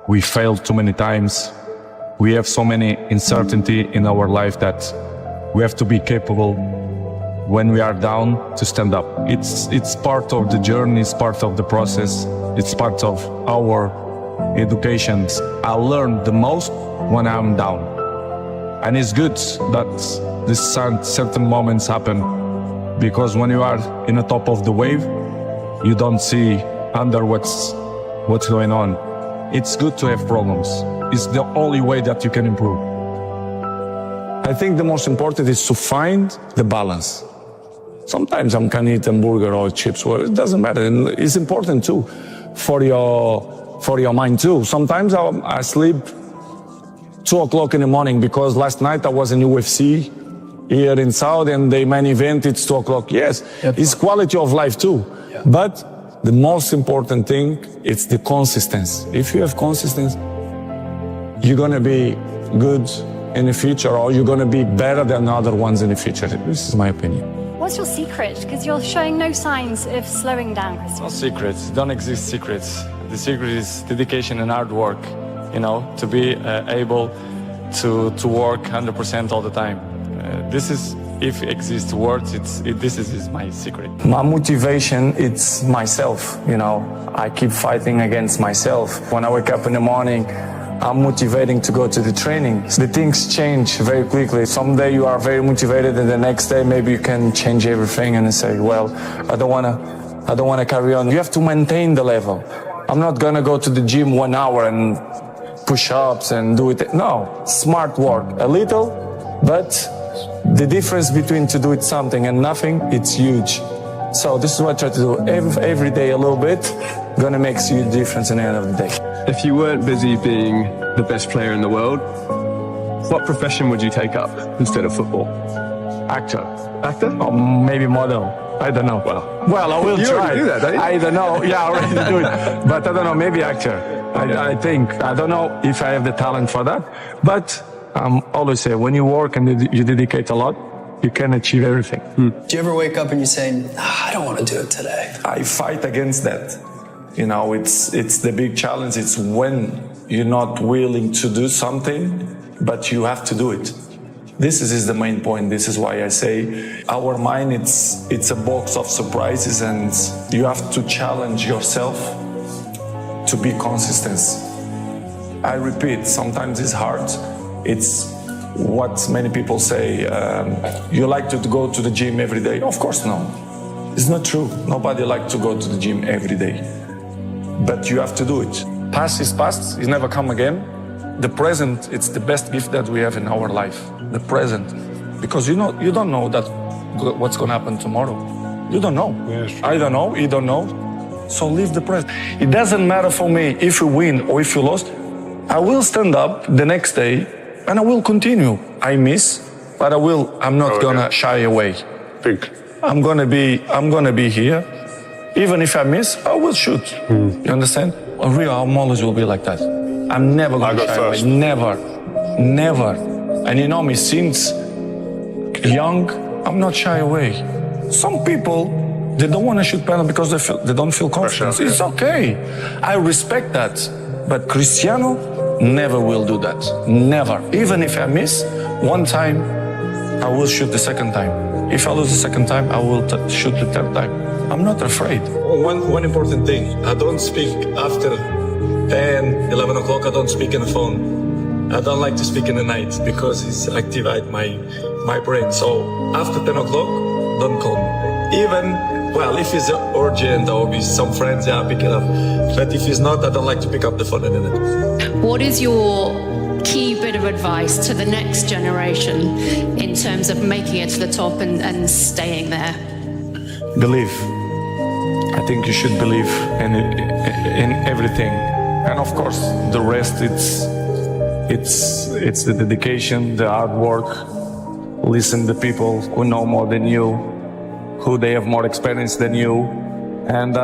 We failed too many times. We have so many uncertainty in our life that we have to be capable when we are down to stand up. It's part of the journey, it's part of the process, it's part of our education. I learn the most when I'm down. And it's good that these certain moments happen, because when you are in the top of the wave, you don't see under what's going on. It's good to have problems. It's the only way that you can improve. I think the most important is to find the balance. Sometimes I can eat a burger or chips, well, it doesn't matter. And it's important too for your mind too. Sometimes I sleep 2 o'clock in the morning because last night I was in UFC here in Saudi and the main event, it's 2 o'clock. Yes, it's quality of life too. Yeah. But the most important thing, it's the consistency. If you have consistency, you're gonna be good in the future, or you're gonna be better than other ones in the future. This is my opinion. What's your secret? Because you're showing no signs of slowing down, Christian. No secrets, don't exist secrets. The secret is dedication and hard work, you know, to be able to work 100% all the time. This is, if exists words, this is my secret. My motivation, it's myself, you know. I keep fighting against myself. When I wake up in the morning, I'm motivating to go to the training. The things change very quickly. Someday you are very motivated and the next day maybe you can change everything and say, well, I don't wanna carry on. You have to maintain the level. I'm not gonna go to the gym 1 hour and push-ups and do it. No, smart work. A little, but the difference between to do it something and nothing, it's huge. So this is what I try to do. Every day a little bit, gonna make a huge difference in the end of the day. If you weren't busy being the best player in the world, what profession would you take up instead of football? Actor. Actor? Or maybe model. I don't know. Well, I will you try. already do that, don't you? I don't know. Yeah, I already do it. But I don't know, maybe actor. I think. I don't know if I have the talent for that. But always say, when you work and you dedicate a lot, you can achieve everything. Do you ever wake up and you say, I don't want to do it today? I fight against that. You know, it's the big challenge. It's when you're not willing to do something, but you have to do it. This is the main point. This is why I say our mind, it's a box of surprises, and you have to challenge yourself to be consistent. I repeat, sometimes it's hard. It's what many people say, you like to go to the gym every day? Of course no. It's not true. Nobody likes to go to the gym every day. But you have to do it. Past is past, it never come again. The present, it's the best gift that we have in our life. The present. Because you don't know that what's gonna happen tomorrow. You don't know. I don't know, you don't know. So live the present. It doesn't matter for me if you win or if you lost. I will stand up the next day and I will continue. I miss, but I'm not gonna shy away. I'm gonna be here. Even if I miss, I will shoot. You understand? I'm always will be like that. I'm never gonna shy away. Never. And you know me, since young, I'm not shy away. Some people, they don't want to shoot penalty because they don't feel confident. It's okay. I respect that. But Cristiano never will do that. Never. Even if I miss one time, I will shoot the second time. If I lose the second time, I will shoot the third time. I'm not afraid. One important thing, I don't speak after 10, 11 o'clock, I don't speak on the phone. I don't like to speak in the night because it's activate my brain. So after 10 o'clock, don't call me. Even, well, if it's urgent or with some friends, yeah, I pick it up. But if it's not, I don't like to pick up the phone at the night. What is your key bit of advice to the next generation in terms of making it to the top and staying there? Believe. I think you should believe in everything. And of course, the rest, it's the dedication, the hard work. Listen to people who know more than you, who they have more experience than you, and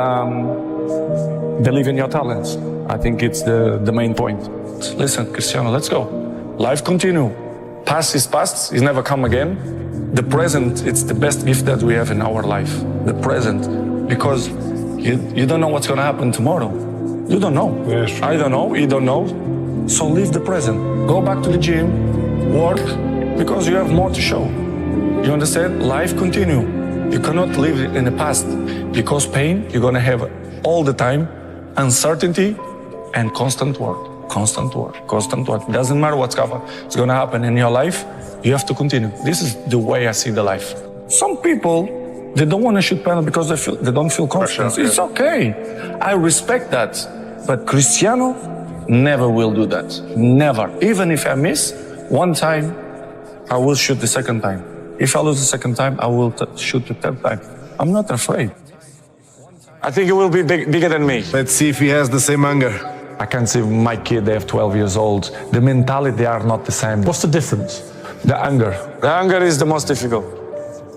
believe in your talents. I think it's the main point. Listen, Cristiano, let's go. Life continue. Past is past, it never come again. The present, it's the best gift that we have in our life. The present, because you don't know what's gonna happen tomorrow. You don't know. Yes. I don't know. You don't know. So live the present. Go back to the gym, work, because you have more to show. You understand? Life continue. You cannot live in the past, because pain you're gonna have all the time, uncertainty and constant work. Constant work. Constant work. Doesn't matter what's gonna happen in your life. You have to continue. This is the way I see the life. Some people, they don't want to shoot penalty because they don't feel confidence. Sure, yeah. It's okay. I respect that. But Cristiano never will do that. Never. Even if I miss one time, I will shoot the second time. If I lose the second time, I will shoot the third time. I'm not afraid. I think it will be bigger than me. Let's see if he has the same anger. I can see my kid, they have 12 years old. The mentality, they are not the same. What's the difference? The anger. The anger is the most difficult.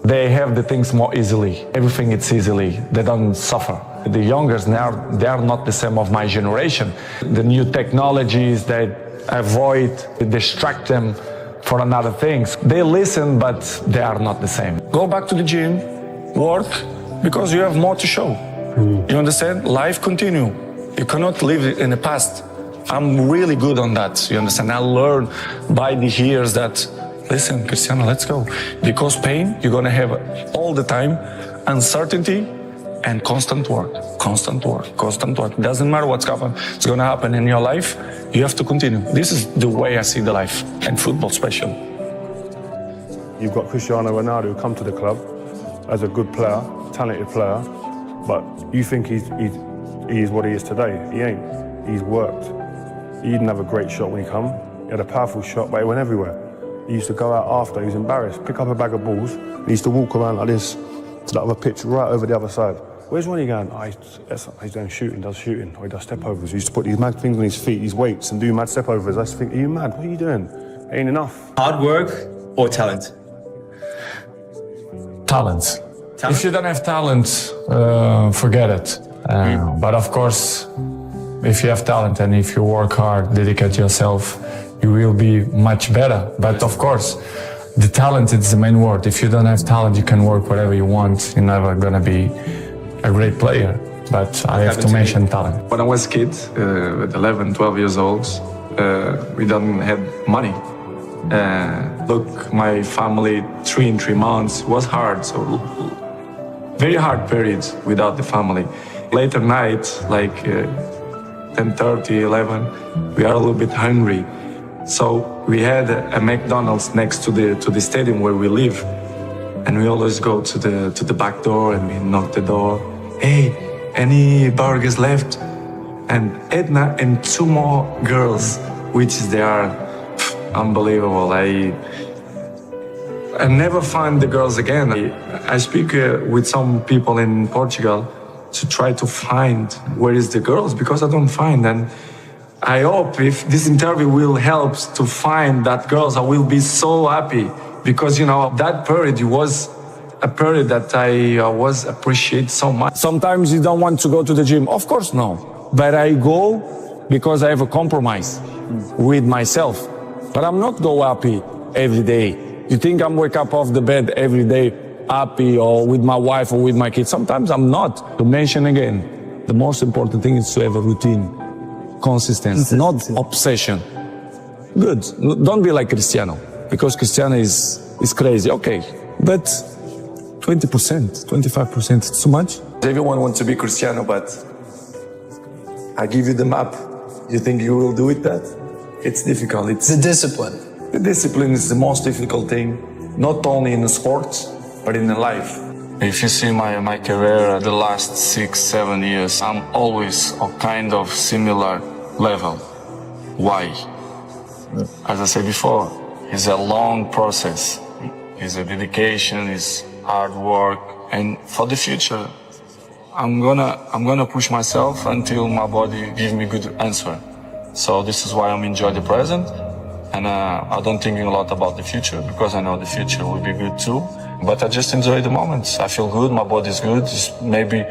They have the things more easily. Everything it's easily. They don't suffer. The youngers now, they are not the same of my generation. The new technologies, they avoid, they distract them for another things. They listen, but they are not the same. Go back to the gym, work, because you have more to show. You understand? Life continue. You cannot live in the past. I'm really good on that. You understand? I learned by the years that, listen, Cristiano, let's go. Because pain, you're gonna have all the time, uncertainty and constant work. Constant work, constant work. Doesn't matter what's gonna happen in your life, you have to continue. This is the way I see the life, and football especially. You've got Cristiano Ronaldo who come to the club as a good player, talented player, but you think he is what he is today. He ain't. He's worked. He didn't have a great shot when he come. He had a powerful shot, but it went everywhere. He used to go out after, he was embarrassed, pick up a bag of balls, he used to walk around like this to the other pitch right over the other side. Where's Ronnie going? Oh, he's doing shooting, or he does step overs. He used to put these mad things on his feet, these weights, and do mad step overs. I used to think, are you mad? What are you doing? Ain't enough. Hard work or talent? Talent. If you don't have talent, forget it. But of course, if you have talent and if you work hard, dedicate yourself, you will be much better. But of course, the talent is the main word. If you don't have talent, you can work whatever you want. You're never gonna be a great player. But I have to mention talent. When I was a kid, with 11, 12 years old, we didn't have money. Look, my family, 3 in 3 months, was hard. So very hard period without the family. Later night, like 10:30, 11, we are a little bit hungry. So we had a McDonald's next to the stadium where we live, and we always go to the back door and we knock the door. Hey, any burgers left? And Edna and 2 more girls, which they are unbelievable. I never find the girls again. I speak with some people in Portugal to try to find where is the girls, because I don't find. And I hope if this interview will help to find that girls, I will be so happy, because that period was a period that I was appreciate so much. Sometimes you don't want to go to the gym. Of course, no. But I go because I have a compromise with myself. But I'm not go happy every day. You think I'm wake up off the bed every day happy, or with my wife or with my kids? Sometimes I'm not. To mention again, the most important thing is to have a routine, consistency, not obsession. Good. Don't be like Cristiano, because Cristiano is crazy. Okay, but 20%, 25%, it's too much. Everyone wants to be Cristiano, but I give you the map. You think you will do it that? It's difficult. It's The discipline. The discipline is the most difficult thing, not only in the sports, but in the life. If you see my career the last 6-7 years, I'm always a kind of similar level. Why? As I said before, it's a long process. It's a dedication, it's hard work, and for the future, I'm gonna push myself until my body gives me good answer. So this is why I'm enjoying the present, and I don't think a lot about the future, because I know the future will be good too. But I just enjoy the moments. I feel good, my body's good. It's maybe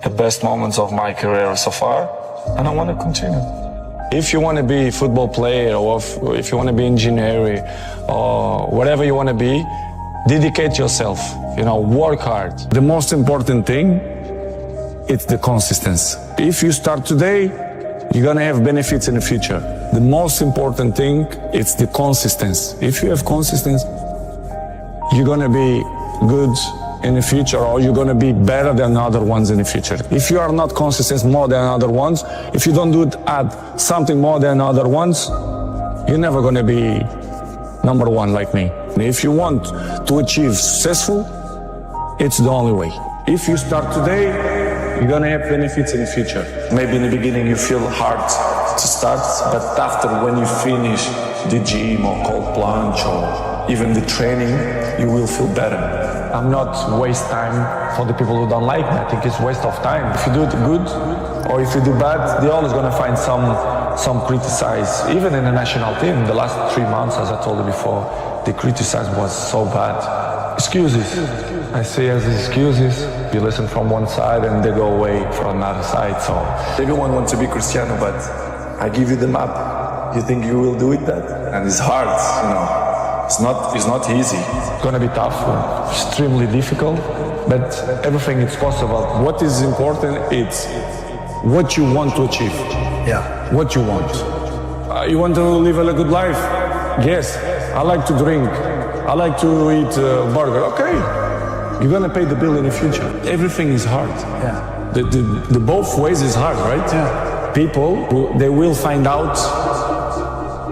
the best moments of my career so far, and I want to continue. If you want to be a football player, or if you want to be engineer, or whatever you want to be, dedicate yourself, work hard. The most important thing it's the consistency. If you start today, you're gonna have benefits in the future. The most important thing, it's the consistency. If you have consistency, you're gonna be good in the future, or you're gonna be better than other ones in the future. If you are not consistent more than other ones, if you don't do it at something more than other ones, you're never gonna be number one like me. If you want to achieve successful, it's the only way. If you start today, you're gonna have benefits in the future. Maybe in the beginning you feel hard to start, but after when you finish the gym or cold plunge or even the training, you will feel better. I'm not waste time for the people who don't like me. I think it's waste of time. If you do it good or if you do bad, they're always gonna find some criticize. Even in the national team, the last 3 months, as I told you before, the criticize was so bad. Excuses. I say as excuses. You listen from one side and they go away from another side. So everyone wants to be Cristiano, but I give you the map. You think you will do it that? And it's hard, you know. It's not easy. It's gonna be tough, extremely difficult, but everything is possible. What is important is what you want to achieve. Yeah. What you want. You want to live a good life? Yes. I like to drink. I like to eat burger. Okay. You're gonna pay the bill in the future. Everything is hard. Yeah. The both ways is hard, right? Yeah. People, they will find out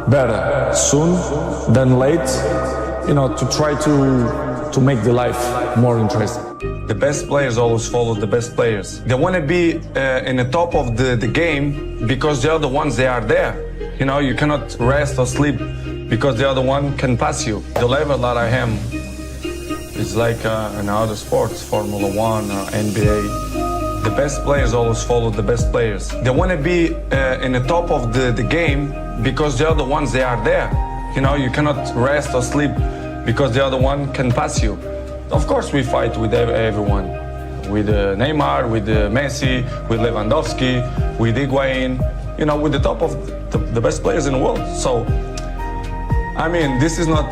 better soon than late, you know, to try to make the life more interesting. The best players always follow the best players. They want to be in the top of the game because the other ones, they are there. You know, you cannot rest or sleep because the other one can pass you. The level that I am is like in other sports, Formula 1 or NBA. The best players always follow the best players. They want to be in the top of the game because the other ones, they are there. You know, you cannot rest or sleep because the other one can pass you. Of course, we fight with everyone. With Neymar, with Messi, with Lewandowski, with Higuain, you know, with the top of the best players in the world. So, I mean, this is not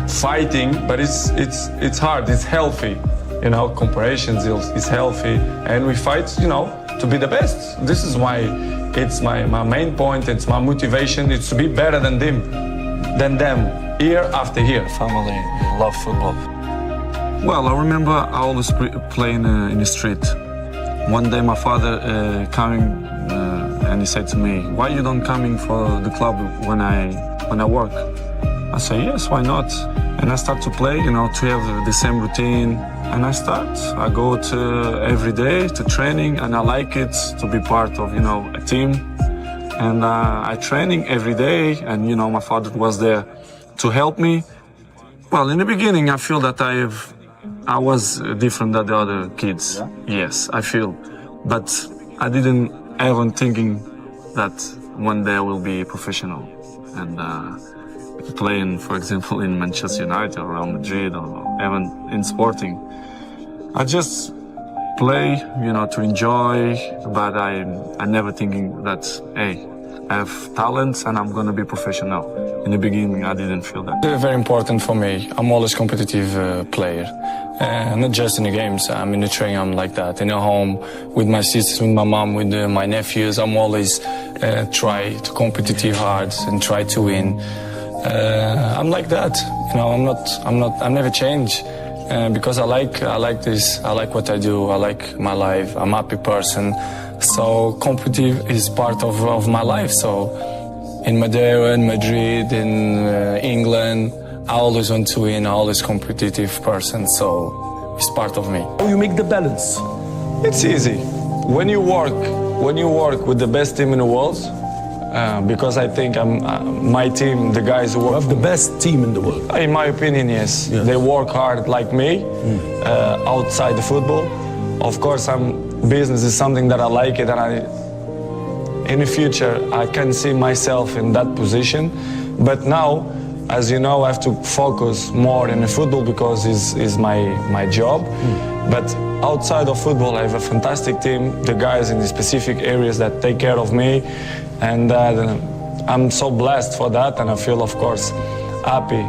fighting, but it's hard, it's healthy. You know, comparisons is healthy, and we fight, you know, to be the best. This is why it's my main point, it's my motivation, it's to be better than them, year after year. Family, love football. Well, I remember I always play in the street. One day my father coming and he said to me, "Why you don't coming for the club when I work?" I say, "Yes, why not?" And I start to play, you know, to have the same routine. And I go to every day to training, and I like it to be part of, you know, a team. And I training every day, and, you know, my father was there to help me. Well, in the beginning, I feel that I was different than the other kids. Yeah? Yes, I feel. But I didn't even thinking that one day I will be professional. And playing, for example, in Manchester United or Real Madrid or even in Sporting. I just play, you know, to enjoy, but I never thinking that, hey, I have talents and I'm gonna be professional. In the beginning, I didn't feel that. It's very important for me. I'm always a competitive player. Not just in the games, I'm in the training, I'm like that. In the home, with my sisters, with my mom, with my nephews, I'm always try to competitive hard and try to win. I'm like that, you know, I never change. Because I like this, I like what I do, I like my life, I'm a happy person. So competitive is part of my life. So in Madeira, in Madrid, in England, I always want to win, I'm always competitive person, so it's part of me. How you make the balance? It's easy. When you work with the best team in the world, because I think my team, the guys who work... You have the best team in the world. In my opinion, yes. They work hard like me, outside the football. Of course, business is something that I like it, and in the future, I can see myself in that position. But now, as you know, I have to focus more in the football because it's my job. But outside of football, I have a fantastic team, the guys in the specific areas that take care of me. And I'm so blessed for that, and I feel, of course, happy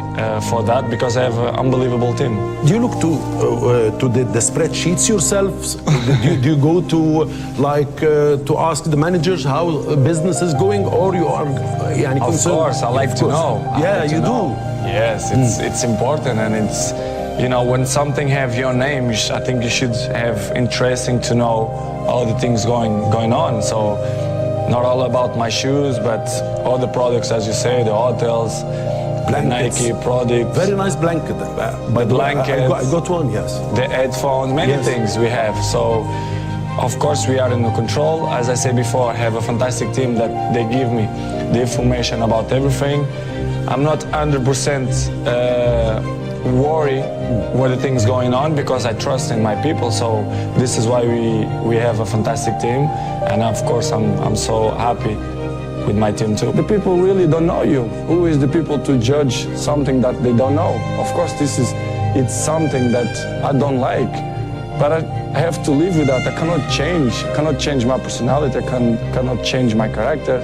for that because I have an unbelievable team. Do you look to the spreadsheets yourself? do you go to to ask the managers how business is going, or you are Of course, I like to know. Yeah, you do. Yes, it's important, and it's, you know, when something have your name, I think you should have interesting to know all the things going on. So not all about my shoes, but all the products, as you say, the hotels, Blankets. Nike products. Very nice blanket. The blankets. I got one, yes. The headphones, many things we have. So, of course, we are in the control. As I said before, I have a fantastic team that they give me the information about everything. I'm not 100% worry what the things going on because I trust in my people. So this is why we have a fantastic team, and of course I'm so happy with my team too. The people really don't know you. Who is the people to judge something that they don't know? Of course, it's something that I don't like, but I have to live with that. I cannot change my personality. I cannot change my character.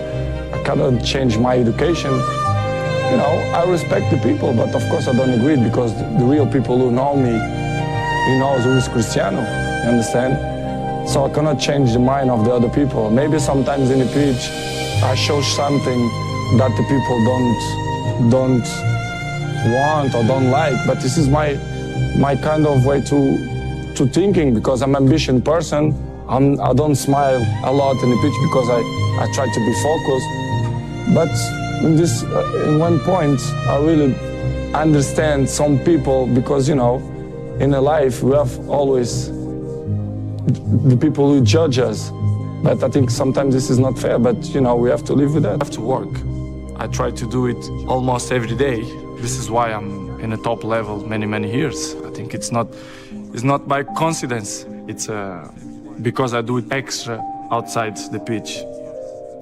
I cannot change my education. You know, I respect the people, but of course I don't agree because the real people who know me, who is Cristiano, you understand? So I cannot change the mind of the other people. Maybe sometimes in the pitch, I show something that the people don't want or don't like, but this is my kind of way to thinking because I'm an ambitious person. I don't smile a lot in the pitch because I try to be focused, but in one point, I really understand some people because, in a life, we have always the people who judge us. But I think sometimes this is not fair, but, we have to live with that. I have to work. I try to do it almost every day. This is why I'm in a top level many years. I think it's not by coincidence. It's because I do it extra outside the pitch.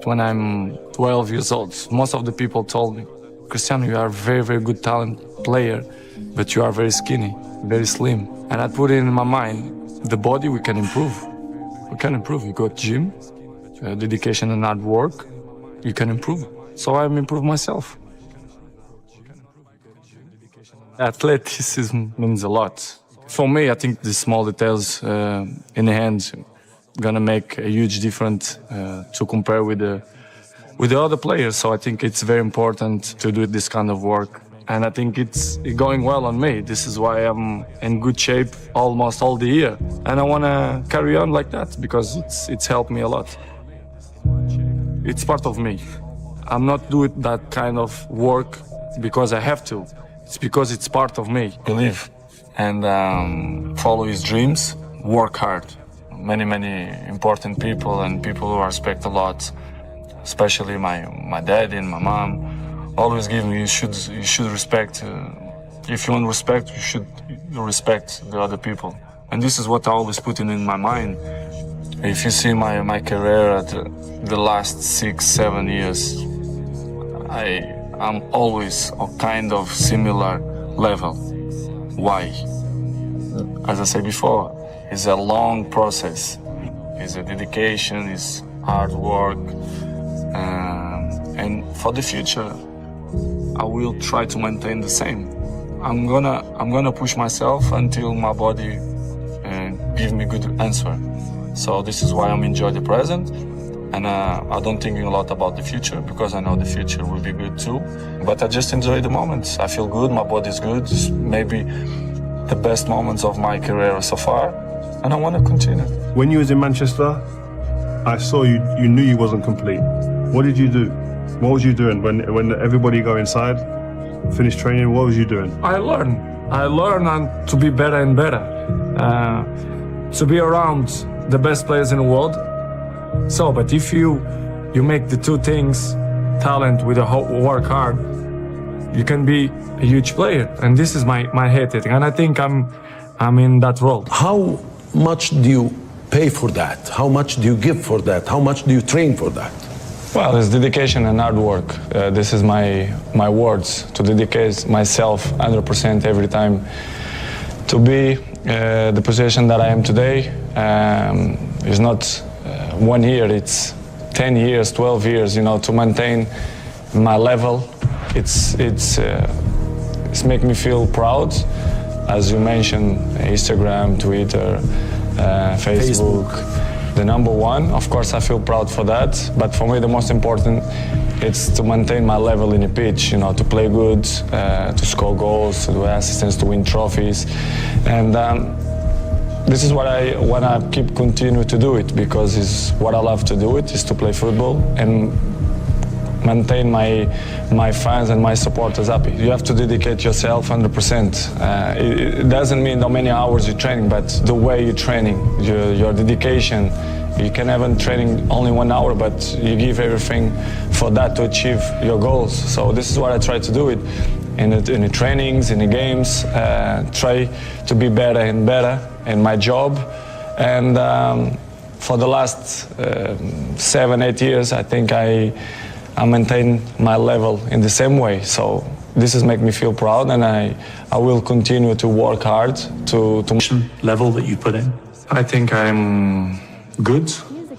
When I'm 12 years old, most of the people told me, Cristiano, you are a very good talent player, but you are very skinny, very slim. And I put it in my mind, the body we can improve. We can improve. You got gym, dedication and hard work, you can improve. So I'm improve myself. Athleticism means a lot. For me, I think the small details in the hand gonna make a huge difference to compare with the other players. So I think it's very important to do this kind of work, and I think it's going well on me. This is why I'm in good shape almost all the year, and I want to carry on like that because it's helped me a lot. It's part of me. I'm not doing that kind of work because I have to. It's because it's part of me. Believe and follow his dreams, work hard. Many important people and people who I respect a lot, especially my dad and my mom, always give me, you should respect, if you want respect, you should respect the other people. And this is what I always put in my mind. If you see my career at the last 6-7 years, I'm always a kind of similar level. Why? As I said before, it's a long process. It's a dedication, it's hard work. And for the future, I will try to maintain the same. I'm gonna push myself until my body give me good answer. So this is why I'm enjoy the present, and I don't think a lot about the future because I know the future will be good too. But I just enjoy the moments. I feel good, my body's good. It's maybe the best moments of my career so far, and I want to continue. When you was in Manchester, I saw you knew you wasn't complete. What did you do? What was you doing when everybody go inside, finish training? What was you doing? I learn and to be better and better, to be around the best players in the world. So, but if you make the two things, talent with work hard, you can be a huge player. And this is my hatred, and I think I'm in that role. How much do you pay for that? How much do you give for that? How much do you train for that? Well, it's dedication and hard work. This is my words, to dedicate myself 100% every time to be the position that I am today. It's not 1 year, it's 10 years, 12 years, to maintain my level. It's It's make me feel proud. As you mentioned, Instagram, Twitter, Facebook. The number one, of course, I feel proud for that. But for me, the most important, it's to maintain my level in the pitch. You know, to play good, to score goals, to do assists, to win trophies, and this is what I want to keep continue to do it, because it's what I love to do. It is to play football and maintain my fans and my supporters happy. You have to dedicate yourself 100%. It doesn't mean how many hours you're training, but the way you're training, your dedication. You can have in training only 1 hour, but you give everything for that to achieve your goals. So this is what I try to do it in the trainings, in the games. Try to be better and better in my job. And for the last 7-8 years, I think I maintain my level in the same way. So this has made me feel proud, and I will continue to work hard to level that you put in. I think I'm good,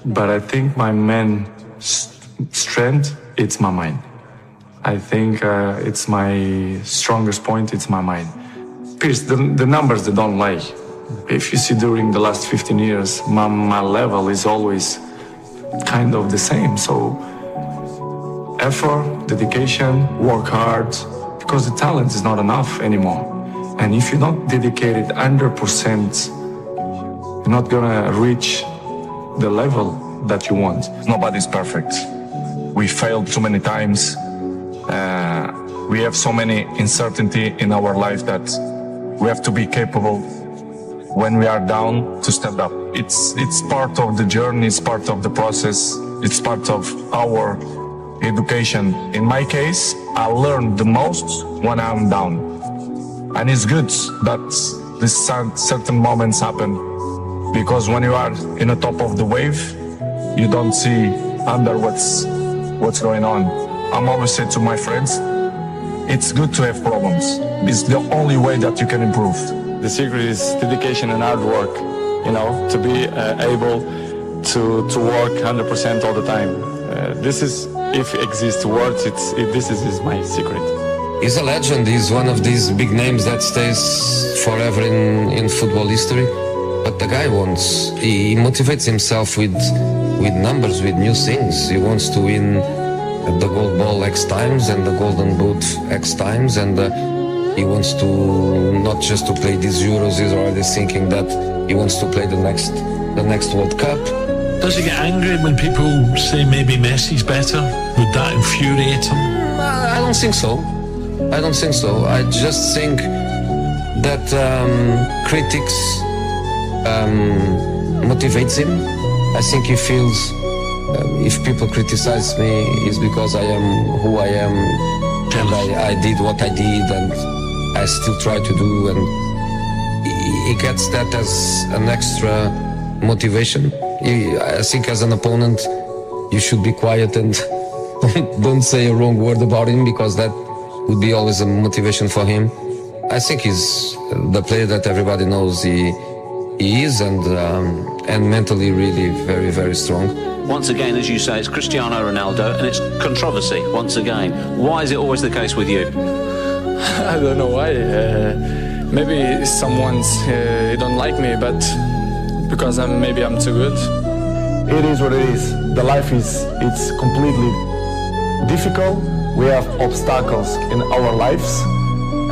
but I think my main strength, it's my mind. I think it's my strongest point, it's my mind. Pierce, the numbers, they don't lie. If you see during the last 15 years, my level is always kind of the same. So effort, dedication, work hard, because the talent is not enough anymore. And if you're not dedicated 100%, you're not gonna reach the level that you want. Nobody's perfect. We failed too many times. We have so many uncertainty in our life that we have to be capable when we are down to stand up. It's part of the journey, it's part of the process, it's part of our education. In my case, I learn the most when I'm down. And it's good that these certain moments happen, because when you are in the top of the wave, you don't see under what's going on. I'm always say to my friends, it's good to have problems. It's the only way that you can improve. The secret is dedication and hard work, you know, to be able to work 100% all the time. This is, if exists words, this is my secret. He's a legend. He's one of these big names that stays forever in football history. But the guy he motivates himself with numbers, with new things. He wants to win the gold ball X times and the golden boot X times, and he wants to not just to play these Euros. He's already thinking that he wants to play the next World Cup. Does he get angry when people say maybe Messi's better? Would that infuriate him? I don't think so. I just think that critics motivates him. I think he feels if people criticize me, it's because I am who I am, and I did what I did, and I still try to do, and he gets that as an extra motivation. I think as an opponent, you should be quiet and don't say a wrong word about him, because that would be always a motivation for him. I think he's the player that everybody knows he is, and mentally really very, very strong. Once again, as you say, it's Cristiano Ronaldo, and it's controversy once again. Why is it always the case with you? I don't know why. Maybe someone's don't like me, but because maybe I'm too good. It is what it is. The life it's completely difficult. We have obstacles in our lives,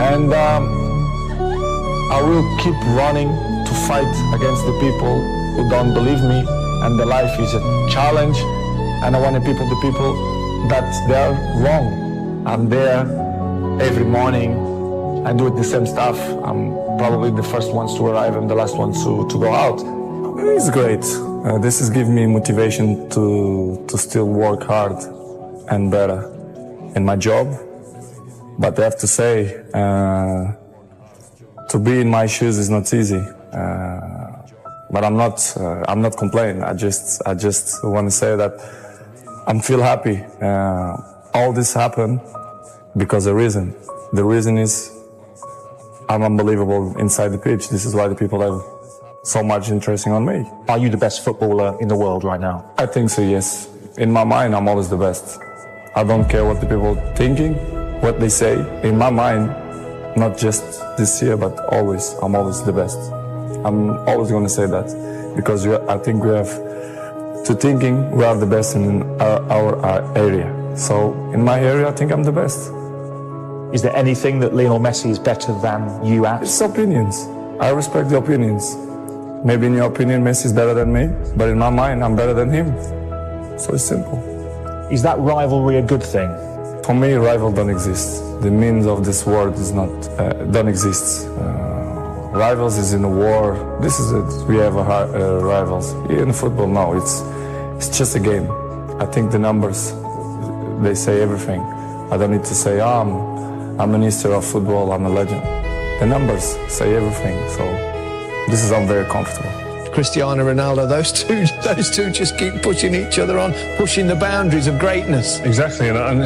and I will keep running to fight against the people who don't believe me. And the life is a challenge, and I want the people that they're wrong. I'm there every morning. I do the same stuff. I'm probably the first ones to arrive and the last ones to go out. It's great. This has given me motivation to still work hard and better in my job. But I have to say, to be in my shoes is not easy. But I'm not complaining. I just want to say that I'm feel happy. All this happened because of a reason. The reason is I'm unbelievable inside the pitch. This is why the people have so much interest on me. Are you the best footballer in the world right now? I think so, yes. In my mind, I'm always the best. I don't care what the people are thinking, what they say. In my mind, not just this year, but always. I'm always the best. I'm always going to say that because I think we have to thinking we are the best in our area. So in my area, I think I'm the best. Is there anything that Lionel Messi is better than you at? It's opinions. I respect the opinions. Maybe in your opinion, Messi is better than me, but in my mind, I'm better than him. So it's simple. Is that rivalry a good thing? For me, rival don't exist. The meaning of this word is not don't exist. Rivals is in a war. This is it. We have rivals. In football, no. It's just a game. I think the numbers, they say everything. I don't need to say, I'm a minister of football, I'm a legend. The numbers say everything. So this is, I'm very comfortable. Cristiano Ronaldo, those two just keep pushing each other on, pushing the boundaries of greatness. Exactly, and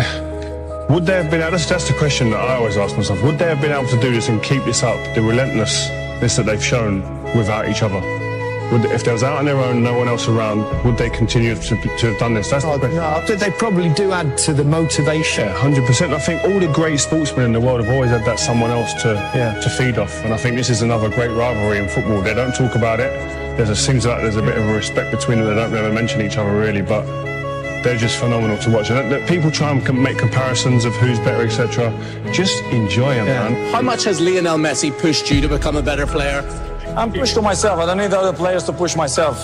would they have been able to, that's the question that I always ask myself, would they have been able to do this and keep this up, the relentlessness that they've shown without each other? If they was out on their own, no one else around, would they continue to have done this? That's the question. No, they probably do add to the motivation. Yeah, 100%. I think all the great sportsmen in the world have always had that someone else to feed off, and I think this is another great rivalry in football. They don't talk about it. Seems like there's a bit of a respect between them. They don't ever mention each other really, but they're just phenomenal to watch. And people try and make comparisons of who's better, etc. Just enjoy them, man. How much has Lionel Messi pushed you to become a better player? I'm pushed to myself. I don't need other players to push myself.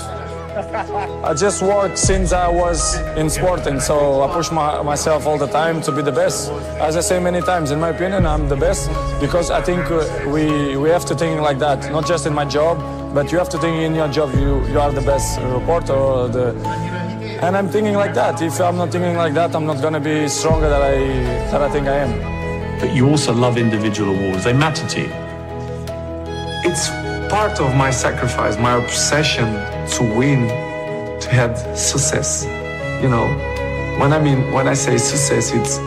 I just work since I was in sporting, so I push myself all the time to be the best. As I say many times, in my opinion, I'm the best because I think we have to think like that, not just in my job, but you have to think in your job you are the best reporter and I'm thinking like that. If I'm not thinking like that, I'm not going to be stronger than I think I am. But you also love individual awards. They matter to you. It's part of my sacrifice, my obsession to win, to have success. You know, when I say success, it's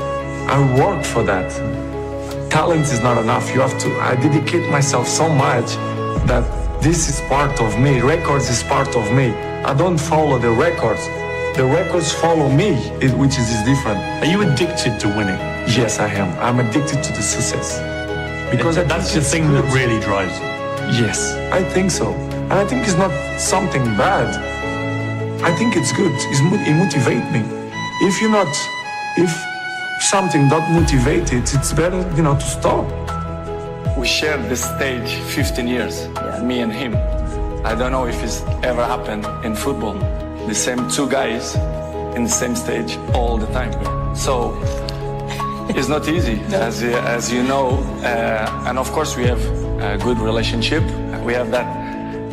I work for that. Talent is not enough. I dedicate myself so much that this is part of me. Records is part of me. I don't follow the records. The records follow me, which is different. Are you addicted to winning? Yes, I am. I'm addicted to the success. Because that's the thing that really drives you. Yes, I think so. And I think it's not something bad. I think it's good. It motivates me. If something not motivated, it's better, to stop. We shared the stage 15 years, me and him. I don't know if it's ever happened in football. The same two guys in the same stage all the time. So it's not easy, as you know. And of course we have a good relationship. We have that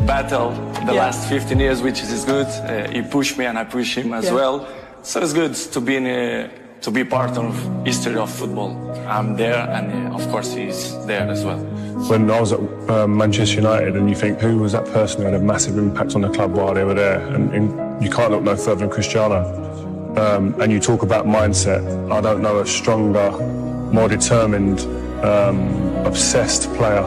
battle the last 15 years, which is good. He pushed me and I push him as well. So it's good to be part of history of football. I'm there, and of course he's there as well. When I was at Manchester United, and you think, who was that person who had a massive impact on the club while they were there? And you can't look no further than Cristiano. And you talk about mindset. I don't know a stronger, more determined, obsessed player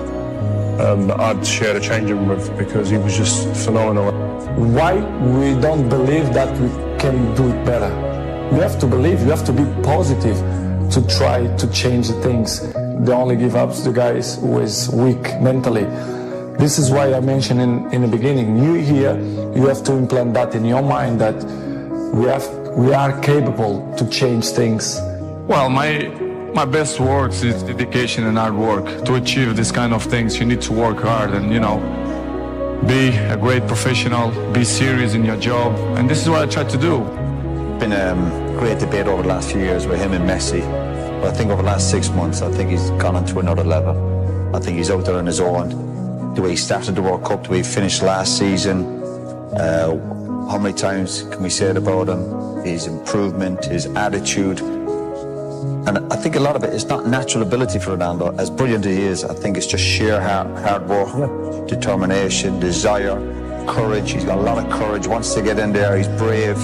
that I'd share the changing room with, because he was just phenomenal. Why we don't believe that we can do it better? You have to believe, you have to be positive to try to change the things. They only give up to the guys who is weak mentally. This is why I mentioned in the beginning, you have to implant that in your mind, that we are capable to change things. Well, my best works is dedication and hard work. To achieve this kind of things, you need to work hard and, be a great professional, be serious in your job. And this is what I try to do. Been a great debate over the last few years with him and Messi. But I think over the last 6 months, I think he's gone on to another level. I think he's out there on his own. The way he started the World Cup, the way he finished last season. How many times can we say it about him? His improvement, his attitude. And I think a lot of it is not natural ability for Ronaldo. As brilliant as he is, I think it's just sheer hard work, determination, desire, courage. He's got a lot of courage, wants to get in there, he's brave.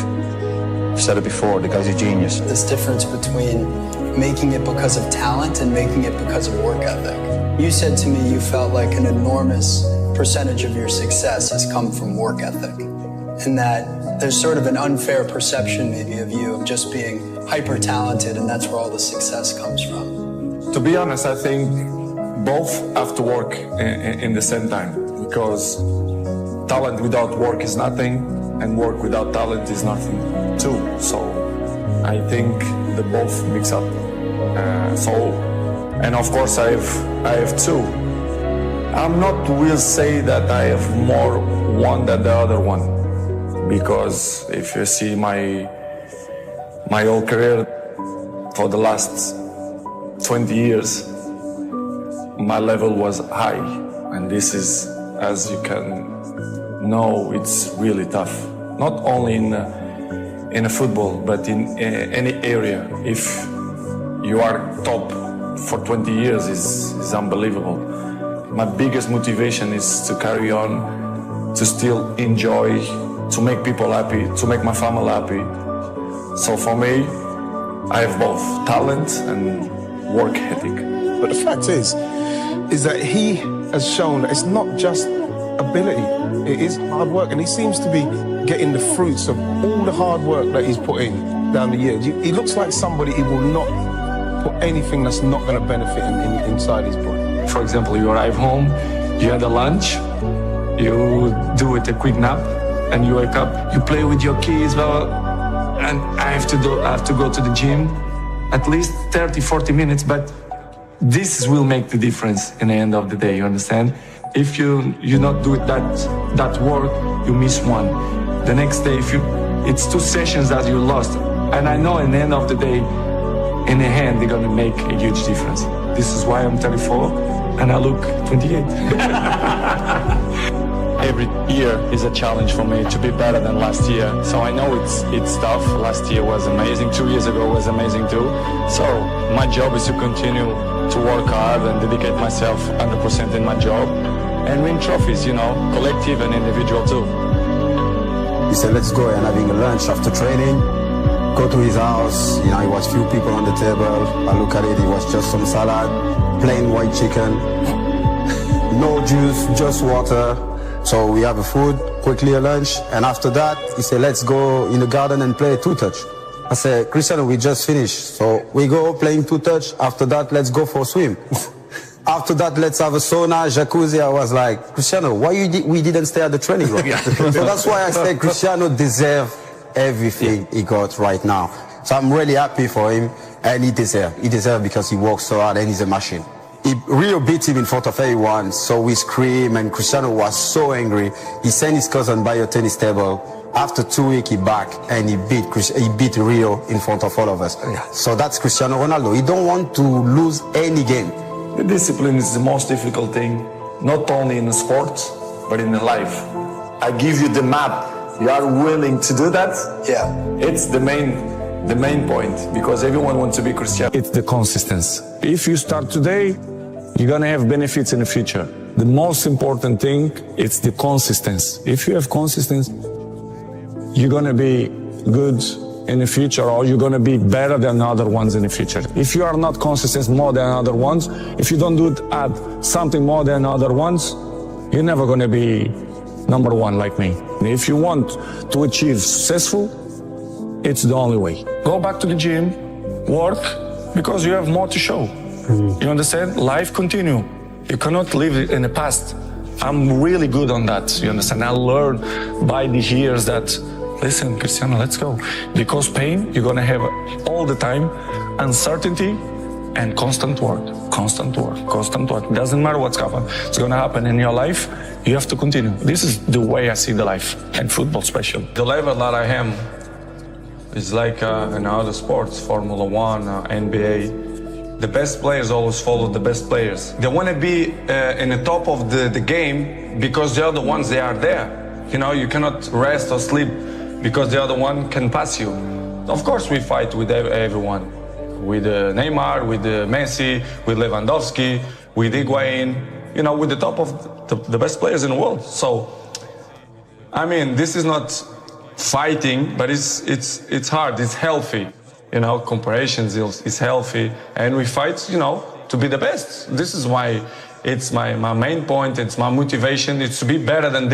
I've said it before, the guy's a genius. This difference between making it because of talent and making it because of work ethic. You said to me you felt like an enormous percentage of your success has come from work ethic, and that there's sort of an unfair perception maybe of you of just being hyper talented, and that's where all the success comes from. To be honest, I think both have to work in the same time, because talent without work is nothing, and work without talent is nothing too. So I think the both mix up. And of course I have two. I'm not will say that I have more one than the other one, because if you see my whole career for the last 20 years, my level was high, and this is, as you can know, it's really tough. Not only in a football, but in any area. If you are top for 20 years, is unbelievable. My biggest motivation is to carry on, to still enjoy, to make people happy, to make my family happy. So for me, I have both talent and work ethic. But the fact is that he has shown that it's not just ability, it is hard work, and he seems to be getting the fruits of all the hard work that he's put in down the years. He looks like somebody who will not put anything that's not going to benefit him inside his body. For example, you arrive home, you had a lunch, you do it a quick nap, and you wake up, you play with your kids, and I have to go to the gym at least 30-40 minutes, but this will make the difference in the end of the day, you understand? If you not do it that work, you miss one. The next day, it's 2 sessions that you lost, and I know in the end of the day, in the end, they're gonna make a huge difference. This is why I'm 34 and I look 28. Every year is a challenge for me to be better than last year. So I know it's tough. Last year was amazing. 2 years ago was amazing too. So my job is to continue to work hard and dedicate myself 100% in my job and win trophies, collective and individual too. He said, let's go, and having a lunch after training. Go to his house, he was few people on the table. I look at it, it was just some salad, plain white chicken, no juice, just water. So we have a food, quickly a lunch, and after that, he said, let's go in the garden and play two-touch. I said, Cristiano, we just finished. So we go playing two-touch. After that, let's go for a swim. After that, let's have a sauna, jacuzzi. I was like, Cristiano, why we didn't stay at the training ground? So that's why I say Cristiano deserves everything he got right now. So I'm really happy for him, and he deserves. He deserves because he works so hard and he's a machine. Rio beat him in front of everyone, so we screamed, and Cristiano was so angry. He sent his cousin by a tennis table. After 2 weeks, he back, and he beat Rio in front of all of us. So that's Cristiano Ronaldo. He don't want to lose any game. The discipline is the most difficult thing, not only in the sport, but in the life. I give you the map. You are willing to do that? Yeah. It's the main point, because everyone wants to be Cristiano. It's the consistency. If you start today, you're gonna have benefits in the future. The most important thing, it's the consistency. If you have consistency, you're gonna be good in the future, or you're gonna be better than other ones in the future. If you are not consistent more than other ones, if you don't add something more than other ones, you're never gonna be number one like me. If you want to achieve successful, it's the only way. Go back to the gym, work, because you have more to show. You understand? Life continue. You cannot live in the past. I'm really good on that, you understand? I learned by the years that, listen, Cristiano, let's go. Because pain, you're gonna have all the time, uncertainty and constant work. Constant work, constant work. It doesn't matter what's gonna happen in your life, you have to continue. This is the way I see the life, and football especially. The level that I am is like in other sports, Formula 1, NBA. The best players always follow the best players. They want to be in the top of the game because the other ones, they are there. You cannot rest or sleep because the other one can pass you. Of course, we fight with everyone. With Neymar, with Messi, with Lewandowski, with Higuain, with the top of the best players in the world. So, I mean, this is not fighting, but it's hard, it's healthy. Comparisons is healthy, and we fight, to be the best. This is why it's my main point, it's my motivation, it's to be better than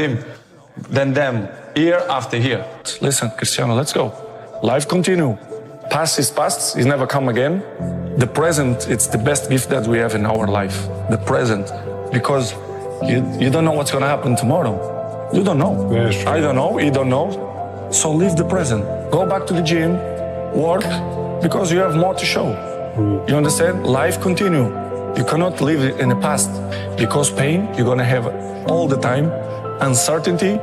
them, year after year. Listen, Cristiano, let's go. Life continue. Past is past, it never come again. The present, it's the best gift that we have in our life. The present, because you don't know what's gonna happen tomorrow. You don't know. I don't know, you don't know. So live the present. Go back to the gym, work, because you have more to show. You understand? Life continue. You cannot live in the past, because pain you're gonna have all the time, uncertainty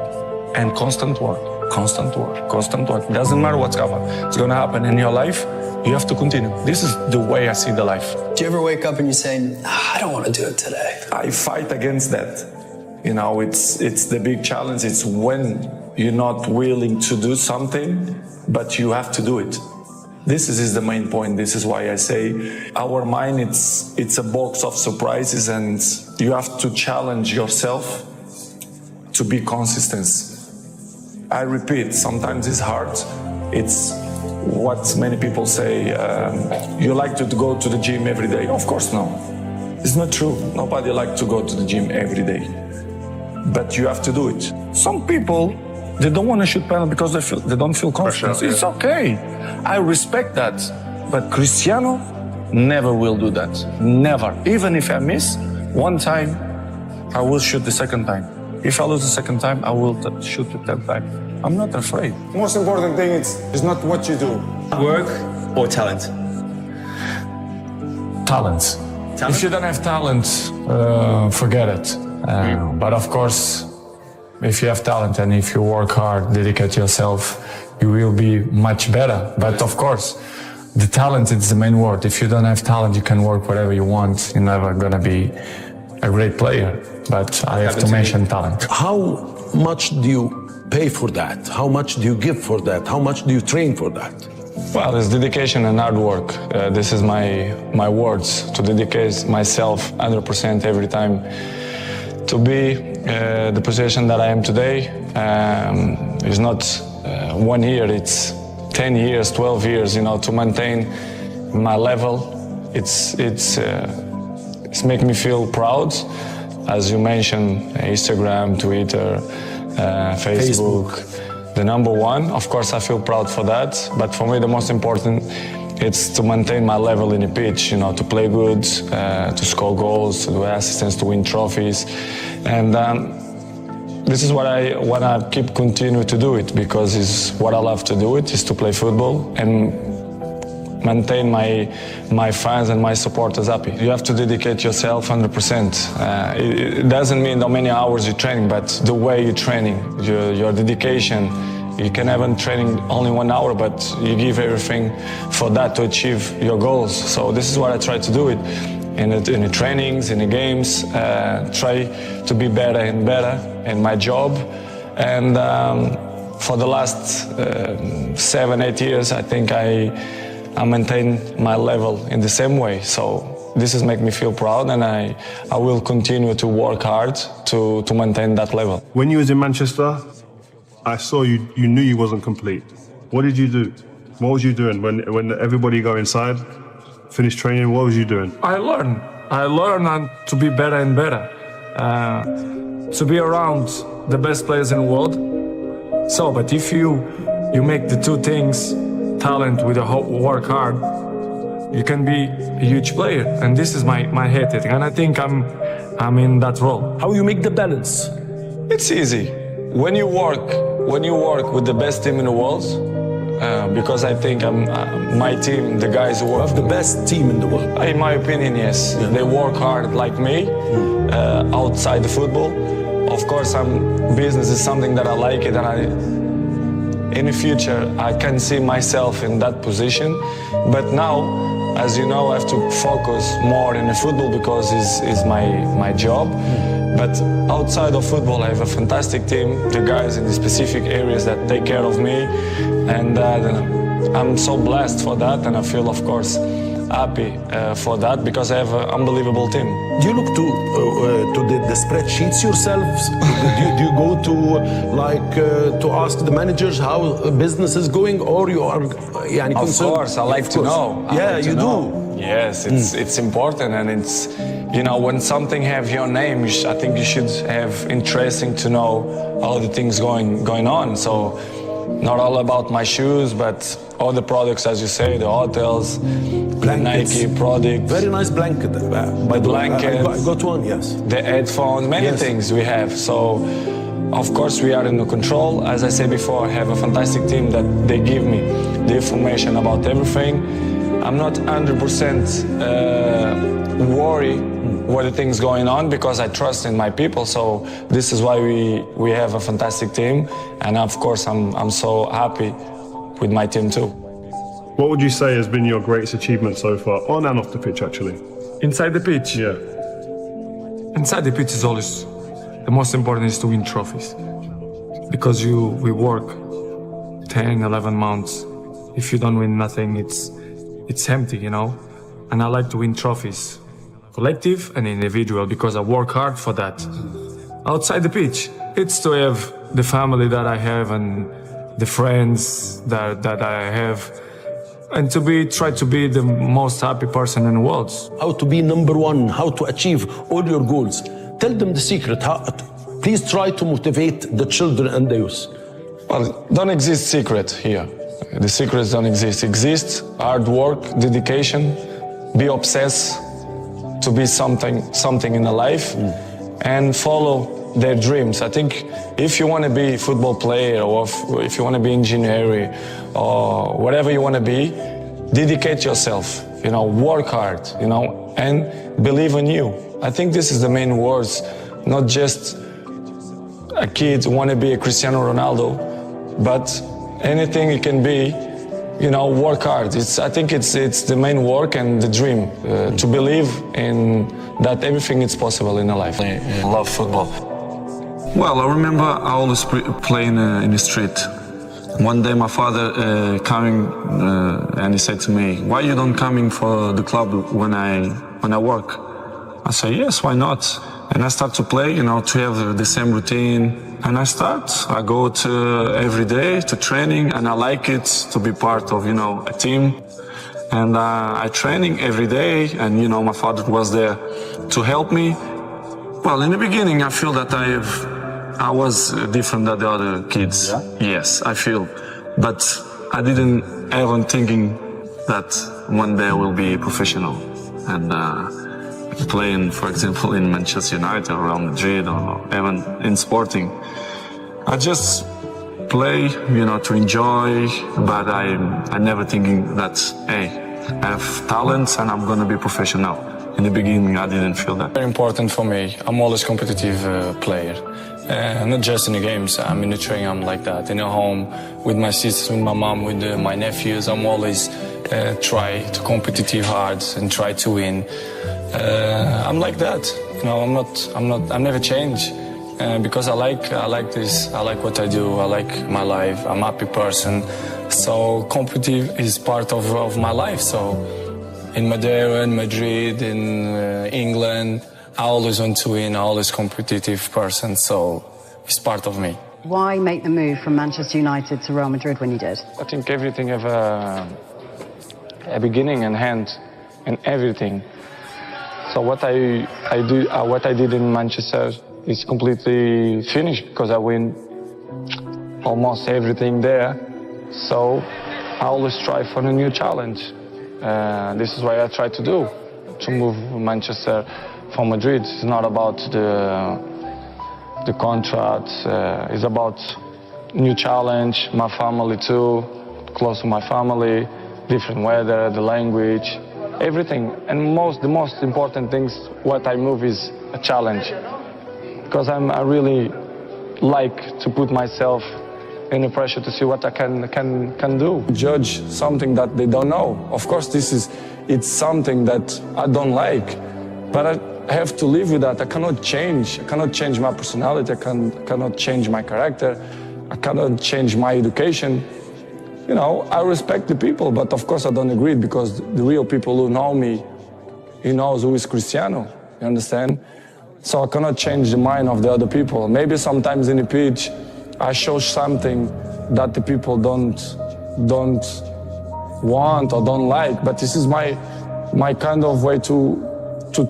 and constant work. Constant work, constant work. Doesn't matter what's gonna happen in your life, you have to continue. This is the way I see the life. Do you ever wake up and you say, I don't want to do it today? I fight against that. You know, it's the big challenge. It's when you're not willing to do something, but you have to do it. This is the main point. This is why I say our mind, it's a box of surprises, and you have to challenge yourself to be consistent. I repeat, sometimes it's hard. It's what many people say, you like to go to the gym every day. Of course, no. It's not true. Nobody likes to go to the gym every day. But you have to do it. Some people, they don't want to shoot penalty because they don't feel confident. It's okay. I respect that. But Cristiano never will do that. Never. Even if I miss one time, I will shoot the second time. If I lose the second time, I will shoot the third time. I'm not afraid. Most important thing is not what you do. Work or talent? Talent. If you don't have talent, forget it. But of course, if you have talent and if you work hard, dedicate yourself, you will be much better. But of course, the talent is the main word. If you don't have talent, you can work whatever you want. You're never gonna be a great player. But I have to mention talent. How much do you pay for that? How much do you give for that? How much do you train for that? Well, it's dedication and hard work. This is my words, to dedicate myself 100% every time to be the position that I am today. It's not 1 year, it's 10 years, 12 years, you know, to maintain my level. It's make me feel proud. As you mentioned, Instagram, Twitter, Facebook, the number one. Of course, I feel proud for that. But for me, the most important, it's to maintain my level in the pitch, you know, to play good, to score goals, to do assistance, to win trophies. And this is what I want to keep continue to do it, because it's what I love to do it, is to play football and maintain my fans and my supporters happy. You have to dedicate yourself 100%. It doesn't mean how many hours you're training, but the way you're training, your dedication. You can have training only 1 hour, but you give everything for that to achieve your goals. So this is what I try to do it in the trainings, in the games. Try to be better and better in my job. And for the last 7-8 years, I think I maintain my level in the same way. So this is make me feel proud, and I will continue to work hard to maintain that level. When you was in Manchester, I saw you knew you wasn't complete. What did you do? What was you doing when everybody go inside, finish training? What was you doing? I learn and to be better and better, to be around the best players in the world. So, but if you make the two things, talent with work hard, you can be a huge player. And this is my ethic, and I think I'm in that role. How you make the balance? It's easy. When you work with the best team in the world, because I think my team, the guys who work, the best team in the world. In my opinion, yes. Yeah. They work hard like me, outside the football. Of course, business is something that I like it, and in the future, I can see myself in that position. But now, as you know, I have to focus more in the football because it's my job. But outside of football, I have a fantastic team, the guys in the specific areas that take care of me. And I'm so blessed for that, and I feel, of course, happy for that, because I have an unbelievable team. Do you look to the spreadsheets yourself? do you go to ask the managers how business is going, or you are concerned? Of course, I like to know. You do. Yes, it's important, and it's, you know, when something have your name, I think you should have interesting to know how the things going on. So Not all about my shoes, but all the products, as you say, the hotels, Blankets. Nike products. Very nice blanket. By the way, I got one, yes. The headphones, many things we have. So, of course, we are in control. As I said before, I have a fantastic team that they give me the information about everything. I'm not 100% worried what the things going on because I trust in my people. So this is why we have a fantastic team, and of course I'm so happy with my team too. What would you say has been your greatest achievement so far, on and off the pitch actually? Inside the pitch? Yeah. Inside the pitch is always, the most important is to win trophies. Because we work 10, 11 months. If you don't win nothing, it's empty, you know? And I like to win trophies. Collective and individual, because I work hard for that. Outside the pitch, it's to have the family that I have and the friends that I have, and try to be the most happy person in the world. How to be number one, how to achieve all your goals. Tell them the secret. Please try to motivate the children and the youth. Well, don't exist secret here. The secrets don't exist. Exist hard work, dedication, be obsessed to be something in a life, and follow their dreams. I think if you want to be a football player, or if you want to be engineer, or whatever you want to be, dedicate yourself, you know, work hard, you know, and believe in you. I think this is the main words, not just a kid want to be a Cristiano Ronaldo, but anything it can be, you know, work hard. I think it's the main work and the dream, to believe in that everything is possible in a life. I love football. Well, I remember I always playing in the street. One day my father coming and he said to me, "Why you don't coming for the club when I work?" I say, "Yes, why not?" And I start to play, you know, to have the same routine. And I go to every day to training, and I like it to be part of, you know, a team. And I training every day, and, you know, my father was there to help me. Well, in the beginning, I feel that I was different than the other kids. Yeah? Yes, I feel. But I didn't ever thinking that one day I will be professional. And playing, for example, in Manchester United or Real Madrid or even in Sporting. I just play, you know, to enjoy, but I never thinking that, hey, I have talents and I'm going to be professional. In the beginning, I didn't feel that. Very important for me. I'm always a competitive player. Not just in the games, I'm in the training, I'm like that. In the home, with my sisters, with my mom, with my nephews, I'm always try to competitive hard and try to win. I'm like that, you know. I never change because I like this. I like what I do. I like my life. I'm a happy person. So competitive is part of my life. So in Madeira, in Madrid, in England, I always want to win. I always competitive person. So it's part of me. Why make the move from Manchester United to Real Madrid when you did? I think everything have a beginning and end, and everything. So what I did in Manchester is completely finished because I win almost everything there. So I always strive for a new challenge. This is what I try to do, to move Manchester from Madrid. It's not about the contract. It's about new challenge, my family too, close to my family, different weather, the language. Everything, and the most important things, what I move is a challenge, because I really like to put myself in the pressure to see what I can do. Judge something that they don't know. Of course, it's something that I don't like, but I have to live with that. I cannot change. I cannot change my personality. I cannot change my character. I cannot change my education. You know, I respect the people, but of course I don't agree, because the real people who know me, he knows who is Cristiano, you understand? So I cannot change the mind of the other people. Maybe sometimes in the pitch, I show something that the people don't want or don't like, but this is my kind of way to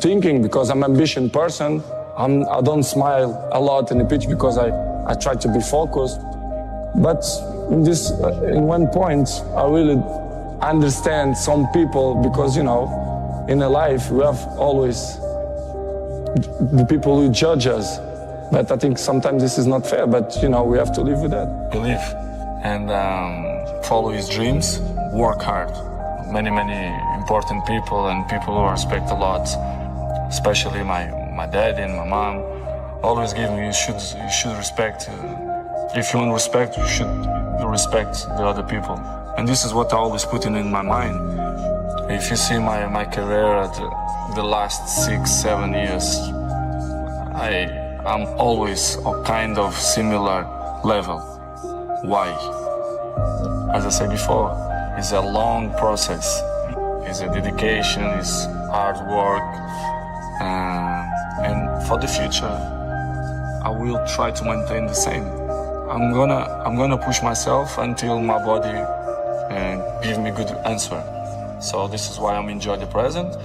thinking, because I'm an ambitious person. I don't smile a lot in the pitch because I try to be focused, but in one point, I really understand some people because, you know, in a life we have always the people who judge us. But I think sometimes this is not fair, but, you know, we have to live with that. Believe and follow his dreams, work hard. Many important people and people who I respect a lot, especially my dad and my mom, always give me, you should respect. If you want respect, you should respect the other people. And this is what I always put in my mind. If you see my career at the last 6-7 years, I'm always a kind of similar level. Why? As I said before, it's a long process. It's a dedication, it's hard work. And for the future, I will try to maintain the same. I'm gonna push myself until my body give me good answer. So this is why I'm enjoying the present.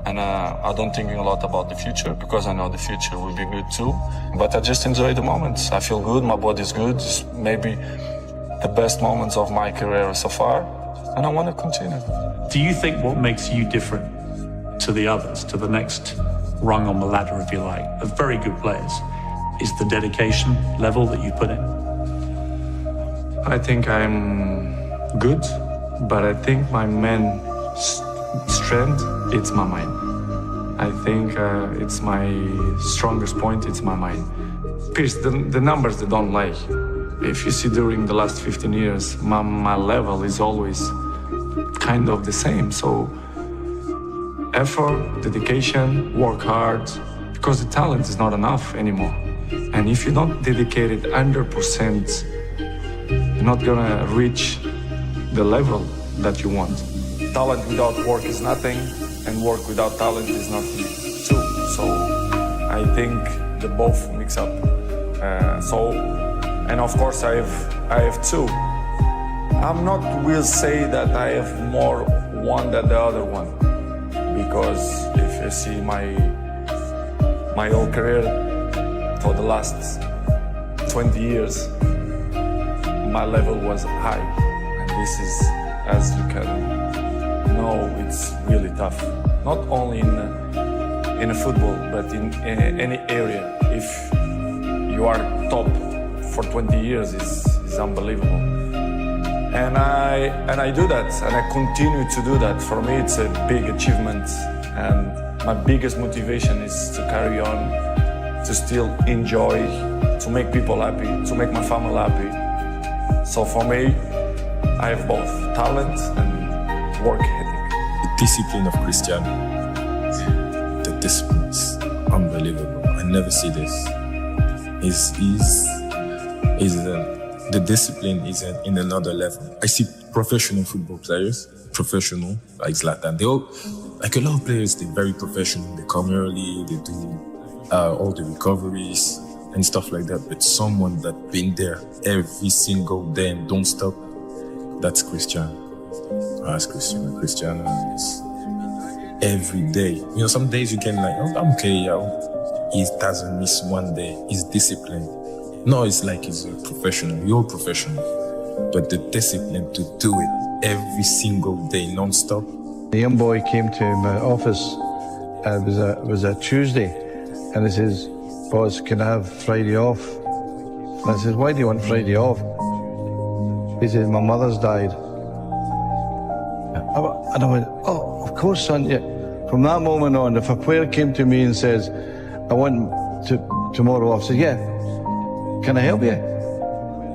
And I don't think a lot about the future because I know the future will be good too. But I just enjoy the moments. I feel good, my body's good. It's maybe the best moments of my career so far. And I want to continue. Do you think what makes you different to the others, to the next rung on the ladder, if you like, of very good players, is the dedication level that you put in? I think I'm good, but I think my main strength, it's my mind. I think it's my strongest point, it's my mind. Pierce, the numbers they don't lie. If you see during the last 15 years, my level is always kind of the same. So effort, dedication, work hard, because the talent is not enough anymore. And if you don't dedicate it 100%, you're not gonna reach the level that you want. Talent without work is nothing, and work without talent is nothing too. So I think the both mix up. And of course I have two. I'm not will say that I have more one than the other one, because if you see my whole career for the last 20 years, my level was high, and this is, as you can know, it's really tough. Not only in football, but in any area. If you are top for 20 years, is unbelievable. And I do that, and I continue to do that. For me, it's a big achievement, and my biggest motivation is to carry on, to still enjoy, to make people happy, to make my family happy. So for me, I have both talent and work ethic. The discipline of Cristiano, the discipline is unbelievable. I never see this. The discipline is in another level. I see professional football players, professional like Zlatan. They all, like a lot of players, they're very professional. They come early, they do all the recoveries and stuff like that. But someone that been there every single day and don't stop, that's Cristiano. That's Cristiano. Cristiano is every day. You know, some days you can like, oh, I'm okay, he doesn't miss one day. He's disciplined. No, it's like he's a professional. You're a professional. But the discipline to do it every single day, non-stop. The young boy came to my office, and it was a Tuesday, and he says, "Boss, can I have Friday off?" And I says, "Why do you want Friday off?" He says, "My mother's died." And I went, "Oh, of course, son." Yeah. From that moment on, if a player came to me and says, "I want tomorrow off," I said, "Yeah, can I help you?"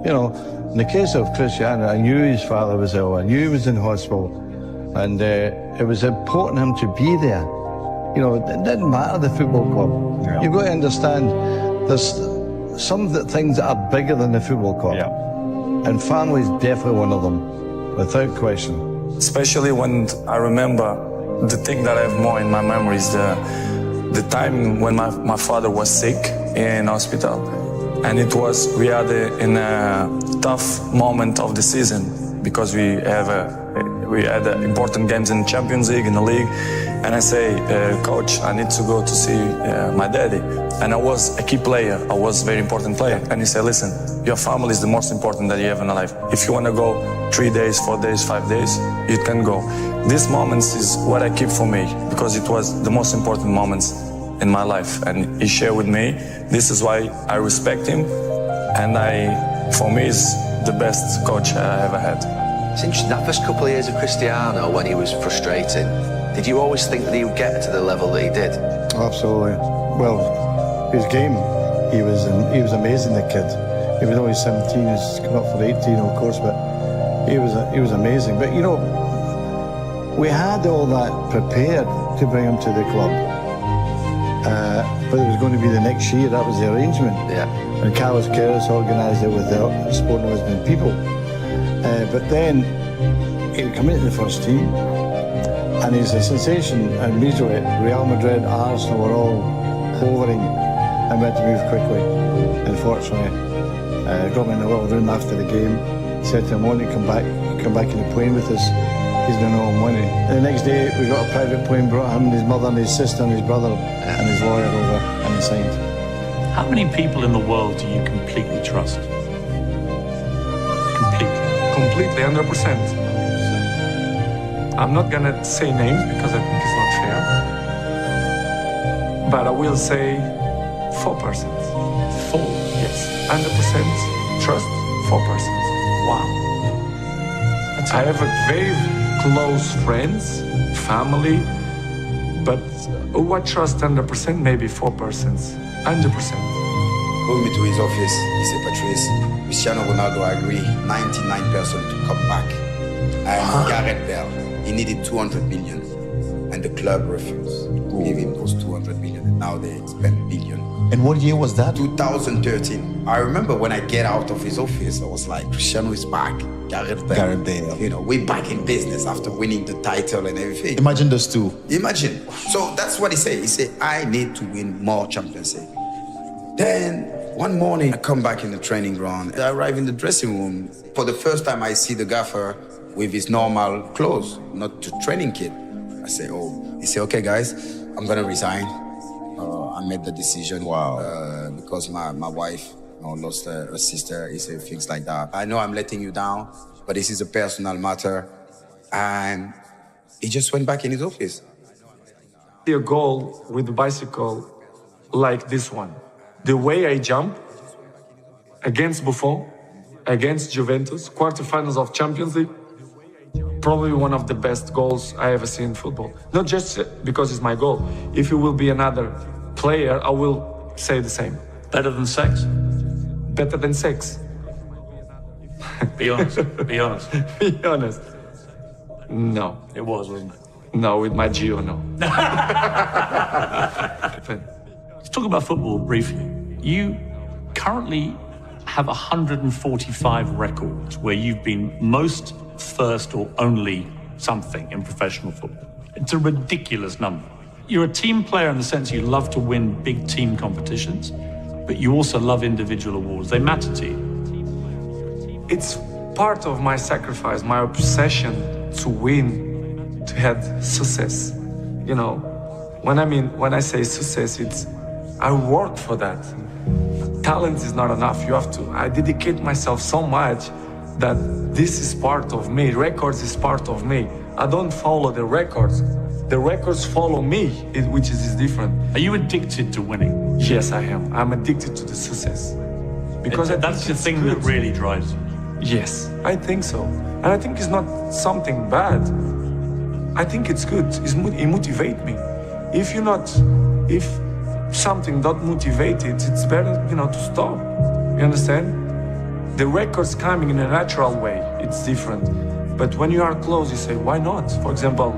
You know, in the case of Cristiano, I knew his father was ill, I knew he was in hospital, and it was important for him to be there. You know, it didn't matter the football club. Yeah. You've got to understand, there's some things that are bigger than the football club. Yeah. And family is definitely one of them, without question. Especially when I remember the thing that I have more in my memory is the time when my father was sick in hospital. And we had a tough moment of the season because we had important games in the Champions League, in the league, and I say, coach, I need to go to see my daddy. And I was a key player. I was a very important player. And he said, listen, your family is the most important that you have in life. If you want to go 3 days, 4 days, 5 days, you can go. These moments is what I keep for me, because it was the most important moments in my life. And he shared with me. This is why I respect him. And for me, is the best coach I ever had. It's interesting, that first couple of years of Cristiano, when he was frustrating, did you always think that he would get to the level that he did? Absolutely. Well, his game, he was amazing, the kid. He was only 17, he's come up for 18, of course, but he was amazing. But you know, we had all that prepared to bring him to the club. But it was going to be the next year, that was the arrangement. Yeah. And Carlos Queiroz organised it with the Sporting Lisbon people. But then he'd come into the first team, and he's a sensation. And immediately, Real Madrid, Arsenal were all hovering and went to move quickly. Unfortunately, got me in the little room after the game, said to him, "Why don't you come back in the plane with us?" He's doing no money. And the next day, we got a private plane, brought him and his mother and his sister and his brother and his lawyer over, and he signed. How many people in the world do you completely trust? Completely, 100%. I'm not gonna say names because I think it's not fair, but I will say 4%. 4? Yes, 100% trust, 4%. Wow. I have a very close friends, family, but who I trust 100%, maybe 4%, 100%. Told me to his office, he said, Patrice, Cristiano Ronaldo, I agree, 99% to come back. And Gareth Bale, he needed 200 million, and the club refused to give him those 200 million, and now they spend billion. And what year was that? 2013. I remember when I get out of his office, I was like, Cristiano is back, Gareth Bale. You know, we're back in business after winning the title and everything. Imagine those two. Imagine. So that's what he said. He said, I need to win more Champions League. Then one morning, I come back in the training ground. I arrive in the dressing room. For the first time, I see the gaffer with his normal clothes, not the training kit. I say, oh. He said, okay, guys, I'm going to resign. I made the decision. Wow. Because my wife lost her sister. He said things like that. I know I'm letting you down, but this is a personal matter. And he just went back in his office. A goal with the bicycle like this one. The way I jump against Buffon, against Juventus, quarterfinals of Champions League, probably one of the best goals I ever seen in football. Not just because it's my goal. If it will be another player, I will say the same. Better than sex? Better than sex. Be honest. Be honest. Be honest. No. It wasn't it? No, with my Gio, no. Let's talk about football briefly. You currently have 145 records where you've been most, first, or only something in professional football. It's a ridiculous number. You're a team player in the sense you love to win big team competitions, but you also love individual awards. They matter to you. It's part of my sacrifice, my obsession to win, to have success. You know, when I say success, it's I work for that. Talent is not enough. I dedicate myself so much that this is part of me. Records is part of me. I don't follow the records. The records follow me, which is different. Are you addicted to winning? Yes, I am. I'm addicted to the success. Because that's the thing that really drives you. Yes, I think so. And I think it's not something bad. I think it's good. It motivates me. If something not motivated, it's better, to stop. You understand? The record's coming in a natural way. It's different. But when you are close, you say, why not? For example,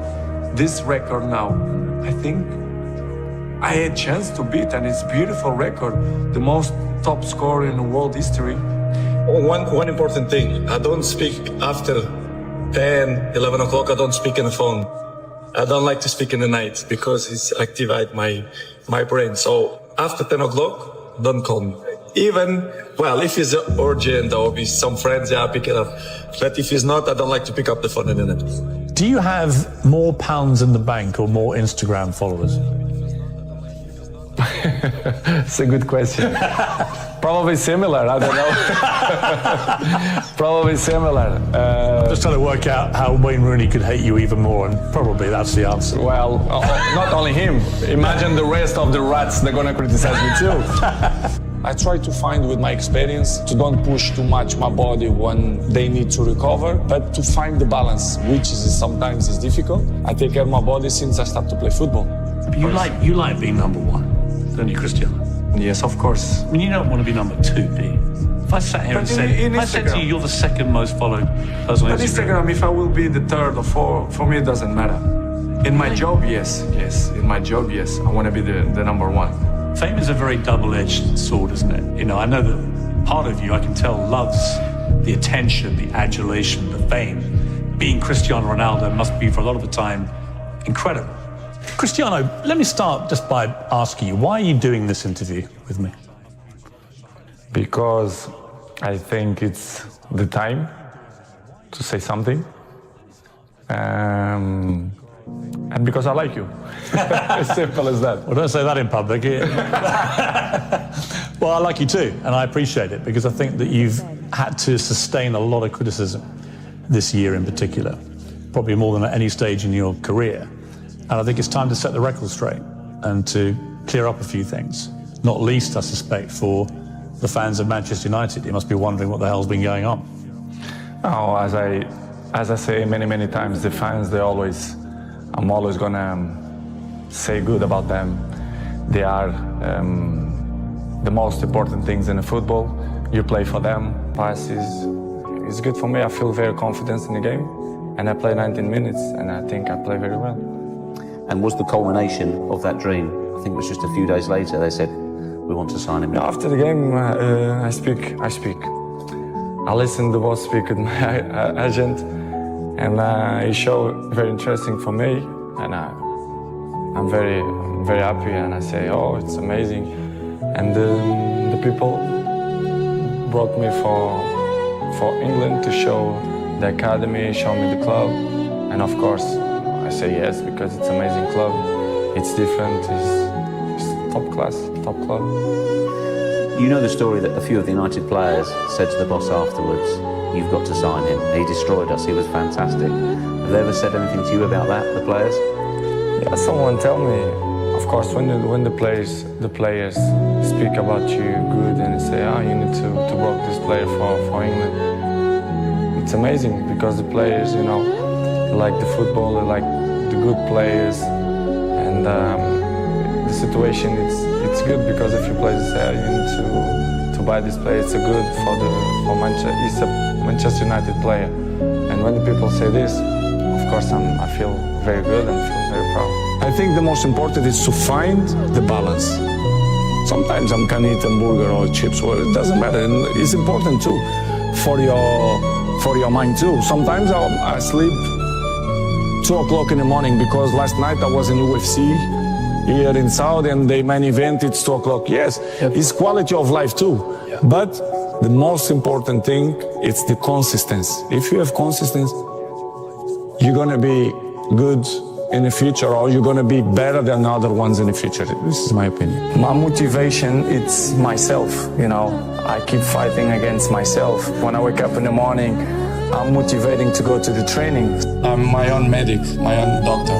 this record now, I think I had a chance to beat, and it's a beautiful record. The most top scorer in the world history. One important thing, I don't speak after 10, 11 o'clock, I don't speak on the phone. I don't like to speak in the night because it activates my brain. So after 10 o'clock, don't call me. Even, if it's urgent or with some friends, I pick it up. But if it's not, I don't like to pick up the phone in the night. Do you have more pounds in the bank or more Instagram followers? It's a good question. Probably similar, I don't know. Probably similar. Just trying to work out how Wayne Rooney could hate you even more, and probably that's the answer. Well, not only him. Imagine the rest of the rats, they're gonna criticize me too. I try to find with my experience to don't push too much my body when they need to recover, but to find the balance, which is sometimes is difficult. I take care of my body since I started to play football. You like being number one, don't you, Cristiano? Yes, of course. I mean, you don't want to be number two, do you? If I sat here and said, if I said to you, you're the second most followed person on Instagram, if I will be the third or fourth, for me it doesn't matter. In my job, yes. In my job, yes. I want to be the number one. Fame is a very double-edged sword, isn't it? You know, I know that part of you, I can tell, loves the attention, the adulation, the fame. Being Cristiano Ronaldo must be, for a lot of the time, incredible. Cristiano, let me start just by asking you, why are you doing this interview with me? Because I think it's the time to say something. And because I like you. As simple as that. Well, don't say that in public. Well, I like you too, and I appreciate it, because I think that you've had to sustain a lot of criticism this year in particular, probably more than at any stage in your career. And I think it's time to set the record straight and to clear up a few things, not least, I suspect, for the fans of Manchester United. You must be wondering what the hell's been going on. Oh, as I say many times, the fans, I'm always gonna say good about them. They are the most important things in the football. You play for them. Passes, it's good for me. I feel very confident in the game, and I play 19 minutes, and I think I play very well. And was the culmination of that dream, I think it was just a few days later, they said, we want to sign him. After the game, I speak. I listen to both speak with my agent, and he showed very interesting for me, and I'm very happy, and I say, oh, it's amazing. And the people brought me for England to show the academy, show me the club, and of course I say yes because it's an amazing club. It's different. It's top class, top club. You know the story that a few of the United players said to the boss afterwards, you've got to sign him. He destroyed us. He was fantastic. Have they ever said anything to you about that, the players? Yeah, someone tell me. Of course, when the players speak about you good and say, you need to work this player for England. It's amazing because the players, they like the football, they like the good players, and the situation it's good because if you play this you need to buy this player. It's a good for Manchester. He's a Manchester United player, and when the people say this, of course I feel very good and feel very proud. I think the most important is to find the balance. Sometimes I can eat a burger or chips, well, it doesn't matter. And it's important too for your mind too. Sometimes I sleep 2 o'clock in the morning because last night I was in UFC here in Saudi and the main event it's 2 o'clock. Yes, it's quality of life too. Yeah. But the most important thing it's the consistency. If you have consistency, you're gonna be good in the future, or you're gonna be better than other ones in the future. This is my opinion. My motivation, it's myself, I keep fighting against myself. When I wake up in the morning, I'm motivating to go to the training. I'm my own medic, my own doctor.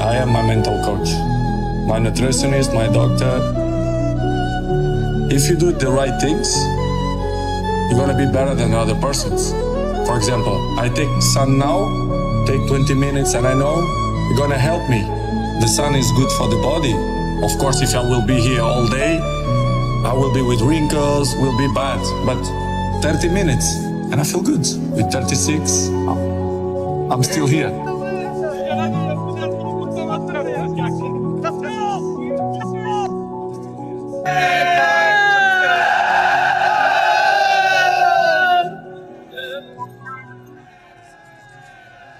I am my mental coach, my nutritionist, my doctor. If you do the right things, you're gonna be better than other persons. For example, I take sun now, take 20 minutes, and I know you're gonna help me. The sun is good for the body. Of course, if I will be here all day, I will be with wrinkles, will be bad. But 30 minutes, and I feel good. With 36, I'm still here.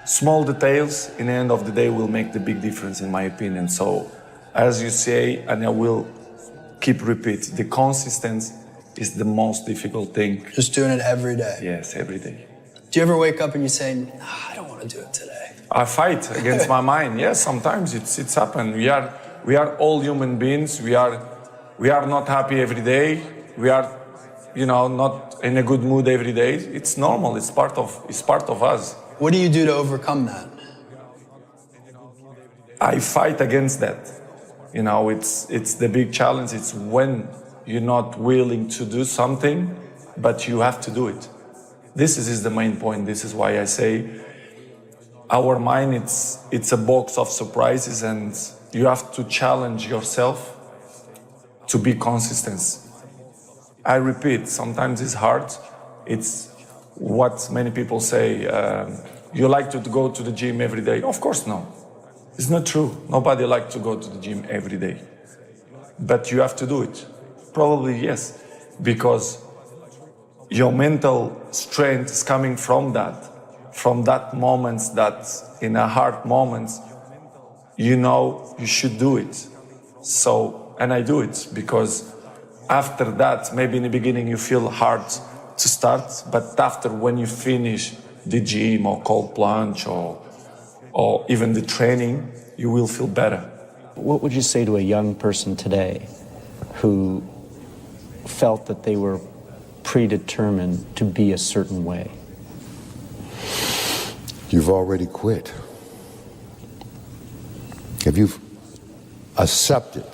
Small details, in the end of the day, will make the big difference, in my opinion. So, as you say, and I will keep repeat, the consistency is the most difficult thing. Just doing it every day. Yes, every day. Do you ever wake up and you say, I don't want to do it today? I fight against my mind. Yes, sometimes it's happened. We are all human beings. We are not happy every day. We are, not in a good mood every day. It's normal. It's part of us. What do you do to overcome that? I fight against that. It's the big challenge. It's when you're not willing to do something, but you have to do it. This is the main point. This is why I say our mind, it's a box of surprises, and you have to challenge yourself to be consistent. I repeat, sometimes it's hard. It's what many people say, you like to go to the gym every day. Of course, no. It's not true. Nobody likes to go to the gym every day. But you have to do it. Probably yes, because your mental strength is coming from that moments, that in a hard moments, you should do it. So, and I do it because after that, maybe in the beginning you feel hard to start, but after when you finish the gym or cold plunge or even the training, you will feel better. What would you say to a young person today who felt that they were predetermined to be a certain way? You've already quit. If you've accepted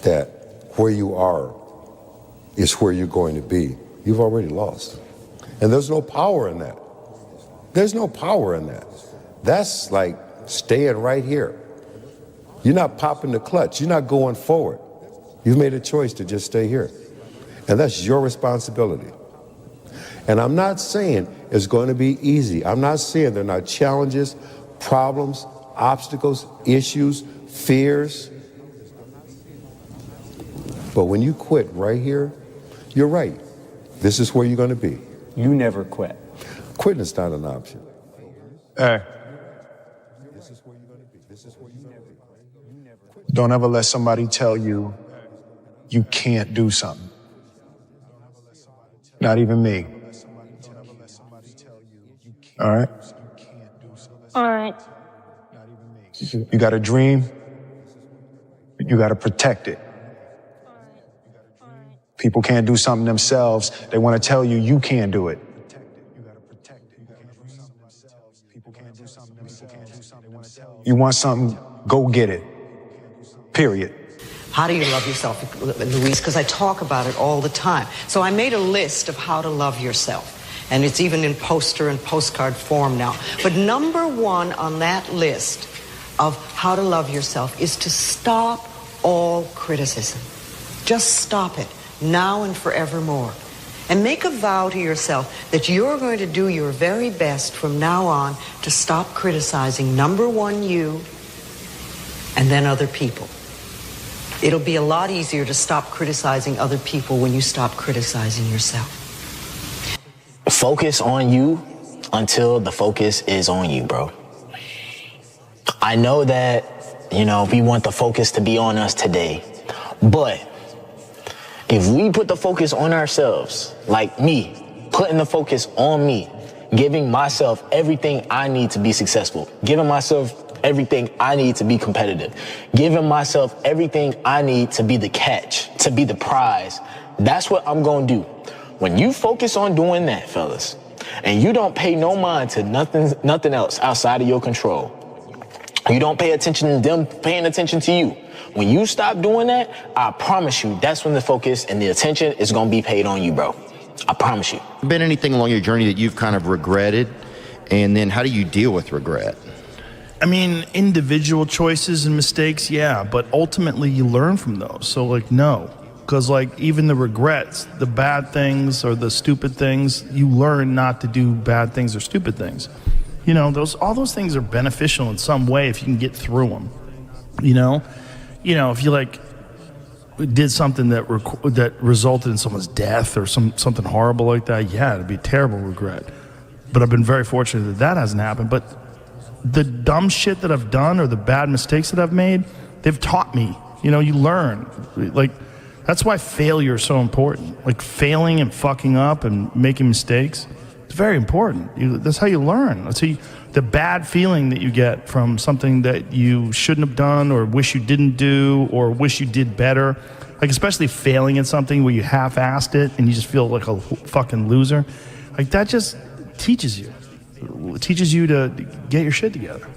that where you are is where you're going to be, you've already lost. And there's no power in that. There's no power in that. That's like staying right here. You're not popping the clutch. You're not going forward. You've made a choice to just stay here. And that's your responsibility. And I'm not saying it's going to be easy. I'm not saying there are not challenges, problems, obstacles, issues, fears. But when you quit right here, you're right. This is where you're going to be. You never quit. Quitting is not an option. Hey. Don't ever let somebody tell you you can't do something. Not even me. All right? All right. You got a dream, you got to protect it. People can't do something themselves. They want to tell you you can't do it. You want something, go get it. Period. How do you love yourself, Luis? Because I talk about it all the time. So I made a list of how to love yourself. And it's even in poster and postcard form now. But number one on that list of how to love yourself is to stop all criticism. Just stop it, now and forevermore. And make a vow to yourself that you're going to do your very best from now on to stop criticizing, number one, you, and then other people. It'll be a lot easier to stop criticizing other people when you stop criticizing yourself. Focus on you until the focus is on you, bro. I know that, we want the focus to be on us today, but if we put the focus on ourselves, like me, putting the focus on me, giving myself everything I need to be successful, giving myself everything I need to be competitive, giving myself everything I need to be the catch, to be the prize, that's what I'm gonna do. When you focus on doing that, fellas, and you don't pay no mind to nothing else outside of your control, you don't pay attention to them paying attention to you. When you stop doing that, I promise you, that's when the focus and the attention is going to be paid on you, bro. I promise you. Been anything along your journey that you've kind of regretted? And then how do you deal with regret? I mean, individual choices and mistakes, yeah, but ultimately you learn from those. So, no. Because, even the regrets, the bad things or the stupid things, you learn not to do bad things or stupid things. All those things are beneficial in some way if you can get through them. If you did something that resulted in someone's death or something horrible like that, yeah, it'd be a terrible regret. But I've been very fortunate that hasn't happened. But the dumb shit that I've done or the bad mistakes that I've made, they've taught me. You learn. That's why failure is so important. Failing and fucking up and making mistakes, It's very important. That's how you learn. That's how the bad feeling that you get from something that you shouldn't have done or wish you didn't do or wish you did better, like especially failing at something where you half-assed it and you just feel like a fucking loser, like that just teaches you. It teaches you to get your shit together.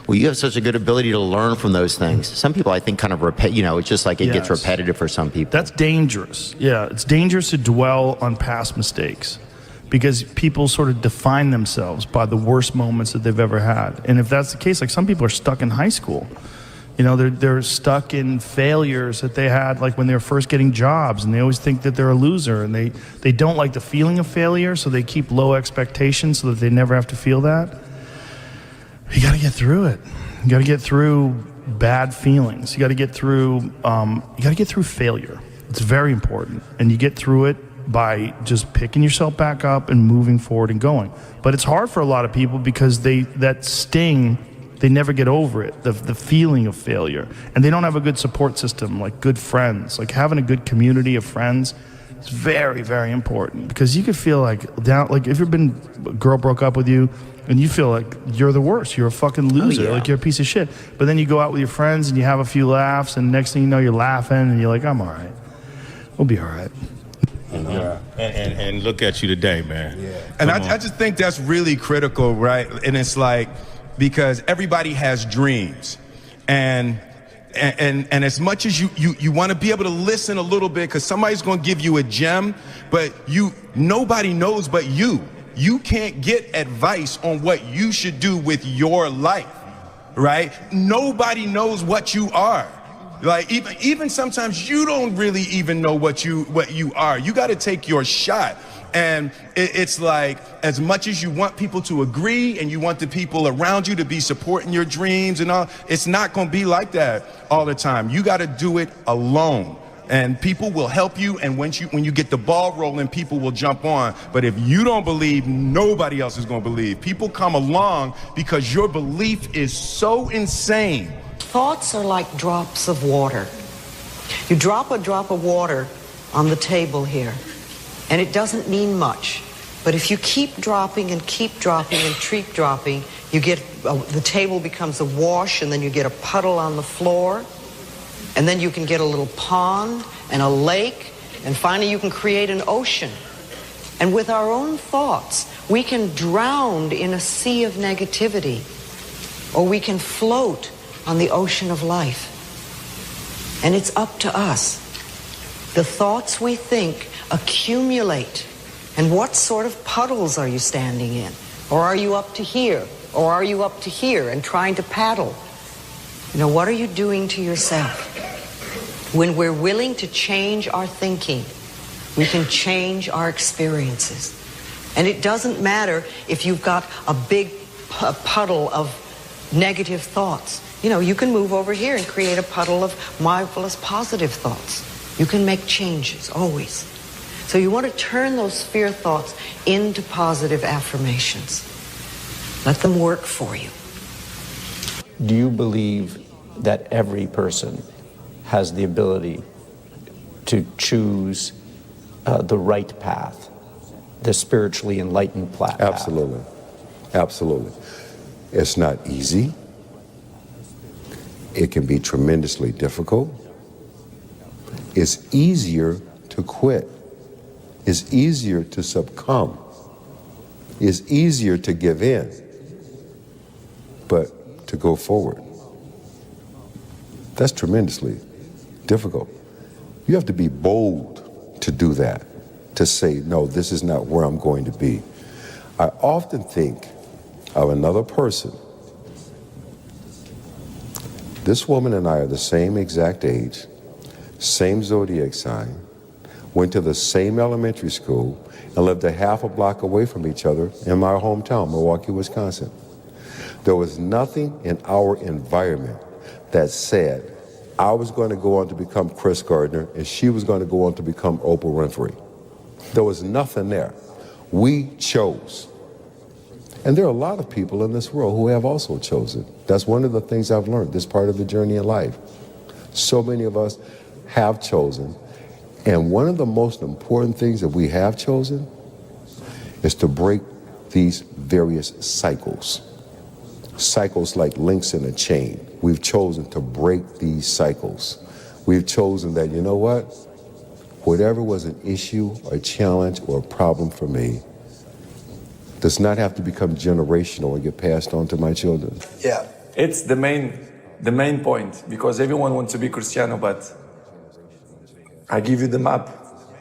Well, you have such a good ability to learn from those things. Some people, I think, kind of it's just like it gets repetitive for some people. That's dangerous. Yeah, it's dangerous to dwell on past mistakes because people sort of define themselves by the worst moments that they've ever had. And if that's the case, like some people are stuck in high school. You know, they're stuck in failures that they had like when they were first getting jobs, and they always think that they're a loser, and they don't like the feeling of failure, so they keep low expectations so that they never have to feel that. You got to get through it. You got to get through bad feelings. You got to get through failure. It's very important, and you get through it by just picking yourself back up and moving forward and going. But it's hard for a lot of people because that sting, they never get over it, the feeling of failure. And they don't have a good support system, like good friends. Like having a good community of friends is very, very important, because you could feel like if you've been, a girl broke up with you and you feel like you're the worst, you're a fucking loser, like you're a piece of shit. But then you go out with your friends and you have a few laughs, and next thing you know, you're laughing and you're like, I'm all right. We'll be all right. Yeah. And look at you today, man. Yeah. And I just think that's really critical, right? And it's like, because everybody has dreams, and as much as you want to be able to listen a little bit, because somebody's going to give you a gem, but nobody knows but you. You can't get advice on what you should do with your life, right? Nobody knows what you are. Like even sometimes you don't really even know what you are. You got to take your shot. And it's like, as much as you want people to agree and you want the people around you to be supporting your dreams and all, it's not going to be like that all the time. You got to do it alone. And people will help you, and when you get the ball rolling, people will jump on. But if you don't believe, nobody else is going to believe. People come along because your belief is so insane. Thoughts are like drops of water. You drop a drop of water on the table here, and it doesn't mean much. But if you keep dropping and keep dropping and keep dropping, you get the table becomes a wash, and then you get a puddle on the floor, and then you can get a little pond and a lake, and finally you can create an ocean. And with our own thoughts, we can drown in a sea of negativity, or we can float on the ocean of life. And it's up to us. The thoughts we think accumulate. And what sort of puddles are you standing in? Or are you up to here? Or are you up to here and trying to paddle? You know, what are you doing to yourself? When we're willing to change our thinking, we can change our experiences. And it doesn't matter if you've got a big puddle of negative thoughts. You know, you can move over here and create a puddle of marvelous positive thoughts. You can make changes, always. So you want to turn those fear thoughts into positive affirmations. Let them work for you. Do you believe that every person has the ability to choose the right path, the spiritually enlightened path? Absolutely. Absolutely. It's not easy. It can be tremendously difficult. It's easier to quit. It's easier to succumb. It's easier to give in, but to go forward, that's tremendously difficult. You have to be bold to do that, to say, no, this is not where I'm going to be. I often think of another person. This woman and I are the same exact age, same zodiac sign, went to the same elementary school, and lived a half a block away from each other in my hometown, Milwaukee, Wisconsin. There was nothing in our environment that said I was going to go on to become Chris Gardner and she was going to go on to become Oprah Winfrey. There was nothing there. We chose. And there are a lot of people in this world who have also chosen. That's one of the things I've learned, this part of the journey in life. So many of us have chosen. And one of the most important things that we have chosen is to break these various cycles. Cycles like links in a chain. We've chosen to break these cycles. We've chosen that, you know what? Whatever was an issue, a challenge, or a problem for me does not have to become generational and get passed on to my children. Yeah. It's the main point, because everyone wants to be Cristiano, but I give you the map.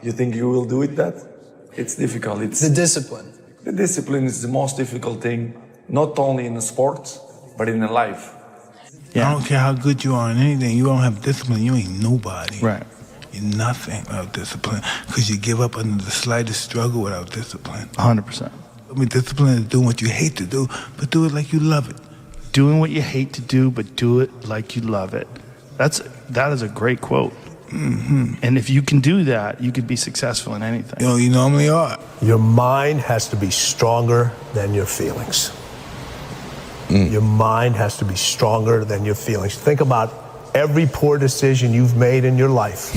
You think you will do it that? It's difficult. It's the discipline. The discipline is the most difficult thing, not only in the sports, but in the life. I don't care how good you are in anything. You don't have discipline, you ain't nobody. Right. You're nothing without discipline, because you give up under the slightest struggle without discipline. 100%. I mean, discipline is doing what you hate to do, but do it like you love it. Doing what you hate to do, but do it like you love it. That is a great quote. Mm-hmm. And if you can do that, you could be successful in anything. You know, you normally are. Your mind has to be stronger than your feelings. Your mind has to be stronger than your feelings. Think about every poor decision you've made in your life.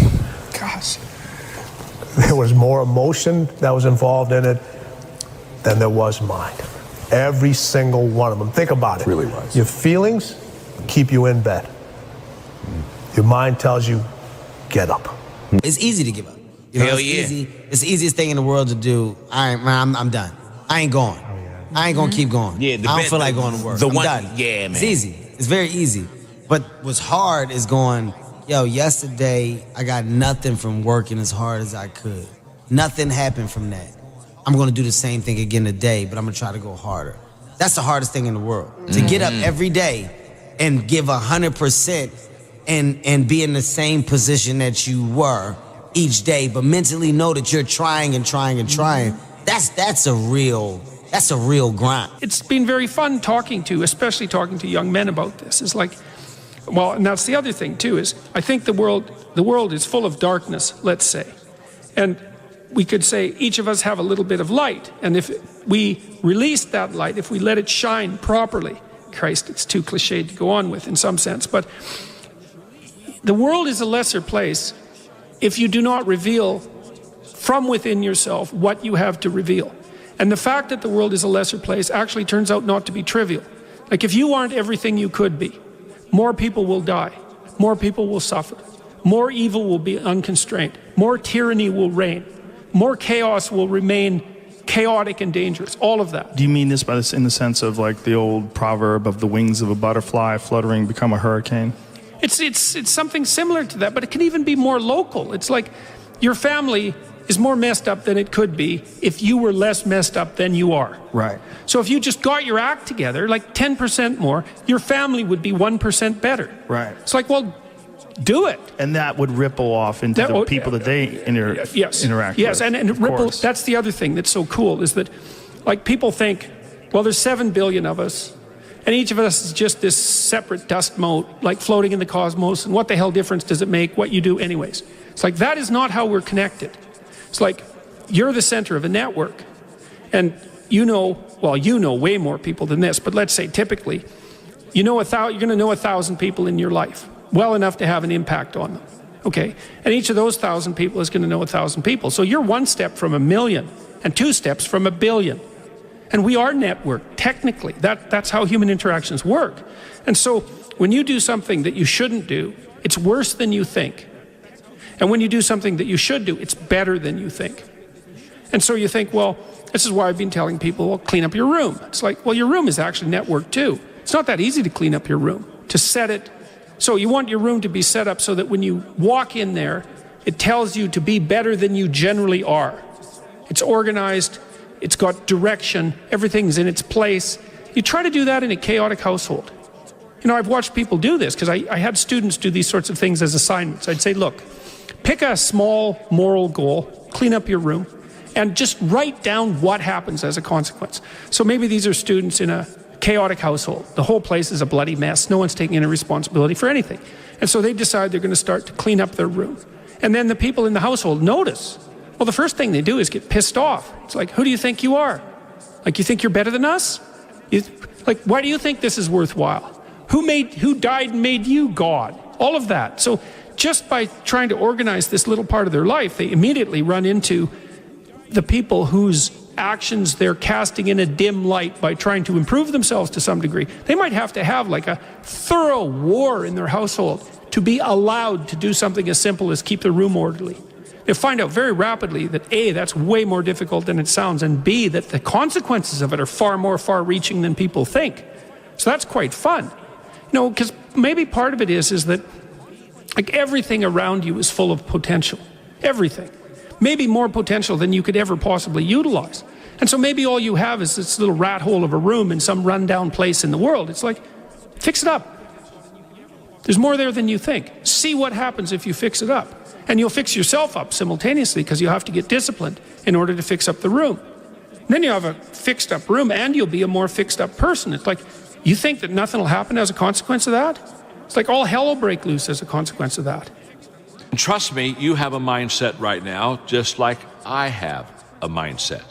Gosh. There was more emotion that was involved in it than there was mind. Every single one of them. Think about it. Really was. Your feelings keep you in bed. Your mind tells you, get up. It's easy to give up. You know, Hell it's yeah. easy. It's the easiest thing in the world to do. I'm done. I ain't going. I ain't gonna keep going. Yeah, I don't feel like going to work. I'm done. Yeah, man. It's easy. It's very easy. But what's hard is going, yo, yesterday I got nothing from working as hard as I could. Nothing happened from that. I'm gonna do the same thing again today, but I'm gonna try to go harder. That's the hardest thing in the world. To get up every day and give 100% and be in the same position that you were each day, but mentally know that you're trying and trying and trying. That's a real grind. It's been very fun especially talking to young men about this. It's like, well, and that's the other thing too, is I think the world is full of darkness, let's say. And we could say each of us have a little bit of light. And if we release that light, if we let it shine properly, Christ, it's too cliched to go on with in some sense, but the world is a lesser place if you do not reveal from within yourself what you have to reveal. And the fact that the world is a lesser place actually turns out not to be trivial. Like if you aren't everything you could be, more people will die, more people will suffer, more evil will be unconstrained, more tyranny will reign, more chaos will remain chaotic and dangerous, all of that. Do you mean this by this in the sense of like the old proverb of the wings of a butterfly fluttering become a hurricane? It's something similar to that, but it can even be more local. It's like your family is more messed up than it could be if you were less messed up than you are. Right. So if you just got your act together, like 10% more, your family would be 1% better. Right. It's like, well, do it. And that would ripple off into the people that they interact with. Yes, and it ripples. That's the other thing that's so cool is that, like, people think, well, there's 7 billion of us, and each of us is just this separate dust mote, like floating in the cosmos, and what the hell difference does it make what you do anyways? It's like, that is not how we're connected. It's like, you're the center of a network, and you know way more people than this, but let's say typically, you're going to know 1,000 people in your life, well enough to have an impact on them, okay? And each of those 1,000 people is going to know 1,000 people. So you're one step from 1 million, and 2 steps from 1 billion. And we are networked, technically. That's how human interactions work. And so when you do something that you shouldn't do, it's worse than you think. And when you do something that you should do, it's better than you think. And so you think, well, this is why I've been telling people, well, clean up your room. It's like, well, your room is actually networked too. It's not that easy to clean up your room, to set it. So you want your room to be set up so that when you walk in there, it tells you to be better than you generally are. It's organized, it's got direction, everything's in its place. You try to do that in a chaotic household. You know, I've watched people do this because I had students do these sorts of things as assignments. I'd say, look, pick a small moral goal, clean up your room, and just write down what happens as a consequence. So maybe these are students in a chaotic household. The whole place is a bloody mess. No one's taking any responsibility for anything. And so they decide they're going to start to clean up their room. And then the people in the household notice. Well, the first thing they do is get pissed off. It's like, who do you think you are? Like, you think you're better than us? Like, why do you think this is worthwhile? Who died and made you God? All of that. So just by trying to organize this little part of their life, they immediately run into the people whose actions they're casting in a dim light by trying to improve themselves to some degree. They might have to have like a thorough war in their household to be allowed to do something as simple as keep the room orderly. They'll find out very rapidly that A, that's way more difficult than it sounds, and B, that the consequences of it are far more far-reaching than people think. So that's quite fun. You know, because maybe part of it is that like everything around you is full of potential. Everything. Maybe more potential than you could ever possibly utilize. And so maybe all you have is this little rat hole of a room in some rundown place in the world. It's like, fix it up. There's more there than you think. See what happens if you fix it up. And you'll fix yourself up simultaneously because you have to get disciplined in order to fix up the room. And then you have a fixed up room and you'll be a more fixed up person. It's like, you think that nothing will happen as a consequence of that? It's like all hell will break loose as a consequence of that. Trust me, you have a mindset right now, just like I have a mindset.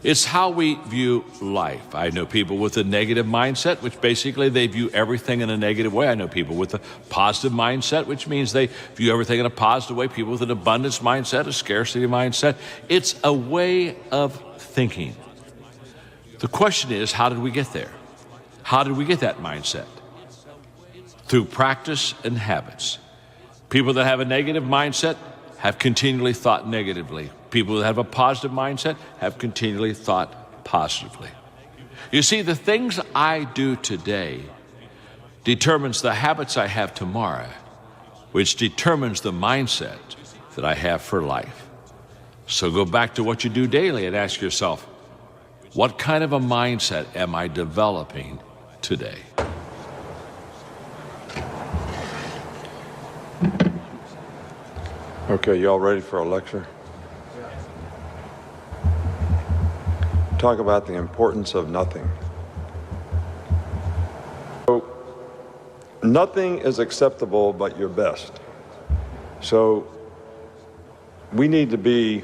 It's how we view life. I know people with a negative mindset, which basically they view everything in a negative way. I know people with a positive mindset, which means they view everything in a positive way. People with an abundance mindset, a scarcity mindset. It's a way of thinking. The question is, how did we get there? How did we get that mindset? Through practice and habits. People that have a negative mindset have continually thought negatively. People that have a positive mindset have continually thought positively. You see, the things I do today determines the habits I have tomorrow, which determines the mindset that I have for life. So go back to what you do daily and ask yourself, what kind of a mindset am I developing today? Okay, y'all ready for a lecture? Talk about the importance of nothing. So, nothing is acceptable but your best. So, we need to be,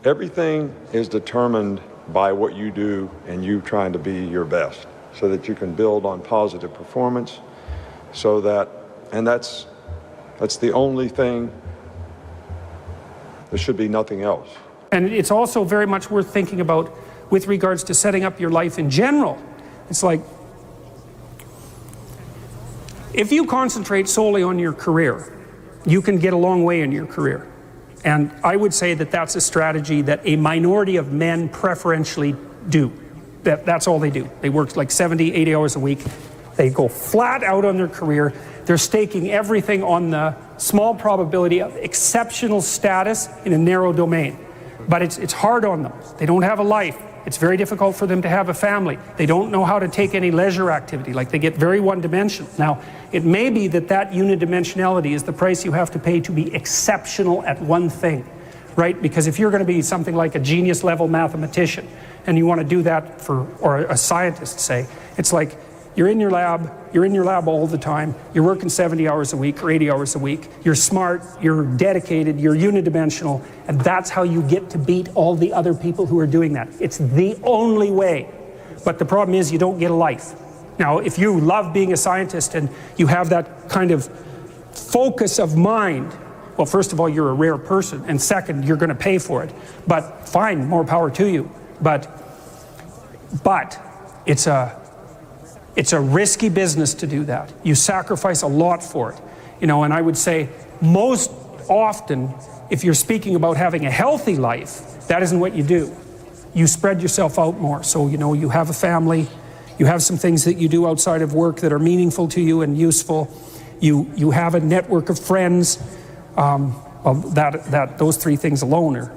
everything is determined by what you do and you trying to be your best so that you can build on positive performance so that, and that's the only thing. There should be nothing else. And it's also very much worth thinking about with regards to setting up your life in general. It's like, if you concentrate solely on your career, you can get a long way in your career. And I would say that that's a strategy that a minority of men preferentially do. That's all they do. They work like 70, 80 hours a week. They go flat out on their career. They're staking everything on the small probability of exceptional status in a narrow domain. But it's hard on them. They don't have a life. It's very difficult for them to have a family. They don't know how to take any leisure activity. Like, they get very one-dimensional. Now, it may be that unidimensionality is the price you have to pay to be exceptional at one thing, right? Because if you're going to be something like a genius-level mathematician and you want to do that or a scientist, say, it's like, you're in your lab all the time, you're working 70 hours a week or 80 hours a week, you're smart, you're dedicated, you're unidimensional, and that's how you get to beat all the other people who are doing that. It's the only way. But the problem is you don't get a life. Now, if you love being a scientist and you have that kind of focus of mind, well, first of all, you're a rare person, and second, you're going to pay for it. But fine, more power to you. But it's a risky business to do that. You sacrifice a lot for it. You know, and I would say most often, if you're speaking about having a healthy life, that isn't what you do. You spread yourself out more. So, you know, you have a family, you have some things that you do outside of work that are meaningful to you and useful. You have a network of friends. Those 3 things alone, or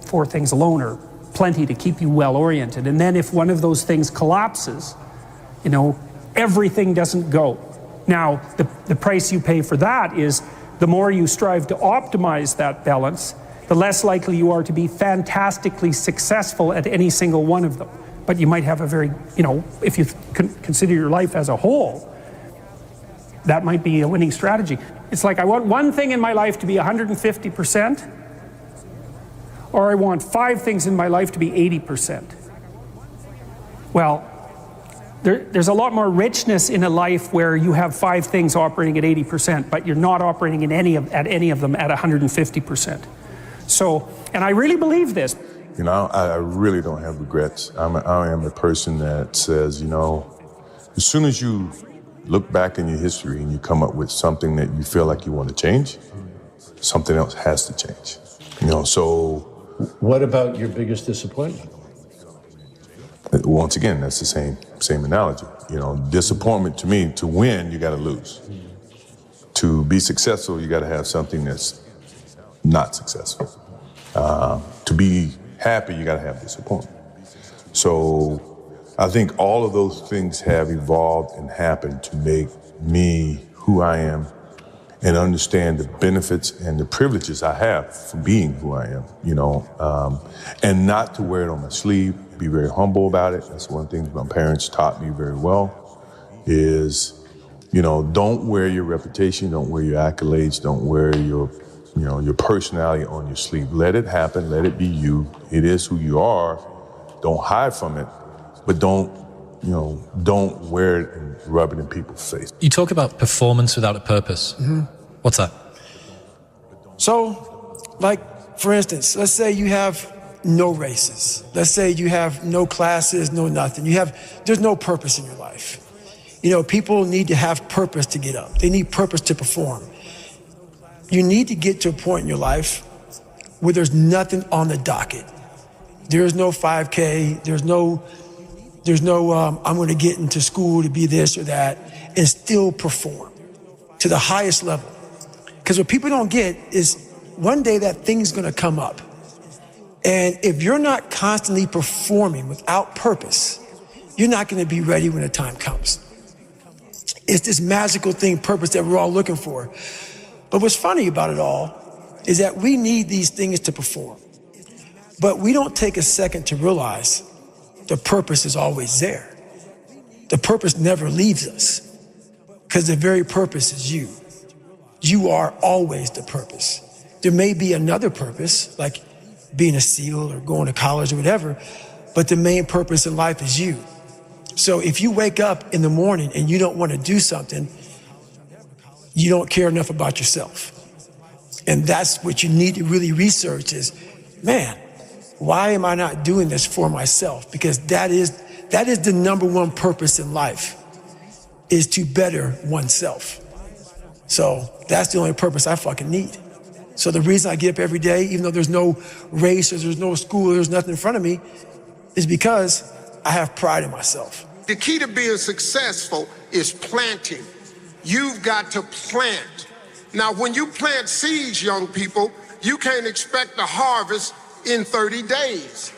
4 things alone, are plenty to keep you well oriented. And then if one of those things collapses, you know, everything doesn't go. Now, the price you pay for that is the more you strive to optimize that balance, the less likely you are to be fantastically successful at any single one of them. But you might have a very, you know, if you consider your life as a whole, that might be a winning strategy. It's like, I want one thing in my life to be 150%, or I want 5 things in my life to be 80%. Well, there's a lot more richness in a life where you have 5 things operating at 80%, but you're not operating at any of them at 150%. So, and I really believe this. You know, I really don't have regrets. I am a person that says, you know, as soon as you look back in your history and you come up with something that you feel like you want to change, something else has to change. You know, so... What about your biggest disappointment? Once again, that's the same analogy. You know, disappointment to me, to win, you got to lose. To be successful, you got to have something that's not successful. To be happy, you got to have disappointment. So I think all of those things have evolved and happened to make me who I am and understand the benefits and the privileges I have for being who I am, you know, and not to wear it on my sleeve, be very humble about it. That's one thing my parents taught me very well is, you know, don't wear your reputation, don't wear your accolades, don't wear your, you know, your personality on your sleeve. Let it happen, let it be you. It is who you are. Don't hide from it, but don't wear it and rub it in people's face. You talk about performance without a purpose. Mm-hmm. What's that? So, like, for instance, let's say you have no races. Let's say you have no classes, no nothing. There's no purpose in your life. You know, people need to have purpose to get up. They need purpose to perform. You need to get to a point in your life where there's nothing on the docket. There's no 5K. There's no I'm going to get into school to be this or that and still perform to the highest level. Because what people don't get is one day that thing's going to come up. And if you're not constantly performing without purpose, you're not going to be ready when the time comes. It's this magical thing, purpose, that we're all looking for. But what's funny about it all is that we need these things to perform. But we don't take a second to realize the purpose is always there. The purpose never leaves us because the very purpose is you. You are always the purpose. There may be another purpose, like being a SEAL or going to college or whatever, but the main purpose in life is you. So if you wake up in the morning and you don't want to do something, you don't care enough about yourself. And that's what you need to really research is, man, why am I not doing this for myself? Because that is the number one purpose in life, is to better oneself. So that's the only purpose I fucking need. So the reason I get up every day, even though there's no race or there's no school, or there's nothing in front of me, is because I have pride in myself. The key to being successful is planting. You've got to plant. Now, when you plant seeds, young people, you can't expect the harvest in 30 days.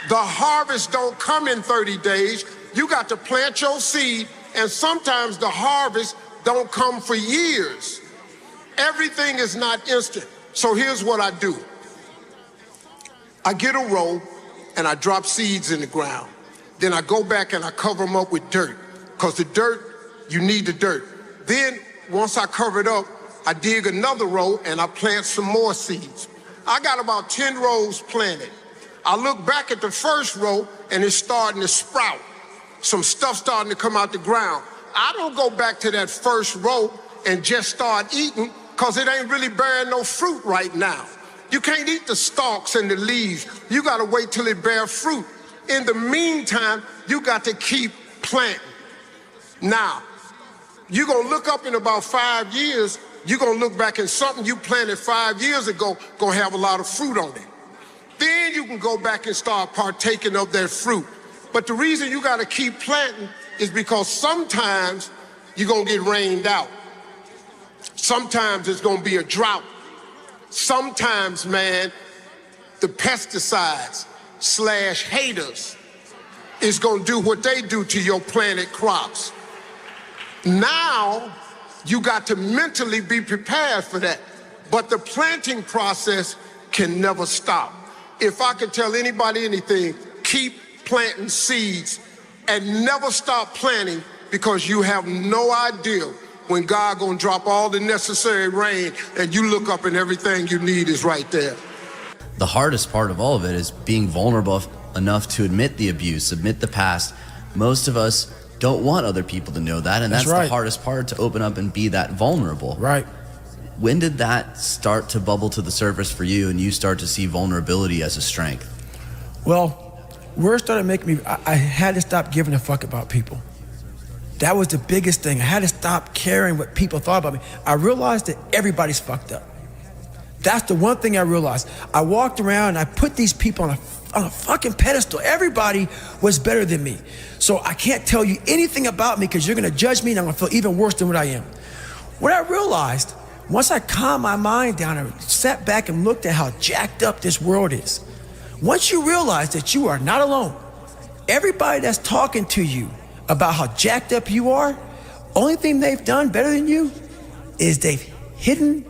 The harvest don't come in 30 days. You got to plant your seed, and sometimes the harvest don't come for years. Everything is not instant. So here's what I do. I get a row and I drop seeds in the ground. Then I go back and I cover them up with dirt, because the dirt, you need the dirt. Then once I cover it up, I dig another row and I plant some more seeds. I got about 10 rows planted. I look back at the first row and it's starting to sprout. Some stuff starting to come out the ground. I don't go back to that first row and just start eating, because it ain't really bearing no fruit right now. You can't eat the stalks and the leaves. You gotta wait till it bear fruit. In the meantime, you got to keep planting. Now, you're gonna look up in about 5 years, you're gonna look back and something you planted 5 years ago gonna have a lot of fruit on it. Then you can go back and start partaking of that fruit. But the reason you gotta keep planting is because sometimes you're gonna get rained out. Sometimes it's gonna be a drought. Sometimes, man, the pesticides / haters is gonna do what they do to your planted crops. Now, you got to mentally be prepared for that. But the planting process can never stop. If I could tell anybody anything, keep planting seeds and never stop planting, because you have no idea when God gonna drop all the necessary rain and you look up and everything you need is right there. The hardest part of all of it is being vulnerable enough to admit the abuse, admit the past. Most of us don't want other people to know that, and that's right. The hardest part, to open up and be that vulnerable. Right. When did that start to bubble to the surface for you and you start to see vulnerability as a strength? Well, where it started making me, I had to stop giving a fuck about people. That was the biggest thing. I had to stop caring what people thought about me. I realized that everybody's fucked up. That's the one thing I realized. I walked around and I put these people on a fucking pedestal. Everybody was better than me. So I can't tell you anything about me because you're gonna judge me and I'm gonna feel even worse than what I am. What I realized, once I calmed my mind down and sat back and looked at how jacked up this world is, once you realize that you are not alone, everybody that's talking to you about how jacked up you are, only thing they've done better than you is they've hidden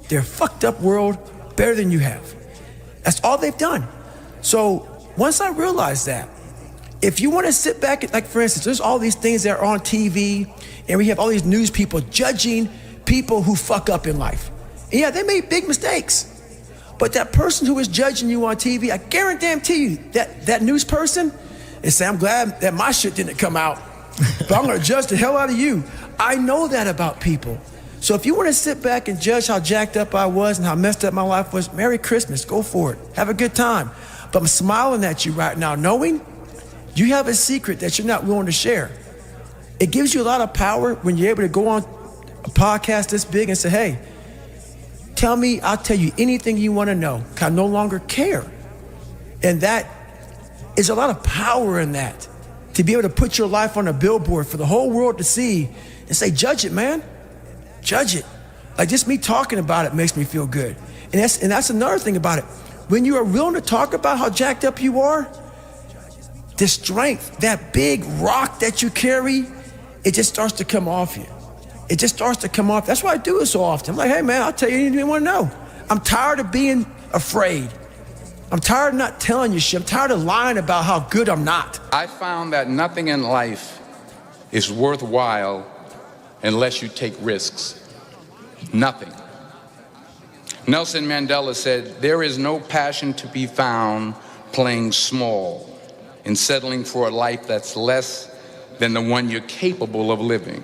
their fucked up world better than you have. That's all they've done. So once I realized that, if you want to sit back, like for instance, there's all these things that are on TV and we have all these news people judging people who fuck up in life. And yeah, they made big mistakes. But that person who is judging you on TV, I guarantee you that news person is saying, I'm glad that my shit didn't come out, but I'm gonna judge the hell out of you. I know that about people. So if you want to sit back and judge how jacked up I was and how messed up my life was, Merry Christmas, go for it. Have a good time. But I'm smiling at you right now, knowing you have a secret that you're not willing to share. It gives you a lot of power when you're able to go on a podcast this big and say, hey, tell me, I'll tell you anything you want to know. I no longer care. And that is a lot of power in that, to be able to put your life on a billboard for the whole world to see and say, judge it, man. Judge it. Like just me talking about it makes me feel good. And that's another thing about it. When you are willing to talk about how jacked up you are, the strength, that big rock that you carry, it just starts to come off you. It just starts to come off. That's why I do it so often. I'm like, hey man, I'll tell you anything you want to know. I'm tired of being afraid. I'm tired of not telling you shit. I'm tired of lying about how good I'm not. I found that nothing in life is worthwhile unless you take risks. Nothing. Nelson Mandela said, there is no passion to be found playing small and settling for a life that's less than the one you're capable of living.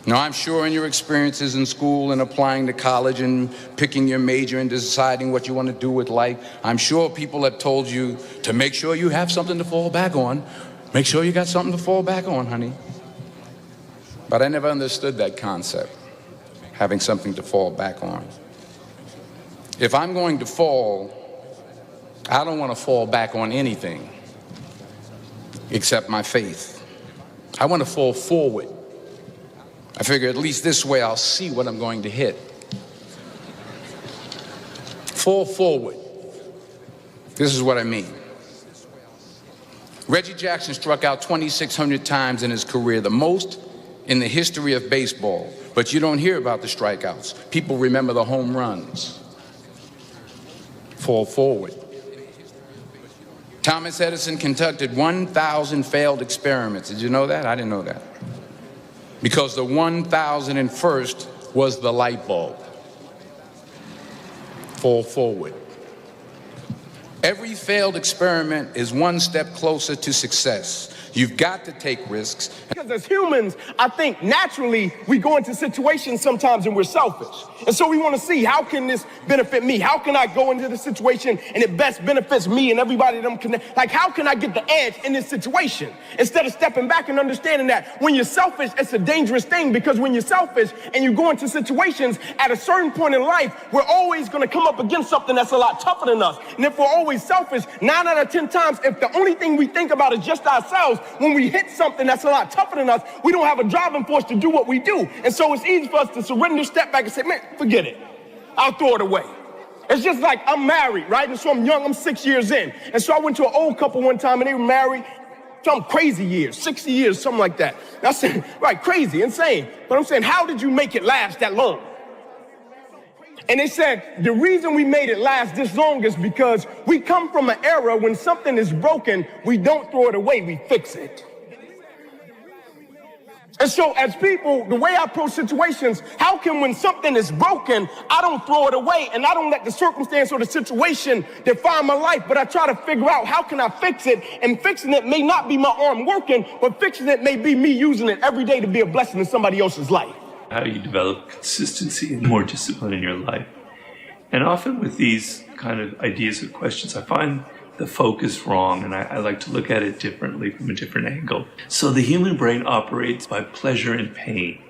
Now, I'm sure in your experiences in school and applying to college and picking your major and deciding what you want to do with life, I'm sure people have told you to make sure you have something to fall back on. Make sure you got something to fall back on, honey. But I never understood that concept, having something to fall back on. If I'm going to fall, I don't want to fall back on anything except my faith. I want to fall forward. I figure at least this way I'll see what I'm going to hit. Fall forward. This is what I mean. Reggie Jackson struck out 2,600 times in his career, the most in the history of baseball. But you don't hear about the strikeouts. People remember the home runs. Fall forward. Thomas Edison conducted 1,000 failed experiments. Did you know that? I didn't know that. Because the 1,001st was the light bulb. Fall forward. Every failed experiment is one step closer to success. You've got to take risks. Because as humans, I think naturally we go into situations sometimes and we're selfish. And so we want to see, how can this benefit me? How can I go into the situation and it best benefits me and everybody that I'm connected? Like, how can I get the edge in this situation? Instead of stepping back and understanding that when you're selfish, it's a dangerous thing, because when you're selfish and you go into situations at a certain point in life, we're always going to come up against something that's a lot tougher than us. And if we're always selfish, 9 out of 10 times, if the only thing we think about is just ourselves, when we hit something that's a lot tougher than us, we don't have a driving force to do what we do. And so it's easy for us to surrender, step back and say, man, forget it. I'll throw it away. It's just like I'm married, right? And so I'm young, I'm 6 years in. And so I went to an old couple one time and they were married some crazy years, 60 years, something like that. And I said, right, crazy, insane. But I'm saying, how did you make it last that long? And they said, the reason we made it last this long is because we come from an era when something is broken, we don't throw it away, we fix it. And so as people, the way I approach situations, how can when something is broken, I don't throw it away and I don't let the circumstance or the situation define my life, but I try to figure out how can I fix it, and fixing it may not be my arm working, but fixing it may be me using it every day to be a blessing in somebody else's life. How you develop consistency and more discipline in your life. And often with these kind of ideas or questions, I find the focus wrong, and I like to look at it differently from a different angle. So the human brain operates by pleasure and pain.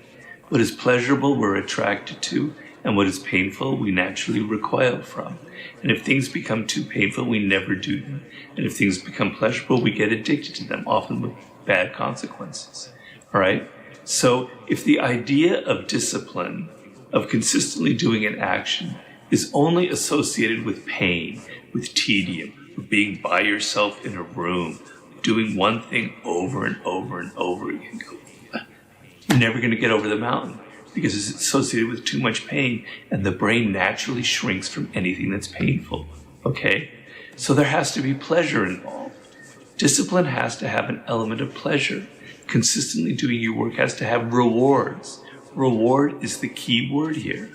What is pleasurable, we're attracted to, and what is painful, we naturally recoil from. And if things become too painful, we never do them. And if things become pleasurable, we get addicted to them, often with bad consequences. All right? So if the idea of discipline, of consistently doing an action, is only associated with pain, with tedium, with being by yourself in a room, doing one thing over and over and over again, you're never going to get over the mountain because it's associated with too much pain, and the brain naturally shrinks from anything that's painful. Okay? So there has to be pleasure involved. Discipline has to have an element of pleasure. Consistently doing your work has to have rewards. Reward is the key word here,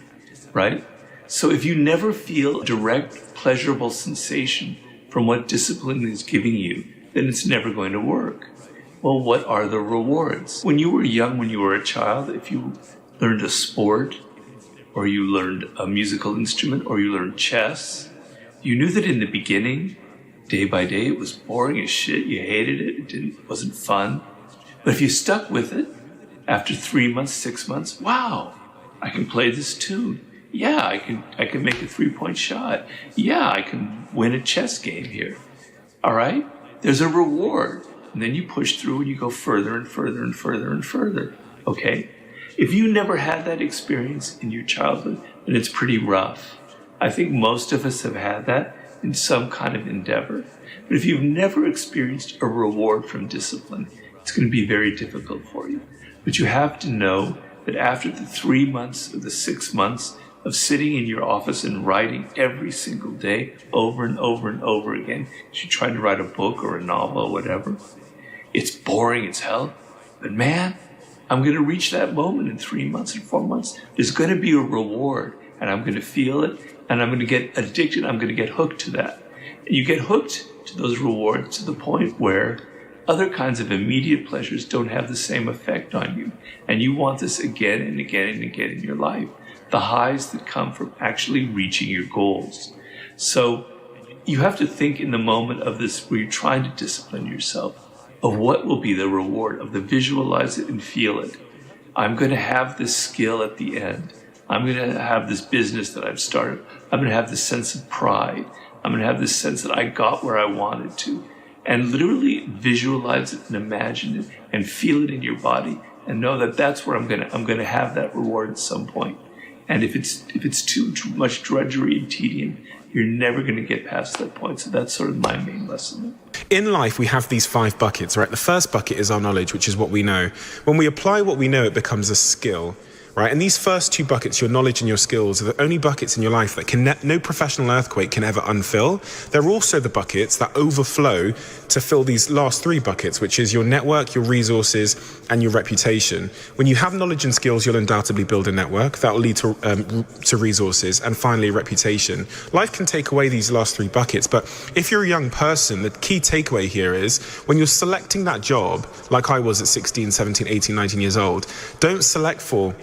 right? So if you never feel direct, pleasurable sensation from what discipline is giving you, then it's never going to work. Well, what are the rewards? When you were young, when you were a child, if you learned a sport, or you learned a musical instrument, or you learned chess, you knew that in the beginning, day by day, it was boring as shit. You hated it. It wasn't fun. But if you stuck with it, after 3 months, 6 months, wow, I can play this tune. Yeah, I can make a 3-point shot. Yeah, I can win a chess game here. All right? There's a reward. And then you push through and you go further and further and further and further. Okay? If you never had that experience in your childhood, then it's pretty rough. I think most of us have had that in some kind of endeavor. But if you've never experienced a reward from discipline, it's going to be very difficult for you. But you have to know that after the 3 months or the 6 months of sitting in your office and writing every single day over and over and over again, as you're trying to write a book or a novel or whatever, it's boring as hell. But man, I'm going to reach that moment in 3 months and 4 months. There's going to be a reward, and I'm going to feel it, and I'm going to get addicted. I'm going to get hooked to that. And you get hooked to those rewards to the point where other kinds of immediate pleasures don't have the same effect on you. And you want this again and again and again in your life. The highs that come from actually reaching your goals. So you have to think in the moment of this where you're trying to discipline yourself of what will be the reward, of the visualize it and feel it. I'm going to have this skill at the end. I'm going to have this business that I've started. I'm going to have this sense of pride. I'm going to have this sense that I got where I wanted to. And literally visualize it and imagine it and feel it in your body and know that that's where I'm going to have that reward at some point. And if it's too much drudgery and tedium, you're never going to get past that point. So that's sort of my main lesson. In life, we have these 5 buckets, right? The first bucket is our knowledge, which is what we know. When we apply what we know, it becomes a skill, right? And these first 2 buckets, your knowledge and your skills, are the only buckets in your life that no professional earthquake can ever unfill. They're also the buckets that overflow to fill these last 3 buckets, which is your network, your resources, and your reputation. When you have knowledge and skills, you'll undoubtedly build a network that will lead to resources, and finally, reputation. Life can take away these last 3 buckets, but if you're a young person, the key takeaway here is when you're selecting that job, like I was at 16, 17, 18, 19 years old, don't select for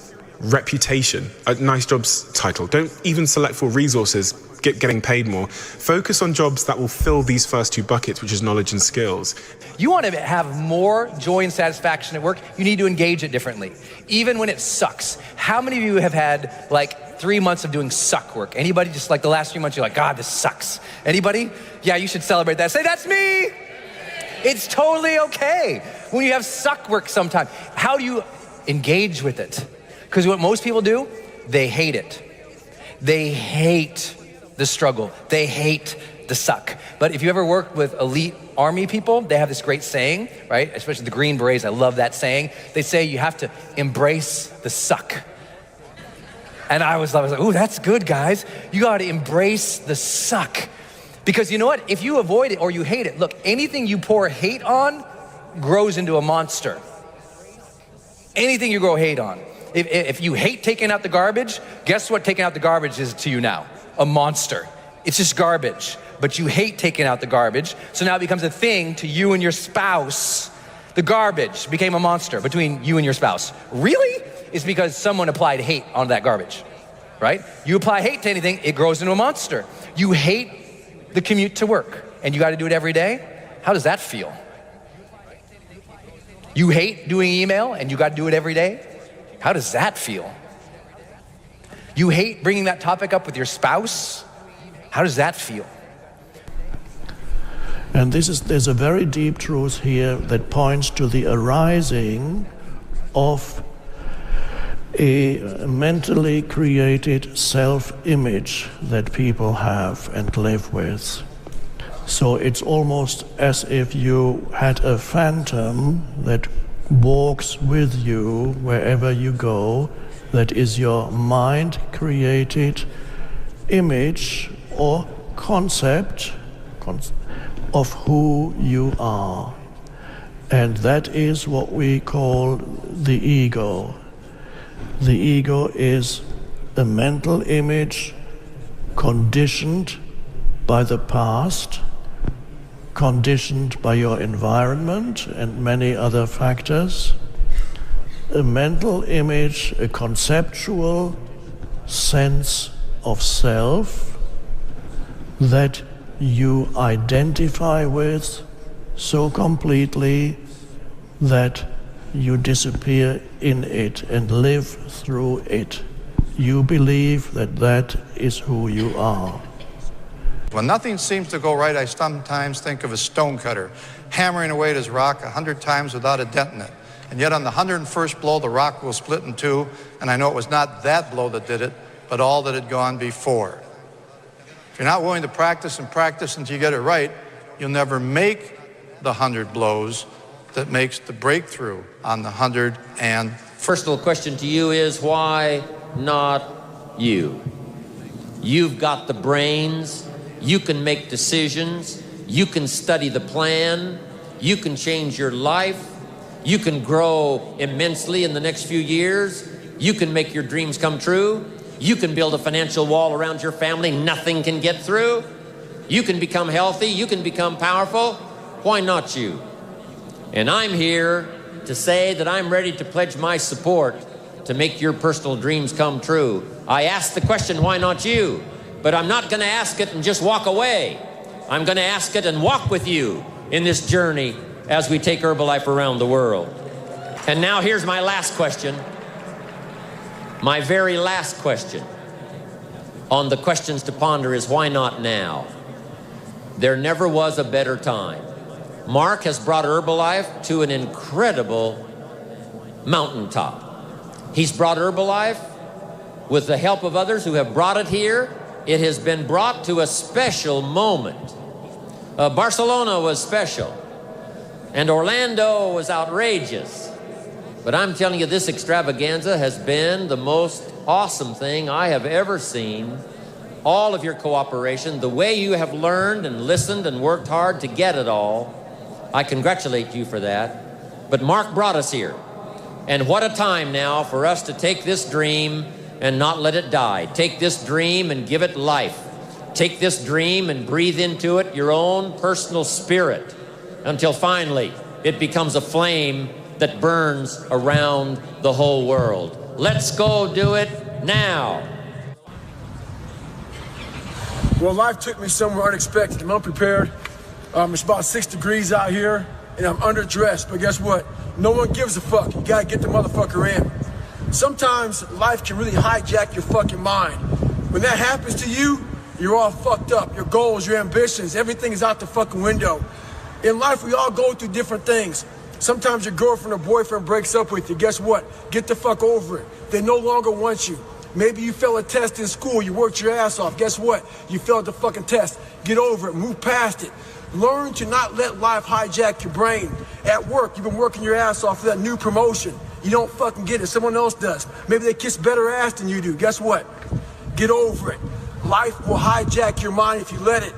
reputation, a nice jobs title. Don't even select for resources, getting paid more. Focus on jobs that will fill these first 2 buckets, which is knowledge and skills. You want to have more joy and satisfaction at work, you need to engage it differently. Even when it sucks. How many of you have had like 3 months of doing suck work? Anybody? Just like the last 3 months, you're like, God, this sucks. Anybody? Yeah, you should celebrate that. Say, that's me. It's totally okay when you have suck work sometime. How do you engage with it? Because what most people do, they hate it. They hate the struggle. They hate the suck. But if you ever work with elite army people, they have this great saying, right? Especially the Green Berets, I love that saying. They say you have to embrace the suck. And I was like, ooh, that's good, guys. You gotta embrace the suck. Because you know what? If you avoid it or you hate it, look, anything you pour hate on grows into a monster. Anything you grow hate on. If you hate taking out the garbage, guess what taking out the garbage is to you now? A monster. It's just garbage. But you hate taking out the garbage, so now it becomes a thing to you and your spouse. The garbage became a monster between you and your spouse. Really? It's because someone applied hate on that garbage, right? You apply hate to anything, it grows into a monster. You hate the commute to work, and you got to do it every day. How does that feel? You hate doing email, and you got to do it every day. How does that feel? You hate bringing that topic up with your spouse. How does that feel? And there's a very deep truth here that points to the arising of a mentally created self-image that people have and live with. So it's almost as if you had a phantom that walks with you wherever you go, that is your mind-created image or concept of who you are. And that is what we call the ego. The ego is a mental image conditioned by the past, conditioned by your environment and many other factors. A mental image, a conceptual sense of self that you identify with so completely that you disappear in it and live through it. You believe that that is who you are. When nothing seems to go right, I sometimes think of a stonecutter hammering away at his rock 100 times without a dent in it. And yet on the 101st blow, the rock will split in two, and I know it was not that blow that did it, but all that had gone before. If you're not willing to practice and practice until you get it right, you'll never make the 100 blows that makes the breakthrough on the 100 and... Personal question to you is, why not you? You've got the brains, you can make decisions, you can study the plan, you can change your life, you can grow immensely in the next few years, you can make your dreams come true, you can build a financial wall around your family nothing can get through, you can become healthy, you can become powerful. Why not you? And I'm here to say that I'm ready to pledge my support to make your personal dreams come true. I asked the question, why not you? But I'm not going to ask it and just walk away. I'm going to ask it and walk with you in this journey as we take Herbalife around the world. And now here's my last question. My very last question on the questions to ponder is, why not now? There never was a better time. Mark has brought Herbalife to an incredible mountaintop. He's brought Herbalife with the help of others who have brought it here. It has been brought to a special moment. Barcelona was special, and Orlando was outrageous. But I'm telling you, this extravaganza has been the most awesome thing I have ever seen. All of your cooperation, the way you have learned and listened and worked hard to get it all, I congratulate you for that. But Mark brought us here. And what a time now for us to take this dream and not let it die. Take this dream and give it life. Take this dream and breathe into it your own personal spirit until finally it becomes a flame that burns around the whole world. Let's go do it now. Well, life took me somewhere unexpected. I'm unprepared. It's about 6 degrees out here, and I'm underdressed. But guess what? No one gives a fuck. You gotta get the motherfucker in. Sometimes life can really hijack your fucking mind. When that happens to you, you're all fucked up. Your goals, your ambitions, everything is out the fucking window. In life, we all go through different things. Sometimes your girlfriend or boyfriend breaks up with you. Guess what? Get the fuck over it. They no longer want you. Maybe you failed a test in school. You worked your ass off. Guess what? You failed the fucking test. Get over it. Move past it. Learn to not let life hijack your brain. At work, you've been working your ass off for that new promotion. You don't fucking get it. Someone else does. Maybe they kiss better ass than you do. Guess what? Get over it. Life will hijack your mind if you let it.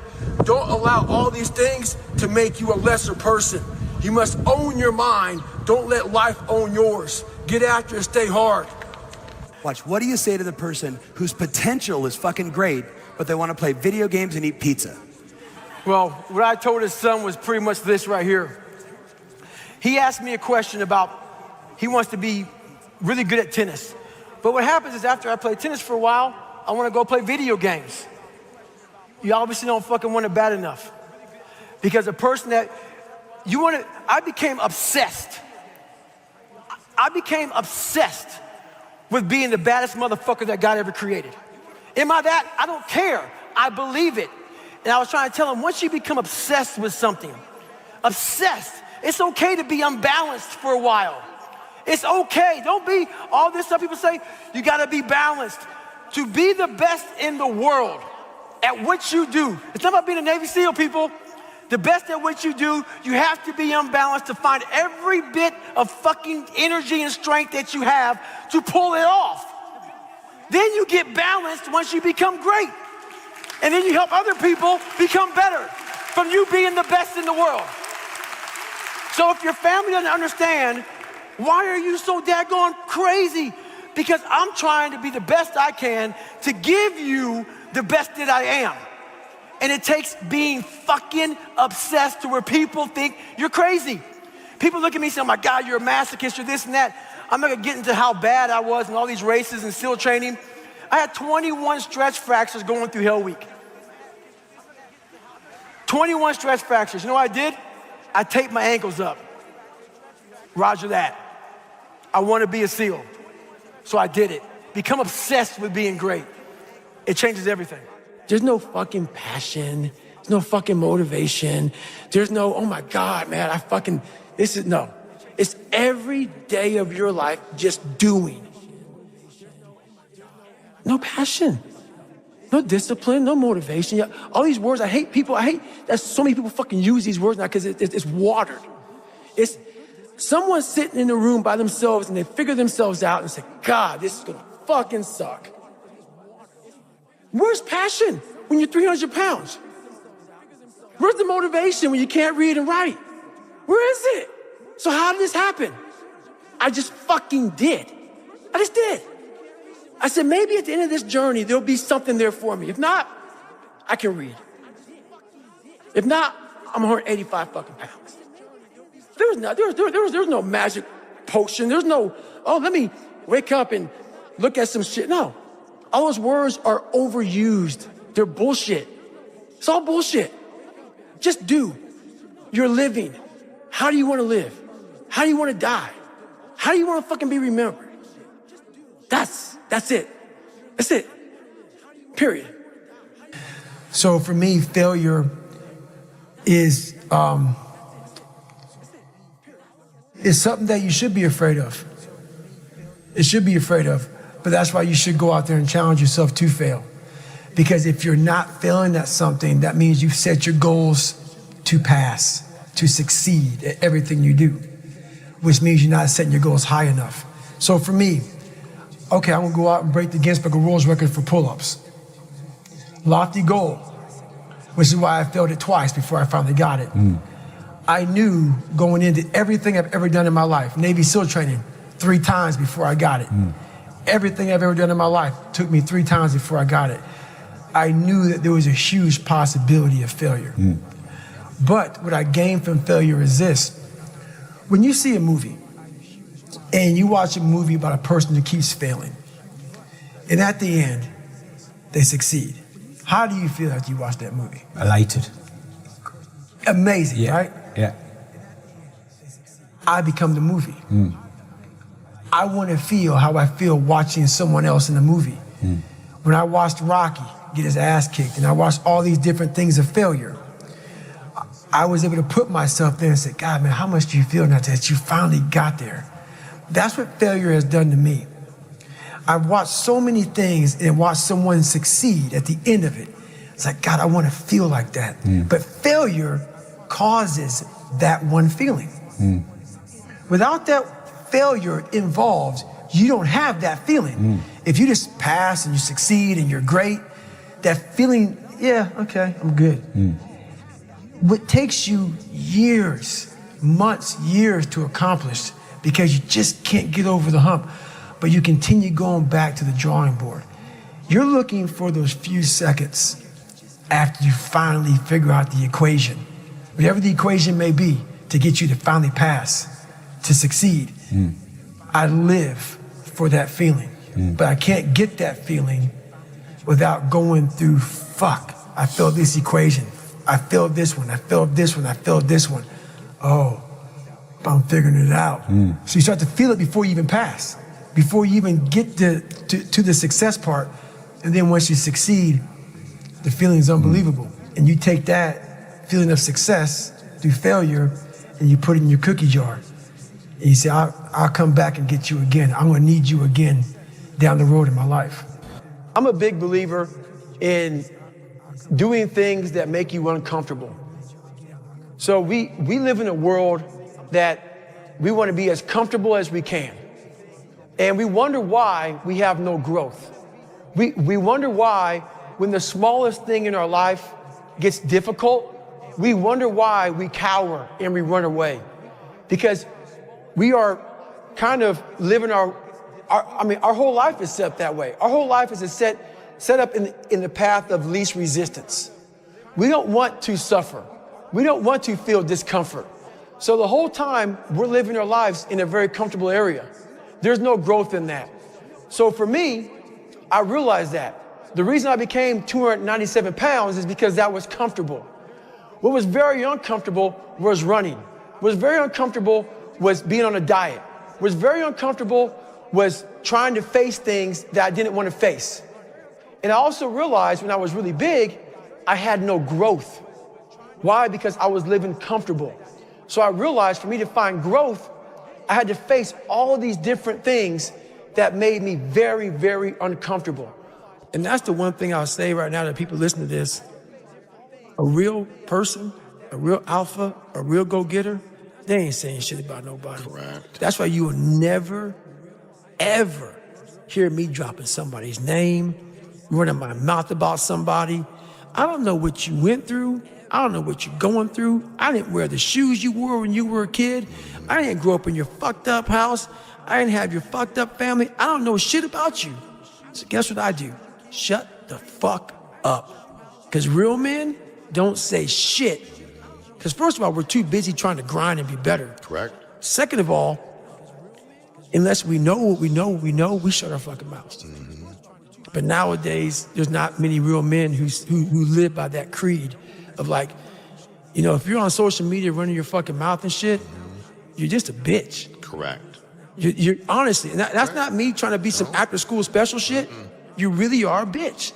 Don't allow all these things to make you a lesser person. You must own your mind. Don't let life own yours. Get after it. Stay hard. Watch, what do you say to the person whose potential is fucking great, but they want to play video games and eat pizza? Well, what I told his son was pretty much this right here. He asked me a question about, he wants to be really good at tennis. But what happens is after I play tennis for a while, I want to go play video games. you obviously don't fucking want it bad enough. Because a person that you want to, I became obsessed. I became obsessed with being the baddest motherfucker that God ever created. Am I that? I don't care. I believe it. And I was trying to tell him, once you become obsessed with something, obsessed, it's okay to be unbalanced for a while. It's okay. Don't be all this stuff people say, you gotta be balanced. To be the best in the world at what you do, it's not about being a Navy SEAL, people. The best at what you do, you have to be unbalanced to find every bit of fucking energy and strength that you have to pull it off. Then you get balanced once you become great. And then you help other people become better from you being the best in the world. So if your family doesn't understand, why are you so daggone crazy? Because I'm trying to be the best I can to give you the best that I am. And it takes being fucking obsessed to where people think you're crazy. People look at me and say, oh my God, you're a masochist, you're this and that. I'm not gonna get into how bad I was in all these races and SEAL training. I had 21 stretch fractures going through Hell Week. 21 stretch fractures. You know what I did? I taped my ankles up. Roger that. I want to be a SEAL. So I did it. Become obsessed with being great. It changes everything. There's no fucking passion. There's no fucking motivation. There's no, oh my God, man, no. It's every day of your life just doing. No passion. No discipline, no motivation. All these words, I hate that so many people fucking use these words now because it's watered. It's someone sitting in a room by themselves and they figure themselves out and say, God, this is gonna fucking suck. Where's passion when you're 300 pounds? Where's the motivation when you can't read and write? Where is it? So how did this happen? I just fucking did. I just did. I said, maybe at the end of this journey, there'll be something there for me. If not, I can read. If not, I'm 185 fucking pounds. There's no magic potion. There's no, oh, let me wake up and look at some shit. No. All those words are overused. They're bullshit. It's all bullshit. Just do. You're living. How do you want to live? How do you want to die? How do you want to fucking be remembered? That's it. That's it. Period. So for me, failure is something that you should be afraid of. It should be afraid of. But that's why you should go out there and challenge yourself to fail. Because if you're not failing at something, that means you've set your goals to pass, to succeed at everything you do, which means you're not setting your goals high enough. So for me, okay, I'm gonna go out and break the Guinness Book of World Record for pull-ups. Lofty goal, which is why I failed it twice before I finally got it. I knew going into everything I've ever done in my life, Navy SEAL training 3 times before I got it. Everything I've ever done in my life took me 3 times before I got it. I knew that there was a huge possibility of failure. But what I gained from failure is this. When you see a movie and you watch a movie about a person who keeps failing, and at the end, they succeed, how do you feel after you watch that movie? Elated. Amazing, right? Yeah. I become the movie. I want to feel how I feel watching someone else in the movie. When I watched Rocky get his ass kicked and I watched all these different things of failure, I was able to put myself there and say, God, man, how much do you feel now that you finally got there? That's what failure has done to me. I've watched so many things and watched someone succeed at the end of it. It's like, God, I want to feel like that. But failure causes that one feeling. Without that failure involved, you don't have that feeling. If you just pass and you succeed and you're great, that feeling, yeah, okay, I'm good. What takes you years, months, years to accomplish because you just can't get over the hump, but you continue going back to the drawing board. You're looking for those few seconds after you finally figure out the equation, whatever the equation may be, to get you to finally pass, to succeed. I live for that feeling, but I can't get that feeling without going through I failed this equation. I failed this one. I failed this one. I failed this one. Oh, I'm figuring it out. So you start to feel it before you even pass, before you even get to the success part. And then once you succeed, the feeling is unbelievable. And you take that feeling of success through failure and you put it in your cookie jar. And you say, I'll come back and get you again. I'm gonna need you again down the road in my life. I'm a big believer in doing things that make you uncomfortable. So we live in a world that we want to be as comfortable as we can. And we wonder why we have no growth. We wonder why when the smallest thing in our life gets difficult, we wonder why we cower and we run away. Because we are kind of living our whole life is set up that way. Our whole life is set up in the path of least resistance. We don't want to suffer. We don't want to feel discomfort. So the whole time we're living our lives in a very comfortable area. There's no growth in that. So for me, I realized that. The reason I became 297 pounds is because that was comfortable. What was very uncomfortable was running. What was very uncomfortable was being on a diet. What was very uncomfortable was trying to face things that I didn't want to face. And I also realized when I was really big, I had no growth. Why? Because I was living comfortable. So I realized for me to find growth, I had to face all of these different things that made me very, very uncomfortable. And that's the one thing I'll say right now to people listening to this. A real person, a real alpha, a real go-getter, they ain't saying shit about nobody. Correct. That's why you will never, ever hear me dropping somebody's name, running my mouth about somebody. I don't know what you went through. I don't know what you're going through. I didn't wear the shoes you wore when you were a kid. I didn't grow up in your fucked up house. I didn't have your fucked up family. I don't know shit about you. So guess what I do? Shut the fuck up. Because real men don't say shit. Because first of all, we're too busy trying to grind and be better. Correct. Second of all, unless we know what we know, we shut our fucking mouths. But nowadays, there's not many real men who live by that creed of like, if you're on social media running your fucking mouth and shit, you're just a bitch. Correct. You're honestly, and that's not me trying to be some after school special shit. You really are a bitch.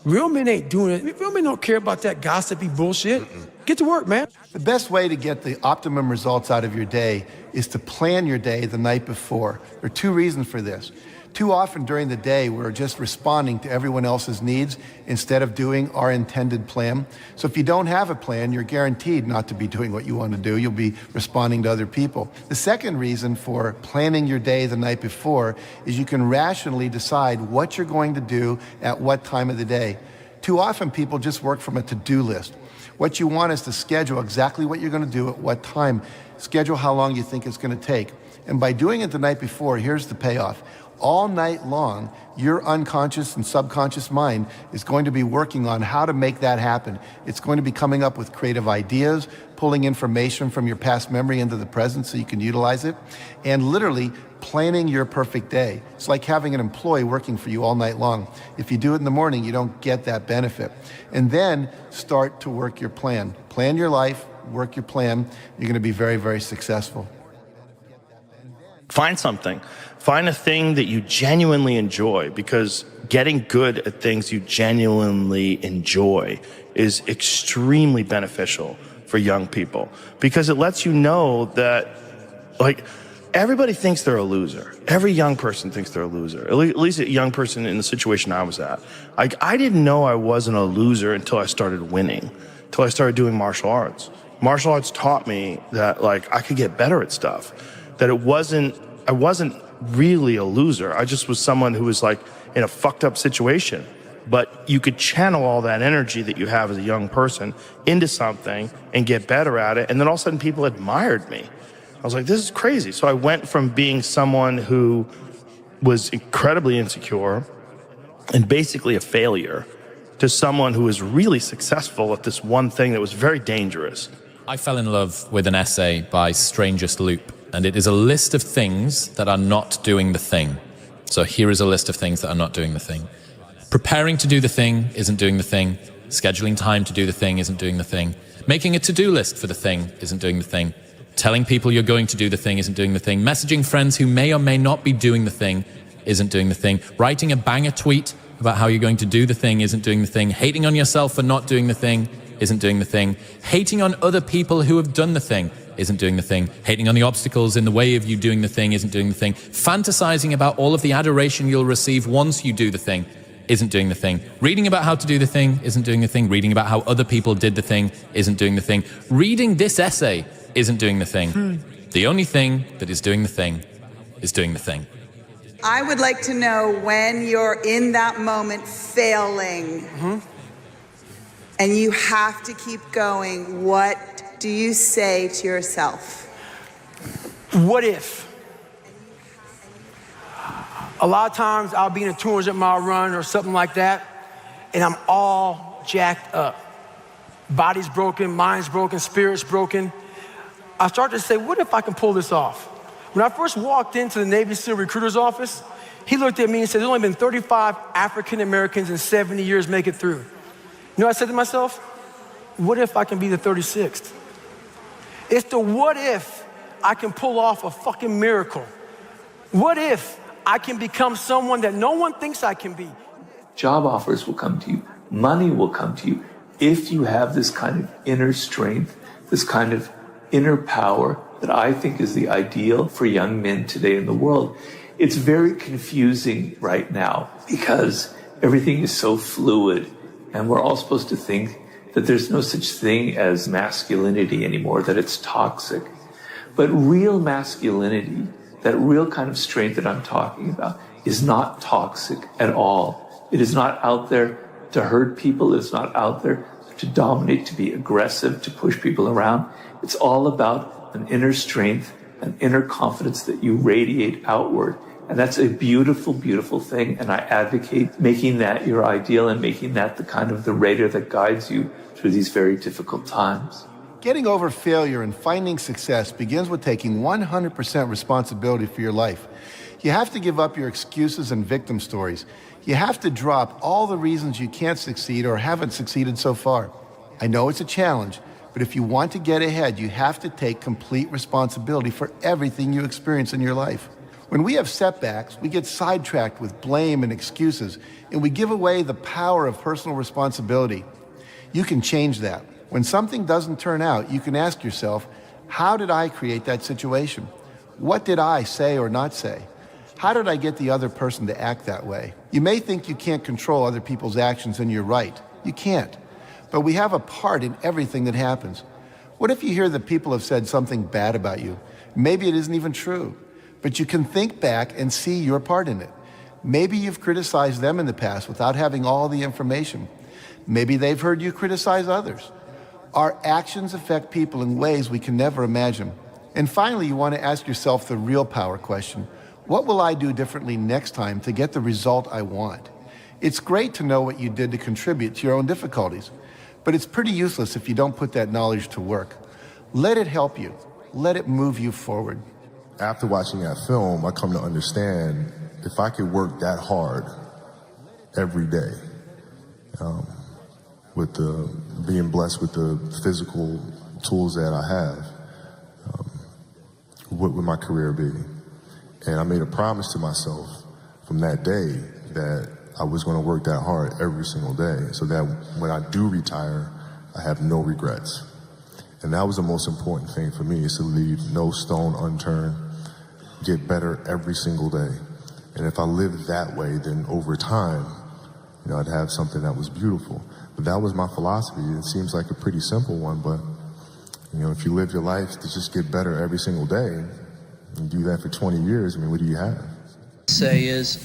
Real men ain't doing it. Real men don't care about that gossipy bullshit. Get to work, man. The best way to get the optimum results out of your day is to plan your day the night before. There are two reasons for this. Too often during the day, we're just responding to everyone else's needs instead of doing our intended plan. So if you don't have a plan, you're guaranteed not to be doing what you want to do. You'll be responding to other people. The second reason for planning your day the night before is you can rationally decide what you're going to do at what time of the day. Too often people just work from a to-do list. What you want is to schedule exactly what you're going to do at what time. Schedule how long you think it's going to take. And by doing it the night before, here's the payoff. All night long, your unconscious and subconscious mind is going to be working on how to make that happen. It's going to be coming up with creative ideas, pulling information from your past memory into the present so you can utilize it, and literally planning your perfect day. It's like having an employee working for you all night long. If you do it in the morning, you don't get that benefit. And then start to work your plan. Plan your life, work your plan. You're going to be very, very successful. Find something. Find a thing that you genuinely enjoy, because getting good at things you genuinely enjoy is extremely beneficial for young people, because it lets you know that, like, everybody thinks they're a loser. Every young person thinks they're a loser. At least a young person in the situation I was at. Like, I didn't know I wasn't a loser until I started winning, until I started doing martial arts. Martial arts taught me that, like, I could get better at stuff, that I wasn't really a loser. I just was someone who was like in a fucked up situation. But you could channel all that energy that you have as a young person into something and get better at it. And then all of a sudden people admired me. I was like, this is crazy. So I went from being someone who was incredibly insecure and basically a failure to someone who was really successful at this one thing that was very dangerous. I fell in love with an essay by Strangest Loop. And it is a list of things that are not doing the thing. So here is a list of things that are not doing the thing. Preparing to do the thing isn't doing the thing. Scheduling time to do the thing isn't doing the thing. Making a to-do list for the thing isn't doing the thing. Telling people you're going to do the thing isn't doing the thing. Messaging friends who may or may not be doing the thing isn't doing the thing. Writing a banger tweet about how you're going to do the thing isn't doing the thing. Hating on yourself for not doing the thing isn't doing the thing. Hating on other people who have done the thing isn't doing the thing. Hating on the obstacles in the way of you doing the thing isn't doing the thing. Fantasizing about all of the adoration you'll receive once you do the thing isn't doing the thing. Reading about how to do the thing isn't doing the thing. Reading about how other people did the thing isn't doing the thing. Reading this essay isn't doing the thing. The only thing that is doing the thing is doing the thing. I would like to know when you're in that moment failing and you have to keep going, what do you say to yourself? What if? A lot of times I'll be in a 200-mile run or something like that, and I'm all jacked up. Body's broken, mind's broken, spirit's broken. I start to say, what if I can pull this off? When I first walked into the Navy SEAL recruiter's office, he looked at me and said, there's only been 35 African Americans in 70 years make it through. You know what I said to myself? What if I can be the 36th? It's the what if I can pull off a fucking miracle. What if I can become someone that no one thinks I can be? Job offers will come to you. Money will come to you if you have this kind of inner strength, this kind of inner power that I think is the ideal for young men today in the world. It's very confusing right now because everything is so fluid and we're all supposed to think that there's no such thing as masculinity anymore, that it's toxic. But real masculinity, that real kind of strength that I'm talking about, is not toxic at all. It is not out there to hurt people. It's not out there to dominate, to be aggressive, to push people around. It's all about an inner strength, an inner confidence that you radiate outward. And that's a beautiful, beautiful thing. And I advocate making that your ideal and making that the kind of the radar that guides you through these very difficult times. Getting over failure and finding success begins with taking 100% responsibility for your life. You have to give up your excuses and victim stories. You have to drop all the reasons you can't succeed or haven't succeeded so far. I know it's a challenge, but if you want to get ahead, you have to take complete responsibility for everything you experience in your life. When we have setbacks, we get sidetracked with blame and excuses, and we give away the power of personal responsibility. You can change that. When something doesn't turn out, you can ask yourself, how did I create that situation? What did I say or not say? How did I get the other person to act that way? You may think you can't control other people's actions, and you're right. You can't. But we have a part in everything that happens. What if you hear that people have said something bad about you? Maybe it isn't even true, but you can think back and see your part in it. Maybe you've criticized them in the past without having all the information. Maybe they've heard you criticize others. Our actions affect people in ways we can never imagine. And finally, you want to ask yourself the real power question. What will I do differently next time to get the result I want? It's great to know what you did to contribute to your own difficulties, but it's pretty useless if you don't put that knowledge to work. Let it help you. Let it move you forward. After watching that film, I come to understand if I could work that hard every day, with being blessed with the physical tools that I have, what would my career be? And I made a promise to myself from that day that I was going to work that hard every single day so that when I do retire, I have no regrets. And that was the most important thing for me, is to leave no stone unturned, get better every single day. And if I lived that way, then over time, I'd have something that was beautiful. But that was my philosophy. It seems like a pretty simple one, but if you live your life to just get better every single day and do that for 20 years, what do you have? Say is,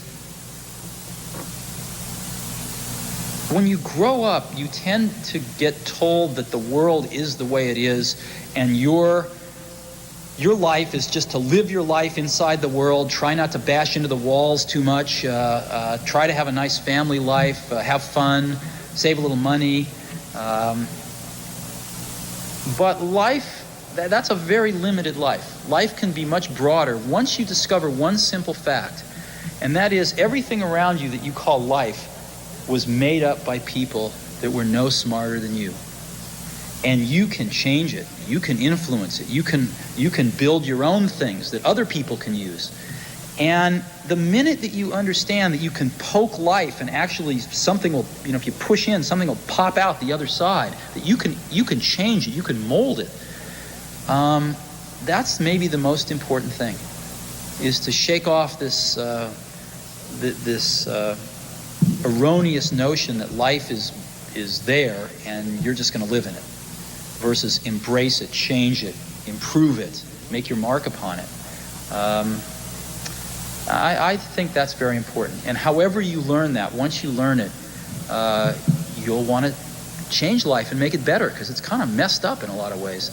when you grow up, you tend to get told that the world is the way it is, and your life is just to live your life inside the world, try not to bash into the walls too much, try to have a nice family life, have fun, save a little money. But life, that's a very limited life. Life can be much broader once you discover one simple fact, and that is everything around you that you call life was made up by people that were no smarter than you. And you can change it. You can influence it. You can build your own things that other people can use. And the minute that you understand that you can poke life and actually something will, if you push in, something will pop out the other side, that you can change it, you can mold it. That's maybe the most important thing, is to shake off this erroneous notion that life is there and you're just going to live in it, versus embrace it, change it, improve it, make your mark upon it. I think that's very important. And however you learn that, once you learn it, you'll want to change life and make it better, because it's kind of messed up in a lot of ways.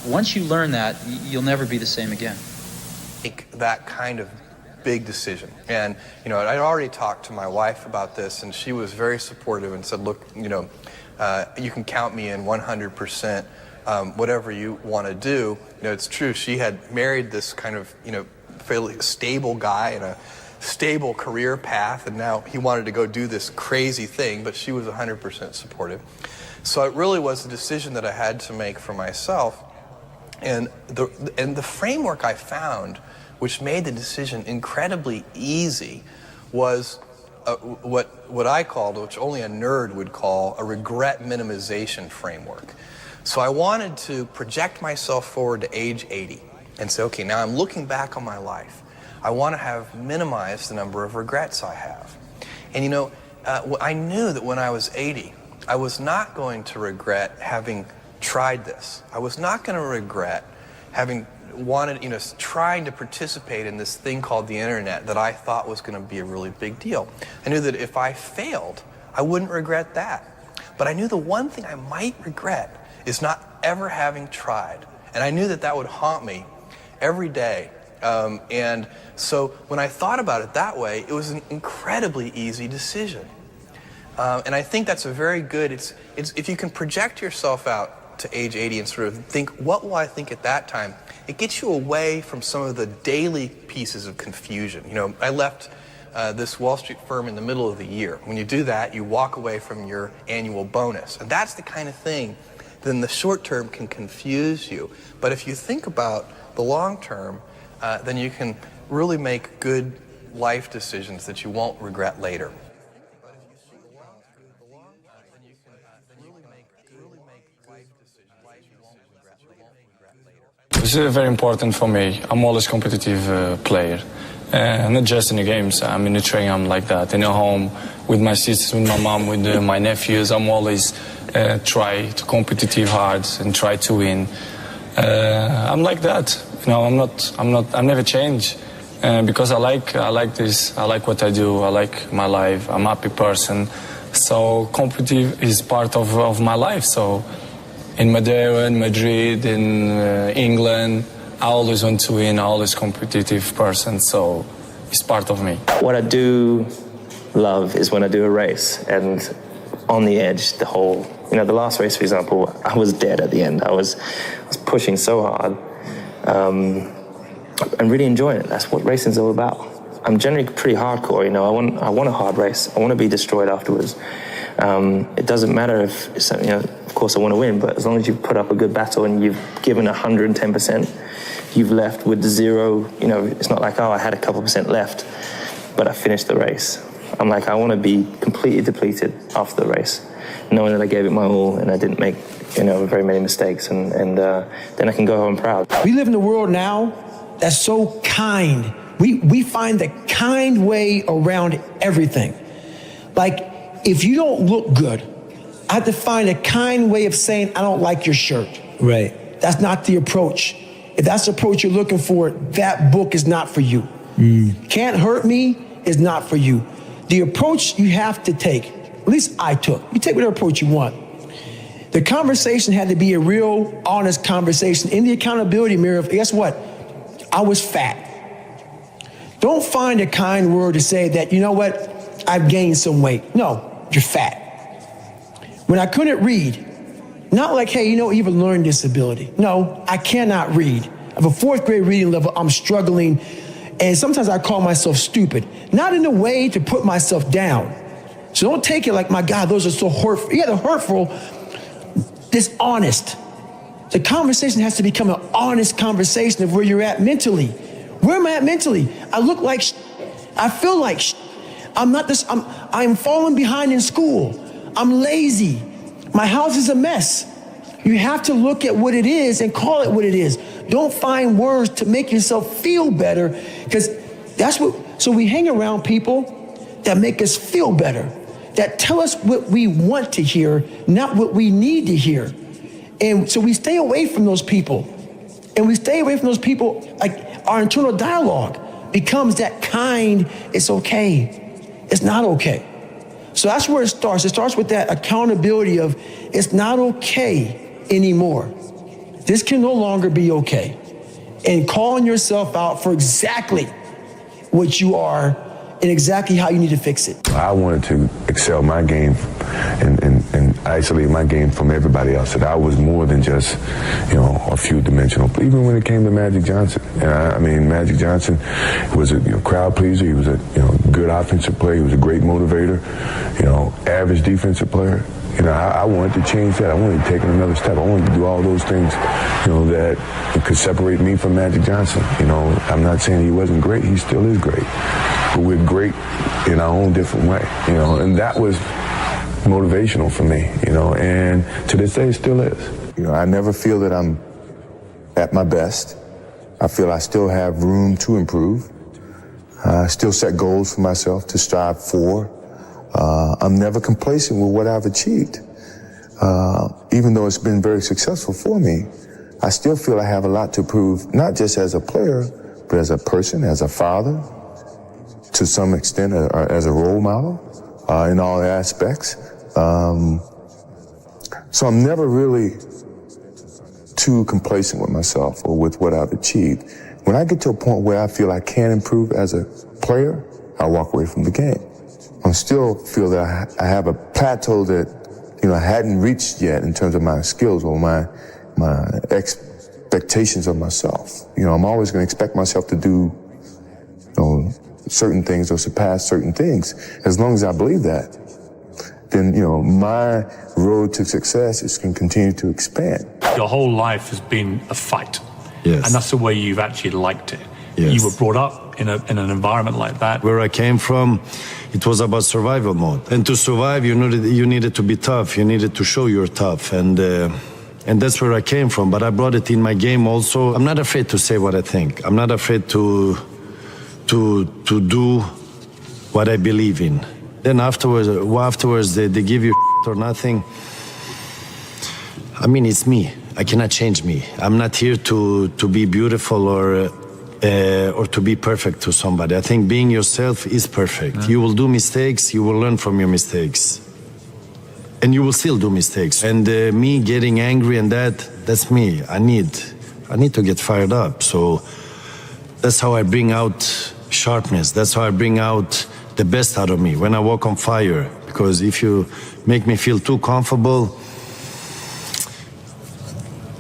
Once you learn that, you'll never be the same again. Make that kind of big decision. And, I'd already talked to my wife about this, and she was very supportive and said, look, you can count me in 100%, whatever you want to do. It's true, she had married this kind of, fairly stable guy and a stable career path, and now he wanted to go do this crazy thing, but she was 100% supportive. So it really was a decision that I had to make for myself. And the framework I found, which made the decision incredibly easy, was what I called, which only a nerd would call, a regret minimization framework. So I wanted to project myself forward to age 80 and say, okay, now I'm looking back on my life. I want to have minimized the number of regrets I have. And I knew that when I was 80, I was not going to regret having tried this. I was not going to regret having trying to participate in this thing called the internet that I thought was going to be a really big deal. I knew that if I failed, I wouldn't regret that. But I knew the one thing I might regret is not ever having tried. And I knew that that would haunt me every day. And so when I thought about it that way, it was an incredibly easy decision. And I think that's a very good, it's if you can project yourself out to age 80 and sort of think, what will I think at that time? It gets you away from some of the daily pieces of confusion. I left this Wall Street firm in the middle of the year. When you do that, you walk away from your annual bonus. And that's the kind of thing that in the short term can confuse you. But if you think about the long term, then you can really make good life decisions that you won't regret later. This is very important for me. I'm always a competitive player. Not just in the games, I'm in the training, I'm like that. In the home, with my sisters, with my mom, with my nephews, I'm always try to competitive hard and try to win. I'm like that. I never change because I like this. I like what I do. I like my life. I'm a happy person. So competitive is part of my life. So in Madeira, in Madrid, in England, I always want to win. I'm always a competitive person. So it's part of me. What I do love is when I do a race and on the edge, the the last race, for example, I was dead at the end. I was pushing so hard. And really enjoying it. That's what racing's all about. I'm generally pretty hardcore, I want a hard race. I want to be destroyed afterwards. It doesn't matter if, of course I want to win, but as long as you've put up a good battle and you've given 110%, you've left with zero, it's not like, I had a couple percent left, but I finished the race. I'm like, I want to be completely depleted after the race, knowing that I gave it my all and I didn't make, very many mistakes, and then I can go home proud. We live in a world now that's so kind. We find the kind way around everything. Like, if you don't look good, I have to find a kind way of saying, I don't like your shirt. Right. That's not the approach. If that's the approach you're looking for, that book is not for you. Can't Hurt Me is not for you. The approach you have to take, at least I took, you take whatever approach you want. The conversation had to be a real, honest conversation in the accountability mirror of, guess what? I was fat. Don't find a kind word to say that, I've gained some weight. No, you're fat. When I couldn't read, not like, hey, you have a learning disability. No, I cannot read. I have a 4th grade reading level. I'm struggling. And sometimes I call myself stupid. Not in a way to put myself down, So don't take it like, my God, those are so hurtful. Yeah, they're hurtful, dishonest. The conversation has to become an honest conversation of where you're at mentally. Where am I at mentally? I look like I feel like I'm falling behind in school. I'm lazy. My house is a mess. You have to look at what it is and call it what it is. Don't find words to make yourself feel better, because so we hang around people that make us feel better, that tell us what we want to hear, not what we need to hear. And so we stay away from those people. And we stay away from those people, like our internal dialogue becomes that kind, it's okay, it's not okay. So that's where it starts. It starts with that accountability of, it's not okay anymore. This can no longer be okay. And calling yourself out for exactly what you are and exactly how you need to fix it. I wanted to excel my game and isolate my game from everybody else. That I was more than just, a few dimensional. Even when it came to Magic Johnson. Magic Johnson was a crowd pleaser. He was a good offensive player. He was a great motivator. Average defensive player. I wanted to change that. I wanted to take another step. I wanted to do all those things, that could separate me from Magic Johnson. I'm not saying he wasn't great. He still is great. But we're great in our own different way, and that was motivational for me, and to this day it still is. I never feel that I'm at my best. I feel I still have room to improve. I still set goals for myself to strive for. I'm never complacent with what I've achieved. Even though it's been very successful for me, I still feel I have a lot to prove, not just as a player, but as a person, as a father, to some extent as a role model in all aspects. So I'm never really too complacent with myself or with what I've achieved. When I get to a point where I feel I can improve as a player, I walk away from the game. I still feel that I have a plateau that, I hadn't reached yet in terms of my skills or my expectations of myself. I'm always going to expect myself to do, certain things or surpass certain things. As long as I believe that, then, my road to success is going to continue to expand. Your whole life has been a fight. Yes. And that's the way you've actually liked it. Yes. You were brought up in an environment like that. Where I came from, it was about survival mode. And to survive, you needed to be tough. You needed to show you're tough. And that's where I came from. But I brought it in my game also. I'm not afraid to say what I think. I'm not afraid to do what I believe in. Then afterwards they give you or nothing. It's me. I cannot change me. I'm not here to be beautiful or to be perfect to somebody. I think being yourself is perfect. Yeah. You will do mistakes, you will learn from your mistakes. And you will still do mistakes. And me getting angry and that's me. I need to get fired up. So that's how I bring out sharpness. That's how I bring out the best out of me when I walk on fire. Because if you make me feel too comfortable,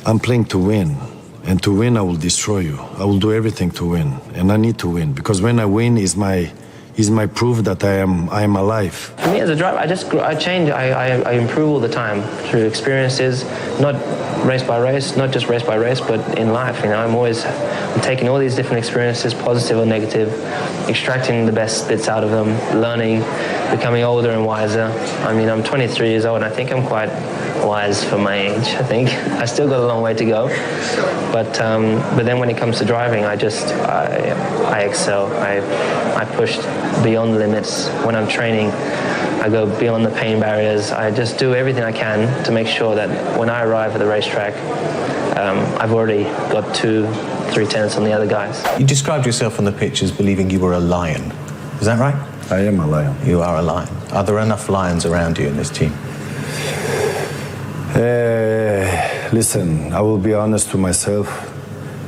I'm playing to win. And to win, I will destroy you. I will do everything to win. And I need to win. Because when I win is my proof that I am alive. For me as a driver, I change. I improve all the time through experiences, not race by race, not just race by race, but in life. I'm taking all these different experiences, positive or negative, extracting the best bits out of them, learning, becoming older and wiser. I'm 23 years old, and I think I'm quite wise for my age. I think I still got a long way to go, but then when it comes to driving, I excel. I push beyond the limits. When I'm training, I go beyond the pain barriers. I just do everything I can to make sure that when I arrive at the racetrack, I've already got 2-3 tenths on the other guys. You described yourself on the pitch as believing you were a lion. Is that right? I am a lion. You are a lion. Are there enough lions around you in this team? Listen, I will be honest to myself.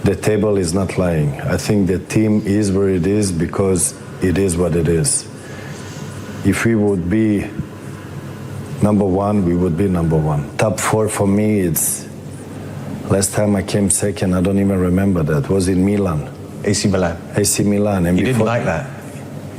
The table is not lying. I think the team is where it is because it is what it is. If we would be number one, we would be number one. Top 4 for me, it's last time I came second, I don't even remember that. Was in Milan. AC Milan. AC Milan. And you didn't like that?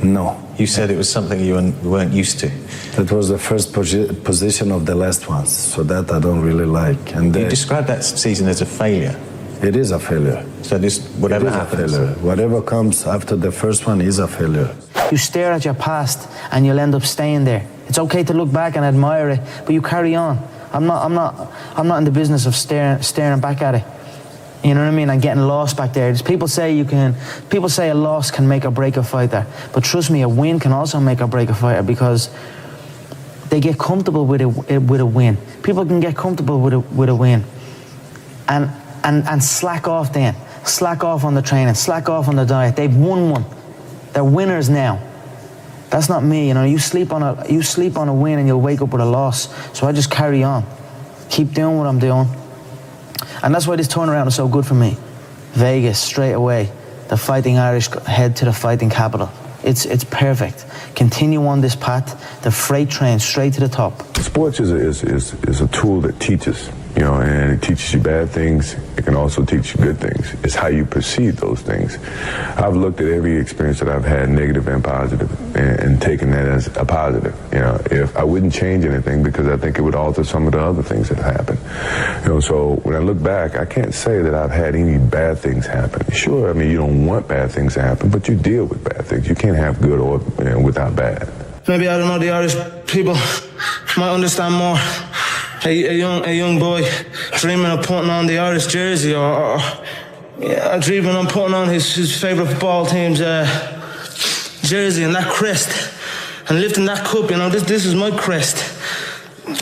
No. You said it was something you weren't used to. That was the first position of the last ones, so that I don't really like. And you described that season as a failure. It is a failure. So this, whatever happens, whatever comes after the first one is a failure. You stare at your past and you'll end up staying there. It's okay to look back and admire it, but you carry on. I'm not in the business of staring back at it. You know what I mean? And getting lost back there. People say a loss can make or break a fighter, but trust me, a win can also make or break a fighter because they get comfortable with a win. People can get comfortable with a win, and slack off then. Slack off on the training, slack off on the diet. They've won one. They're winners now. That's not me, you know. You sleep on a win and you'll wake up with a loss. So I just carry on. Keep doing what I'm doing. And that's why this turnaround is so good for me. Vegas, straight away. The Fighting Irish head to the fighting capital. It's perfect. Continue on this path, the freight train straight to the top. Sports is a tool that teaches, you know, and it teaches you bad things. It can also teach you good things. It's how you perceive those things. I've looked at every experience that I've had, negative and positive, and taken that as a positive. You know, if I wouldn't change anything because I think it would alter some of the other things that happened. You know, so when I look back, I can't say that I've had any bad things happen. Sure, I mean, you don't want bad things to happen, but you deal with bad things. You can't have good or without bad. Maybe, I don't know, the Irish people might understand more. A young boy dreaming of putting on the Irish jersey or dreaming of putting on his favourite football team's jersey and that crest and lifting that cup, you know, this is my crest.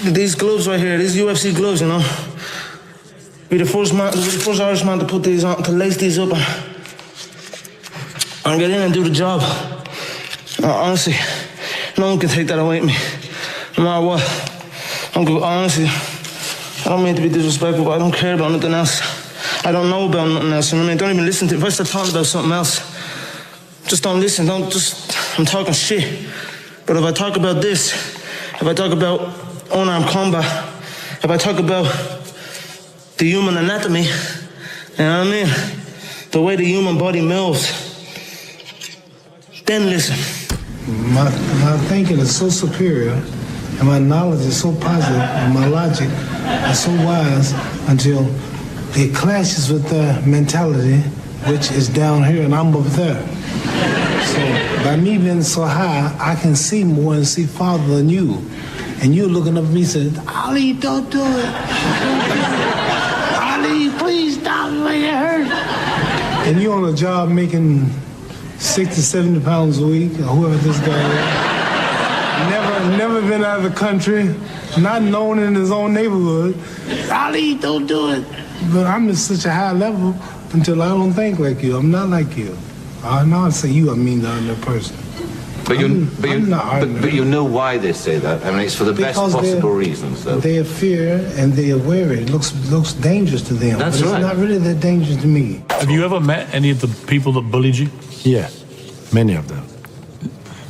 These gloves right here, these UFC gloves, you know. Be the first Irish man to put these on, to lace these up and get in and do the job. Honestly, no one can take that away from me, no matter what. Honestly, I don't mean to be disrespectful, but I don't care about nothing else. I don't know about nothing else, you know what I mean? Don't even listen to it. If I start talking about something else, just don't listen. I'm talking shit. But if I talk about this, if I talk about unarmed combat, if I talk about the human anatomy, you know what I mean? The way the human body moves, then listen. My thinking is so superior, and my knowledge is so positive, and my logic is so wise until it clashes with their mentality, which is down here and I'm up there. So by me being so high, I can see more and see farther than you. And you looking up at me saying, Ali, don't do it. Ali, please stop it, it hurts. And you on a job making 60, 70 pounds a week, or whoever this guy is. Never been out of the country, not known in his own neighborhood. Ali, don't do it. But I'm at such a high level until I don't think like you. I'm not like you. I know I say you, I mean the other person. But you know why they say that. I mean, it's for the best possible reasons, though. They are fear and they are wary. It looks dangerous to them. That's but right. It's not really that dangerous to me. Have you ever met any of the people that bullied you? Yeah, many of them.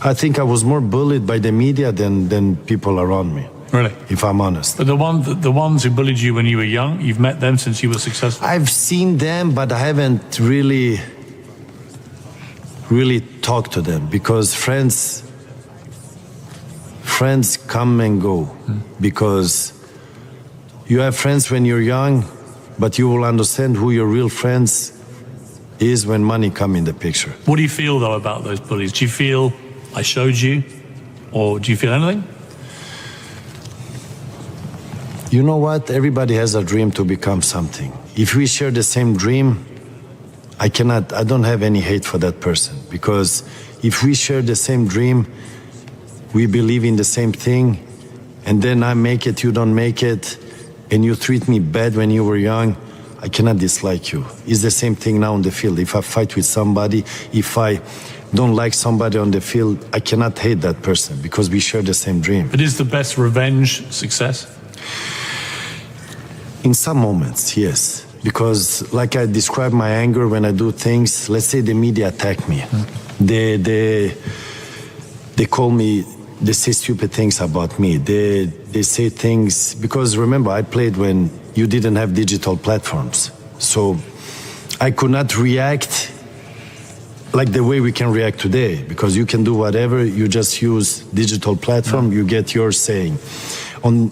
I think I was more bullied by the media than people around me. Really? If I'm honest. But the ones who bullied you when you were young, you've met them since you were successful? I've seen them, but I haven't really talked to them because friends come and go. Because you have friends when you're young, but you will understand who your real friends is when money come in the picture. What do you feel, though, about those bullies? Do you feel I showed you, or do you feel anything? You know what? Everybody has a dream to become something. If we share the same dream, I don't have any hate for that person, because if we share the same dream, we believe in the same thing, and then I make it, you don't make it, and you treat me bad when you were young, I cannot dislike you. It's the same thing now on the field. If I fight with somebody, if I don't like somebody on the field, I cannot hate that person because we share the same dream. But is the best revenge success? In some moments, yes. Because like I describe my anger when I do things, let's say the media attack me. They call me, they say stupid things about me. They say things, because remember, I played when you didn't have digital platforms. So I could not react like the way we can react today, because you can do whatever, you just use digital platform, you get your saying. On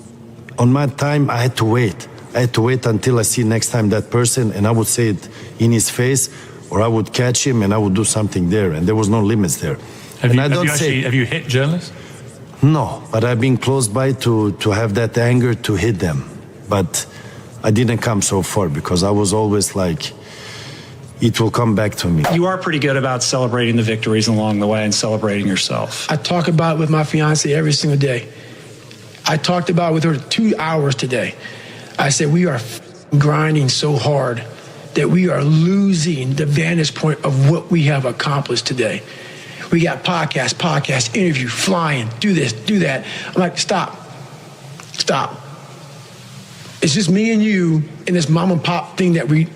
my time, I had to wait. I had to wait until I see next time that person, and I would say it in his face, or I would catch him and I would do something there, and there was no limits there. Have you hit journalists? No, but I've been close by to have that anger to hit them. But I didn't come so far because I was always like, it will come back to me. You are pretty good about celebrating the victories along the way and celebrating yourself. I talk about it with my fiance every single day. I talked about it with her 2 hours today. I said, we are grinding so hard that we are losing the vantage point of what we have accomplished today. We got podcast, interview, flying, do this, do that. I'm like, stop. It's just me and you in this mom and pop thing that we're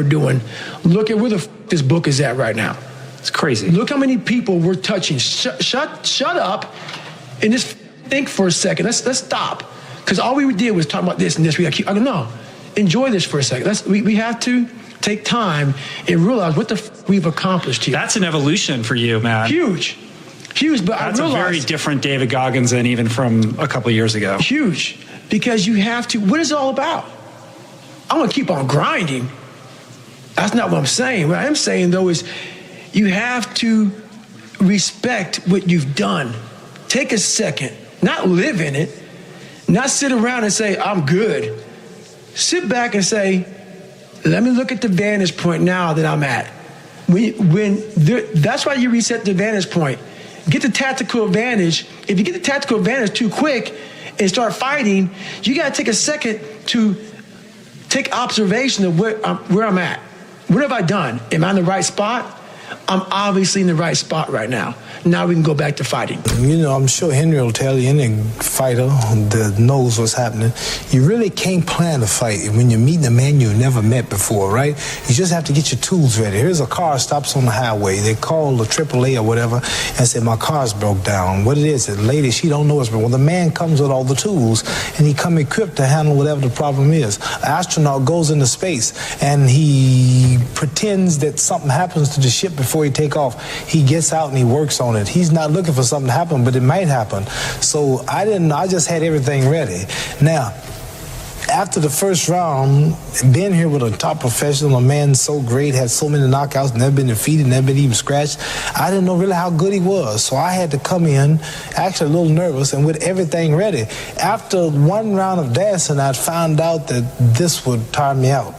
doing. Look at where this book is at right now. It's crazy. Look how many people we're touching. Shut up and just think for a second. Let's stop. Because all we did was talk about this and this. We got to keep. I go, no, enjoy this for a second. We have to take time and realize what we've accomplished here. That's an evolution for you, man. Huge. But that's I realized, a very different David Goggins than even from a couple of years ago. Huge. Because you have to. What is it all about? I'm going to keep on grinding. That's not what I'm saying. What I am saying, though, is you have to respect what you've done. Take a second. Not live in it. Not sit around and say, I'm good. Sit back and say, let me look at the vantage point now that I'm at. That's why you reset the vantage point. Get the tactical advantage. If you get the tactical advantage too quick and start fighting, you got to take a second to take observation of where I'm at. What have I done? Am I in the right spot? I'm obviously in the right spot right now. Now we can go back to fighting. You know, I'm sure Henry will tell you, any fighter that knows what's happening, you really can't plan a fight when you're meeting a man you've never met before, right? You just have to get your tools ready. Here's a car stops on the highway. They call the AAA or whatever and say, my car's broke down. What it is, the lady, she don't know it's broke. Well, the man comes with all the tools, and he come equipped to handle whatever the problem is. An astronaut goes into space, and he pretends that something happens to the ship before he take off. He gets out and he works on it. He's not looking for something to happen, but it might happen. So I just had everything ready. Now, after the first round, being here with a top professional, a man so great, had so many knockouts, never been defeated, never been even scratched, I didn't know really how good he was. So I had to come in, actually a little nervous, and with everything ready. After one round of dancing, I found out that this would tire me out.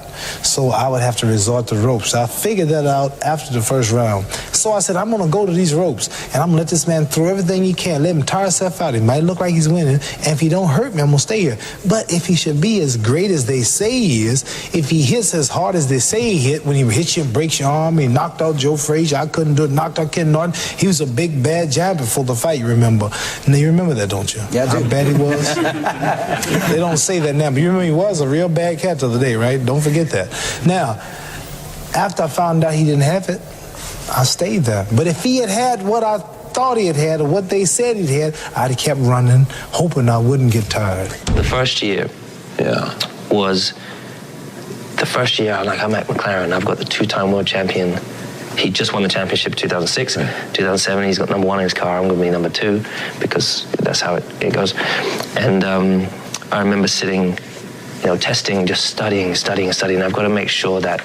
So I would have to resort to ropes. I figured that out after the first round. So I said, I'm going to go to these ropes, and I'm going to let this man throw everything he can. Let him tire himself out. He might look like he's winning, and if he don't hurt me, I'm going to stay here. But if he should be as great as they say he is, if he hits as hard as they say he hit, when he hits you and breaks your arm, he knocked out Joe Frazier, I couldn't do it, knocked out Ken Norton. He was a big, bad giant before the fight, you remember. Now, you remember that, don't you? Yeah, I do. How bad he was? They don't say that now, but you remember he was a real bad cat the other day, right? Don't forget that. Now, after I found out he didn't have it, I stayed there. But if he had what I thought he had or what they said he had, I'd have kept running, hoping I wouldn't get tired. The first year was the first year I met McLaren. I've got the two-time world champion. He just won the championship 2006. 2007, he's got number one in his car. I'm going to be number two because that's how it goes. And I remember sitting, testing, just studying. I've got to make sure that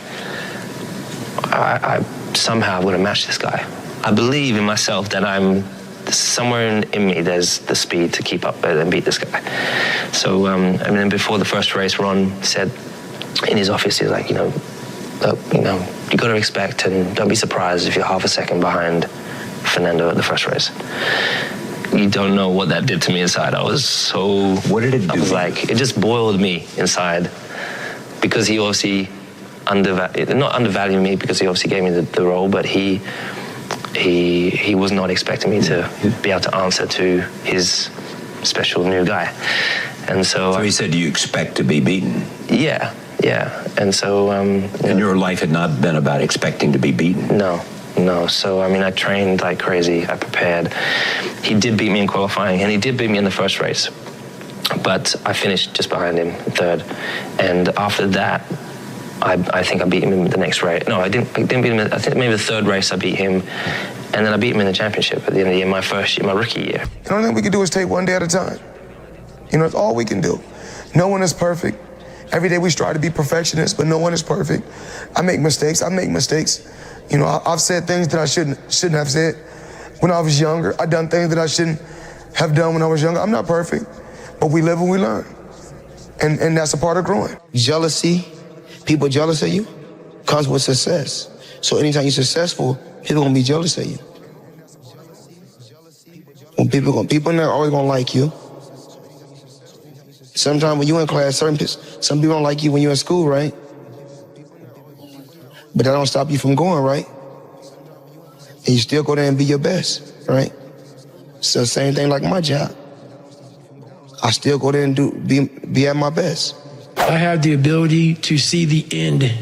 I somehow I'm going to match this guy. I believe in myself that I'm somewhere in me. There's the speed to keep up and beat this guy. So and then before the first race, Ron said in his office, he's like, look, you got to expect and don't be surprised if you're half a second behind Fernando at the first race. You don't know what that did to me inside. I was so... What did it do? I was like, it just boiled me inside because he obviously not undervalued me because he obviously gave me the role, but he was not expecting me to be able to answer to his special new guy. And so he said, do you expect to be beaten? Yeah. And so... and your life had not been about expecting to be beaten? No. So, I trained like crazy. I prepared. He did beat me in qualifying, and he did beat me in the first race. But I finished just behind him, third. And after that, I think I beat him in the next race. No, I didn't beat him. I think maybe the third race I beat him, and then I beat him in the championship at the end of the year, my first year, my rookie year. The only thing we can do is take one day at a time. It's all we can do. No one is perfect. Every day we strive to be perfectionists, but no one is perfect. I make mistakes. I've said things that I shouldn't have said when I was younger. I've done things that I shouldn't have done when I was younger. I'm not perfect, but we live and we learn. And that's a part of growing. Jealousy, people jealous of you, comes with success. So anytime you're successful, people gonna be jealous of you. When people not always gonna like you. Sometimes when you're in class, some people don't like you when you're in school, right? But that don't stop you from going, right? And you still go there and be your best, right? So same thing like my job. I still go there and be at my best. I have the ability to see the end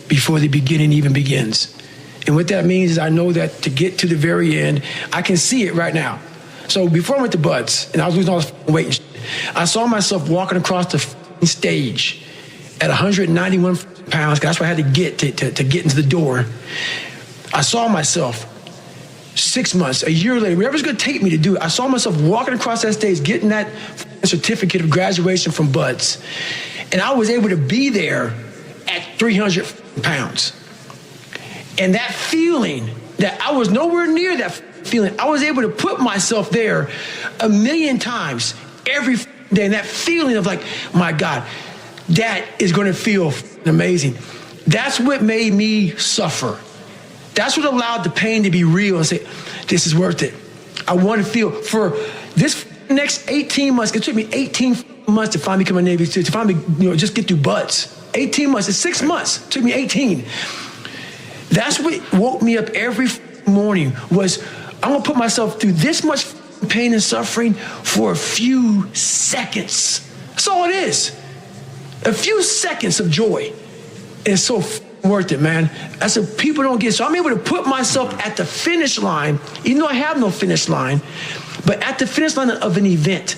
before the beginning even begins. And what that means is I know that to get to the very end, I can see it right now. So before I went to Buds, and I was losing all this weight and shit, I saw myself walking across the stage at 191 pounds, because that's what I had to get to get into the door. I saw myself 6 months, a year later, whatever's going to take me to do it, I saw myself walking across that stage, getting that certificate of graduation from Buds. And I was able to be there at 300 pounds. And that feeling, that I was nowhere near that feeling, I was able to put myself there 1,000,000 times every day. And that feeling of like, my God, that is going to feel amazing. That's what made me suffer. That's what allowed the pain to be real and say, this is worth it. I want to feel for this next 18 months. It took me 18 months to finally become a Navy SEAL, to finally, just get through Buds. 18 months, it's 6 months. It took me 18. That's what woke me up every morning was, I'm going to put myself through this much pain and suffering for a few seconds. That's all it is. A few seconds of joy. It's so worth it, man. That's what people don't get. So I'm able to put myself at the finish line, even though I have no finish line, but at the finish line of an event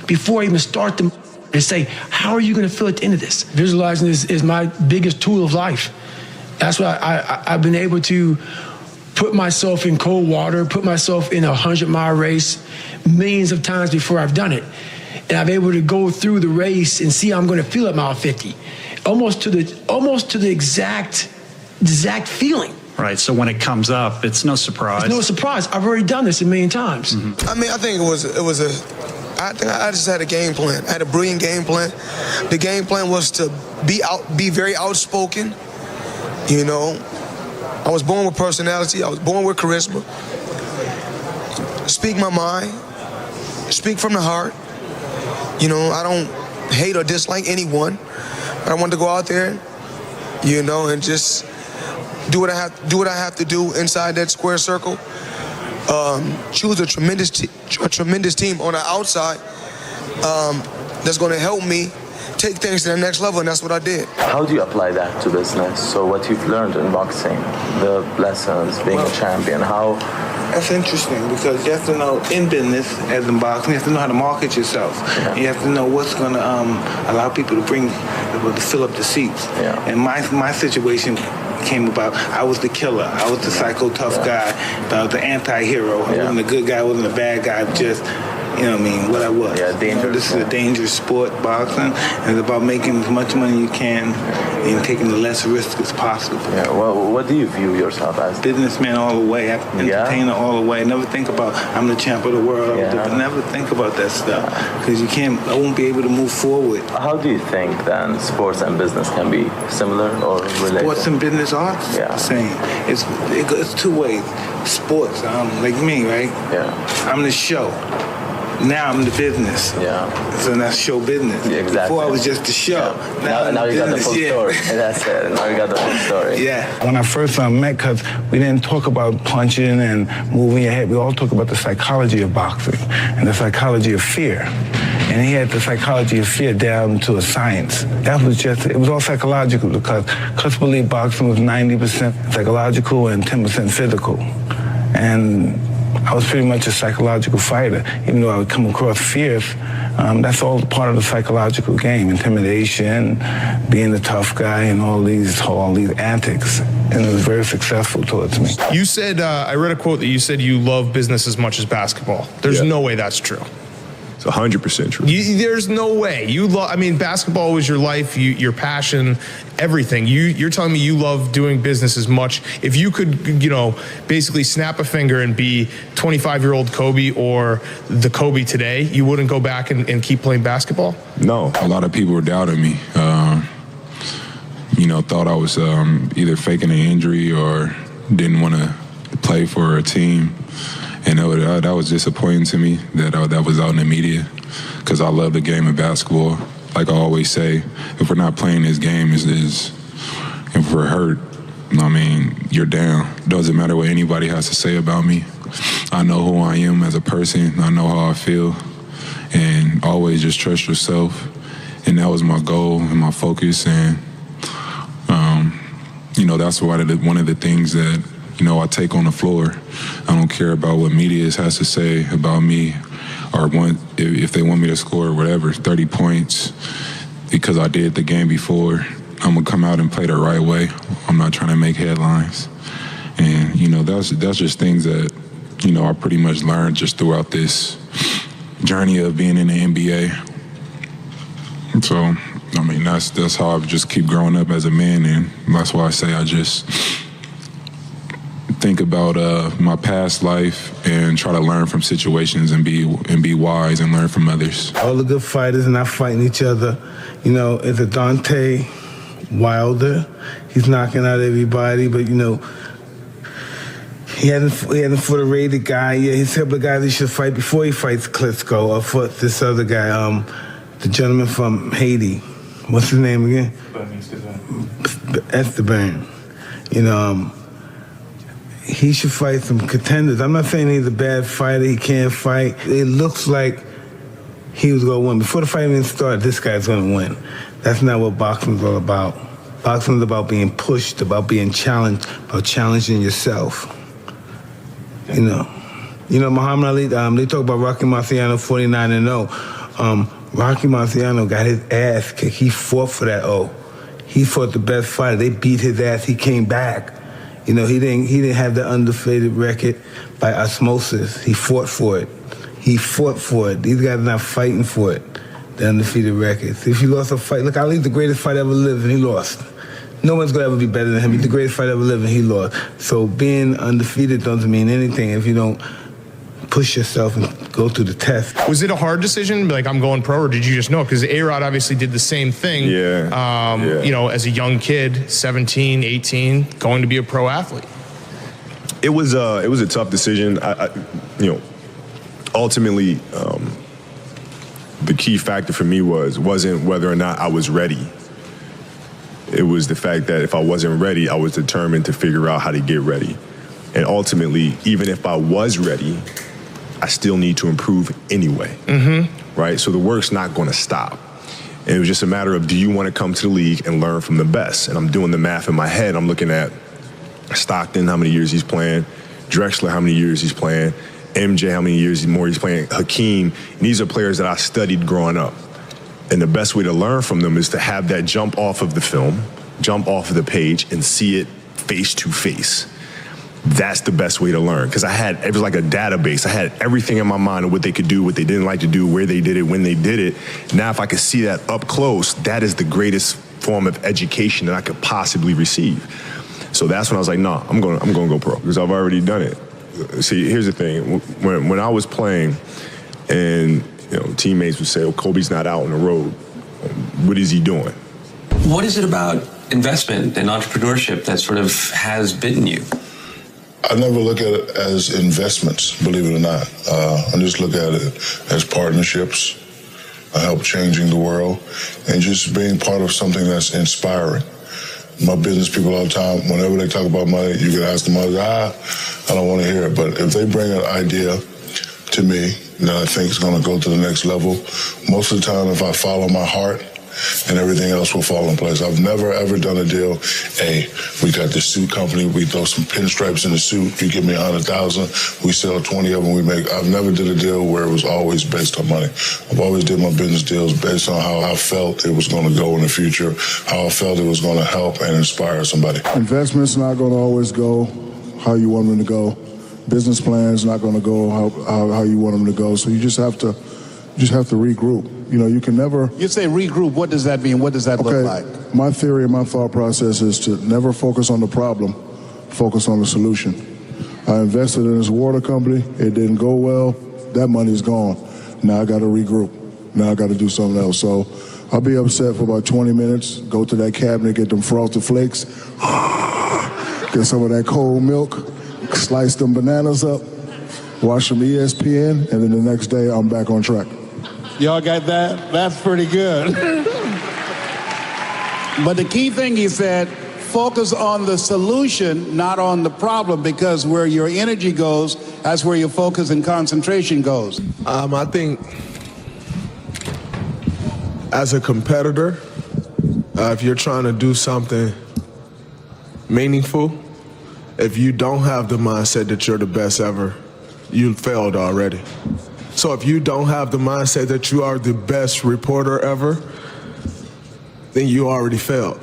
before I even start to say, how are you going to feel at the end of this? Visualizing is my biggest tool of life. That's why I've been able to put myself in cold water, put myself in a 100-mile race millions of times before I've done it. And I'm able to go through the race and see how I'm going to feel at mile 50. Almost to the exact feeling. Right, so when it comes up, it's no surprise. It's no surprise. I've already done this 1,000,000 times. Mm-hmm. I think I just had a game plan. I had a brilliant game plan. The game plan was to be very outspoken. I was born with personality. I was born with charisma. Speak my mind. Speak from the heart. I don't hate or dislike anyone. I want to go out there, and just do what I have to do inside that square circle. Choose a tremendous team on the outside that's going to help me take things to the next level, and that's what I did. How do you apply that to business? So what you've learned in boxing, the lessons, being a champion, how? That's interesting because you have to know in business, as in boxing, you have to know how to market yourself. Yeah. You have to know what's going to allow people to fill up the seats. Yeah. And my situation came about, I was the killer. I was the psycho tough guy. I was the anti-hero. I wasn't a good guy, I wasn't a bad guy, just... what I was. Yeah, dangerous. This is a dangerous sport, boxing, and it's about making as much money you can and taking the less risk as possible. Yeah, well, what do you view yourself as? Businessman all the way, entertainer all the way. Never think about, I'm the champ of the world. Yeah. Never think about that stuff, because I won't be able to move forward. How do you think, then, sports and business can be similar or related? Sports and business are the same. It's two ways. Sports, like me, right? Yeah. I'm the show. Now I'm the business. Yeah. So that's show business. Yeah, exactly. Before I was just the show. Yeah. Now you got the full story. That's it. Now you got the full story. Yeah. When I first met, because we didn't talk about punching and moving your head, we all talk about the psychology of boxing and the psychology of fear. And he had the psychology of fear down to a science. It was all psychological because I believe boxing was 90% psychological and 10% physical. And I was pretty much a psychological fighter. Even though I would come across fierce, that's all part of the psychological game. Intimidation, being the tough guy, and all these antics. And it was very successful towards me. You said, I read a quote that you said you love business as much as basketball. There's no way that's true. It's 100% true. There's no way. Basketball was your life, your passion, everything. You're telling me you love doing business as much. If you could, basically snap a finger and be 25-year-old Kobe or the Kobe today, you wouldn't go back and keep playing basketball? No. A lot of people were doubting me. Thought I was either faking an injury or didn't want to play for a team. And that was disappointing to me that was out in the media, because I love the game of basketball. Like I always say, if we're not playing this game, if we're hurt, you're down. Doesn't matter what anybody has to say about me. I know who I am as a person. I know how I feel. And always just trust yourself. And that was my goal and my focus. And, that's one of the things that, I take on the floor. I don't care about what media has to say about me, or if they want me to score whatever, 30 points, because I did the game before. I'm gonna come out and play the right way. I'm not trying to make headlines. And, that's just things that, I pretty much learned just throughout this journey of being in the NBA. So, that's how I just keep growing up as a man, and that's why I say I just think about my past life and try to learn from situations and be wise and learn from others. All the good fighters are not fighting each other. It's a Dante Wilder. He's knocking out everybody, but he hasn't fought a rated guy yet. He's a couple of guys he should fight before he fights Klitschko, or fought this other guy, the gentleman from Haiti. What's his name again? Esteban. He should fight some contenders. I'm not saying he's a bad fighter, he can't fight. It looks like he was going to win. Before the fight even started, this guy's going to win. That's not what boxing's all about. Boxing's about being pushed, about being challenged, about challenging yourself. Muhammad Ali, they talk about Rocky Marciano 49-0. Rocky Marciano got his ass kicked. He fought for that O. He fought the best fighter. They beat his ass. He came back. He didn't have the undefeated record by osmosis. He fought for it. These guys are not fighting for it, the undefeated records. If you lost a fight, look, Ali's the greatest fighter ever lived, and he lost. No one's going to ever be better than him. He's the greatest fighter ever lived, and he lost. So being undefeated doesn't mean anything if you don't push yourself and go through the test. Was it a hard decision, like I'm going pro, or did you just know? Because A-Rod obviously did the same thing, as a young kid, 17, 18, going to be a pro athlete. It was a tough decision. Ultimately, the key factor for me wasn't whether or not I was ready. It was the fact that if I wasn't ready, I was determined to figure out how to get ready. And ultimately, even if I was ready, I still need to improve anyway, right? So the work's not going to stop. And it was just a matter of, do you want to come to the league and learn from the best? And I'm doing the math in my head. I'm looking at Stockton, how many years he's playing, Drexler, how many years he's playing, MJ, how many years more he's playing, Hakeem. And these are players that I studied growing up. And the best way to learn from them is to have that jump off of the film, jump off of the page, and see it face to face. That's the best way to learn, because it was like a database. I had everything in my mind of what they could do, what they didn't like to do, where they did it, when they did it. Now, if I could see that up close, that is the greatest form of education that I could possibly receive. So that's when I was like, nah, I'm going to go pro, because I've already done it. See, here's the thing. When I was playing, and teammates would say, "Oh, Kobe's not out on the road. What is he doing?" What is it about investment and entrepreneurship that sort of has bitten you? I never look at it as investments, believe it or not. I just look at it as partnerships, help changing the world, and just being part of something that's inspiring. My business people all the time, whenever they talk about money, you can ask them, I don't want to hear it. But if they bring an idea to me that I think is going to go to the next level, most of the time, if I follow my heart and everything else will fall in place. I've never, ever done a deal. Hey, we got this suit company. We throw some pinstripes in the suit. You give me $100,000. We sell 20 of them. I've never did a deal where it was always based on money. I've always did my business deals based on how I felt it was going to go in the future, how I felt it was going to help and inspire somebody. Investments not going to always go how you want them to go. Business plans not going to go how you want them to go. So you just have to regroup. You can never. You say regroup. What does that mean? What does that look like? My theory and my thought process is to never focus on the problem, focus on the solution. I invested in this water company. It didn't go well. That money's gone. Now I got to regroup. Now I got to do something else. So I'll be upset for about 20 minutes, go to that cabinet, get them frosted flakes, get some of that cold milk, slice them bananas up, watch some ESPN, and then the next day I'm back on track. Y'all got that? That's pretty good. But the key thing he said, focus on the solution, not on the problem, because where your energy goes, that's where your focus and concentration goes. I think as a competitor, if you're trying to do something meaningful, if you don't have the mindset that you're the best ever, you failed already. So if you don't have the mindset that you are the best reporter ever, then you already failed.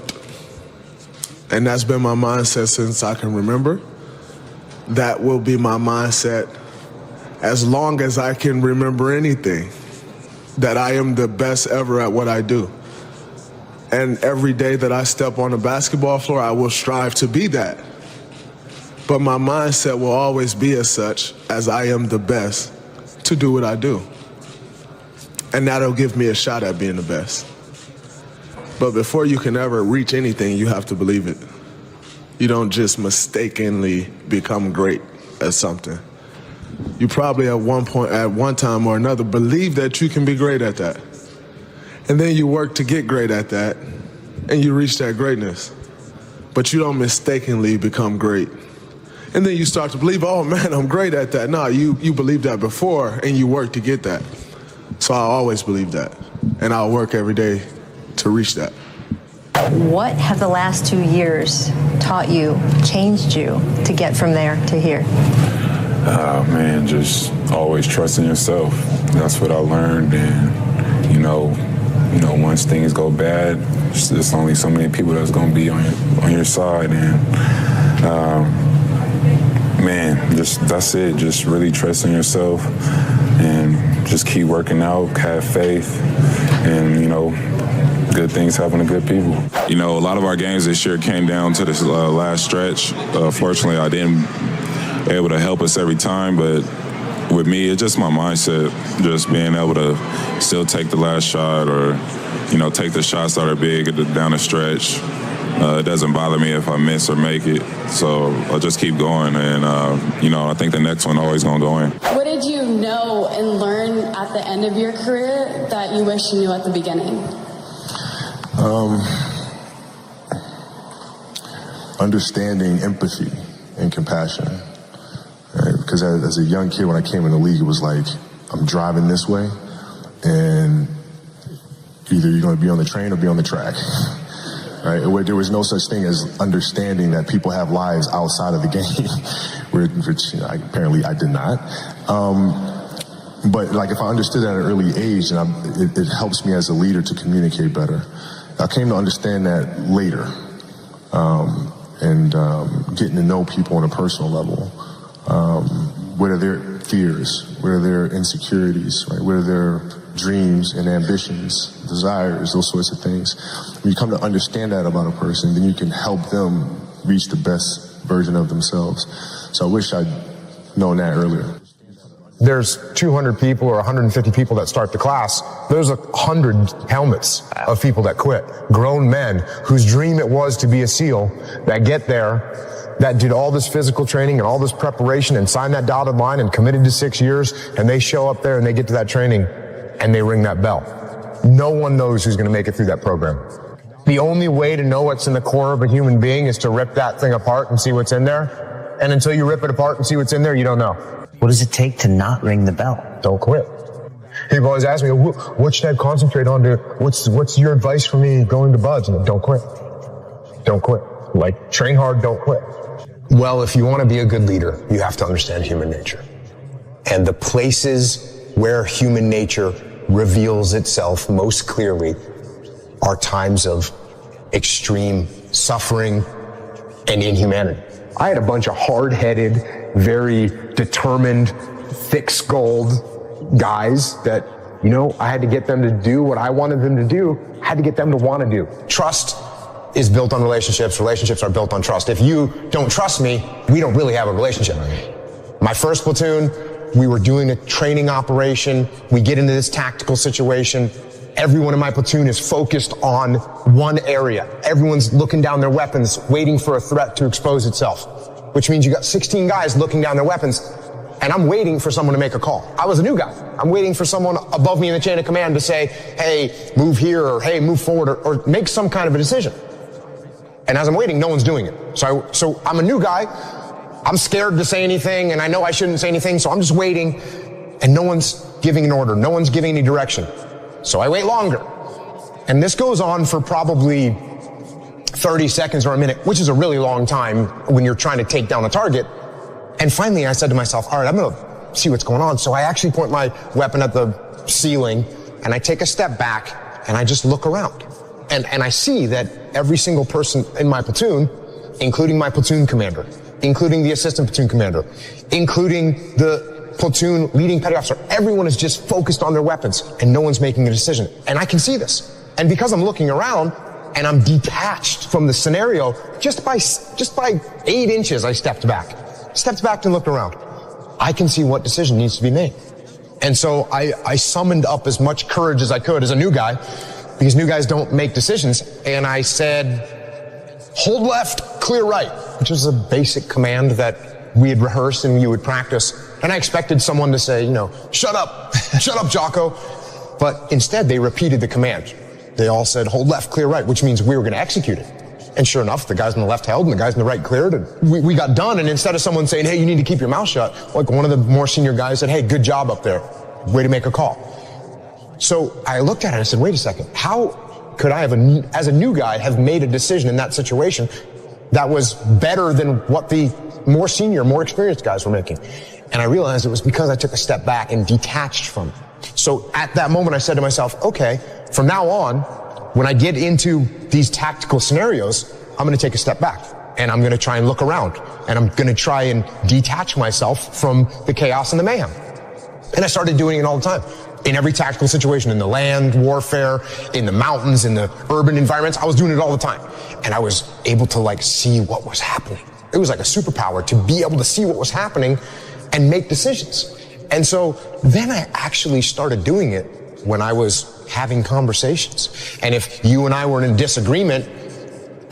And that's been my mindset since I can remember. That will be my mindset as long as I can remember anything, that I am the best ever at what I do. And every day that I step on the basketball floor, I will strive to be that. But my mindset will always be as such, as I am the best to do what I do. And that'll give me a shot at being the best. But before you can ever reach anything, you have to believe it. You don't just mistakenly become great at something. You probably at one time or another believe that you can be great at that. And then you work to get great at that, and you reach that greatness. But you don't mistakenly become great. And then you start to believe, oh man, I'm great at that. No, you believed that before, and you work to get that. So I always believe that, and I'll work every day to reach that. What have the last 2 years taught you, changed you to get from there to here? Man, just always trusting yourself. That's what I learned. And, you know, once things go bad, there's only so many people that's going to be on your side. And, man, that's it. Just really trusting yourself and just keep working out, have faith, and, good things happen to good people. A lot of our games this year came down to this last stretch. Fortunately, I didn't able to help us every time, but with me, it's just my mindset, just being able to still take the last shot or, take the shots that are big down the stretch. It doesn't bother me if I miss or make it, so I'll just keep going, and, I think the next one always going to go in. What did you know and learn at the end of your career that you wish you knew at the beginning? Understanding empathy and compassion. Right? Because as a young kid, when I came in the league, it was like, I'm driving this way, and either you're going to be on the train or be on the track. Right? There was no such thing as understanding that people have lives outside of the game, which apparently I did not. But if I understood that at an early age, and it helps me as a leader to communicate better. I came to understand that later, and getting to know people on a personal level. What are their fears? What are their insecurities? Right? What are their dreams and ambitions, desires, those sorts of things? When you come to understand that about a person, then you can help them reach the best version of themselves. So I wish I'd known that earlier. There's 200 people or 150 people that start the class. There's 100 helmets of people that quit. Grown men whose dream it was to be a SEAL that get there, that did all this physical training and all this preparation and signed that dotted line and committed to 6 years, and they show up there and they get to that training and they ring that bell. No one knows who's going to make it through that program. The only way to know what's in the core of a human being is to rip that thing apart and see what's in there. And until you rip it apart and see what's in there, you don't know. What does it take to not ring the bell? Don't quit. People always ask me, what should I concentrate on? What's your advice for me going to Buds? And don't quit. Don't quit. Like, train hard, don't quit. Well, if you want to be a good leader, you have to understand human nature. And the places where human nature reveals itself most clearly are times of extreme suffering and inhumanity. I had a bunch of hard-headed, very determined, thick-skulled guys that, you know, I had to get them to do what I wanted them to do. I had to get them to want to do. Trust is built on relationships. Relationships are built on trust. If you don't trust me, we don't really have a relationship. My first platoon, we were doing a training operation. We get into this tactical situation. Everyone in my platoon is focused on one area. Everyone's looking down their weapons, waiting for a threat to expose itself, which means you got 16 guys looking down their weapons, and I'm waiting for someone to make a call. I was a new guy. I'm waiting for someone above me in the chain of command to say, hey, move here, or hey, move forward, or make some kind of a decision. And as I'm waiting, no one's doing it. So I'm a new guy. I'm scared to say anything, and I know I shouldn't say anything, so I'm just waiting, and no one's giving an order. No one's giving any direction. So I wait longer. And this goes on for probably 30 seconds or a minute, which is a really long time when you're trying to take down a target. And finally, I said to myself, all right, I'm going to see what's going on. So I actually point my weapon at the ceiling, and I take a step back, and I just look around. And I see that every single person in my platoon, including my platoon commander, including the assistant platoon commander, including the platoon leading petty officer, everyone is just focused on their weapons, and no one's making a decision. And I can see this. And because I'm looking around, and I'm detached from the scenario, just by 8 inches, I stepped back and looked around. I can see what decision needs to be made. And so I summoned up as much courage as I could as a new guy, because new guys don't make decisions. And I said, hold left, clear right, which is a basic command that we had rehearsed and you would practice. And I expected someone to say, shut up, Jocko. But instead, they repeated the command. They all said, hold left, clear right, which means we were going to execute it. And sure enough, the guys on the left held and the guys on the right cleared, and we got done. And instead of someone saying, hey, you need to keep your mouth shut, like one of the more senior guys said, hey, good job up there. Way to make a call. So I looked at it and I said, wait a second, how could I have, as a new guy, have made a decision in that situation that was better than what the more senior, more experienced guys were making? And I realized it was because I took a step back and detached from it. So at that moment, I said to myself, okay, from now on, when I get into these tactical scenarios, I'm going to take a step back and I'm going to try and look around and I'm going to try and detach myself from the chaos and the mayhem. And I started doing it all the time. In every tactical situation, in the land warfare, in the mountains, in the urban environments, I was doing it all the time. And I was able to see what was happening. It was like a superpower to be able to see what was happening and make decisions. And so then I actually started doing it when I was having conversations. And if you and I were in disagreement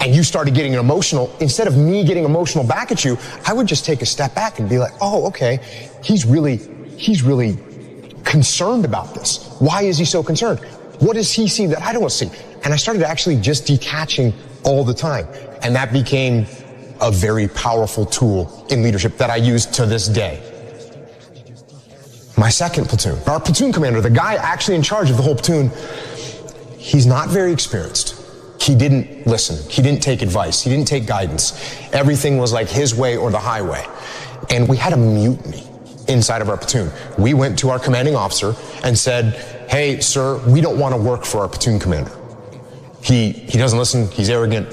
and you started getting emotional, instead of me getting emotional back at you, I would just take a step back and be like, oh, okay, he's really concerned about this. Why is he so concerned? What does he see that I don't see? And I started actually just detaching all the time. And that became a very powerful tool in leadership that I use to this day. My second platoon, our platoon commander, the guy actually in charge of the whole platoon, he's not very experienced. He didn't listen. He didn't take advice. He didn't take guidance. Everything was like his way or the highway. And we had a mutiny inside of our platoon. We went to our commanding officer and said, hey, sir, we don't want to work for our platoon commander. He doesn't listen. He's arrogant.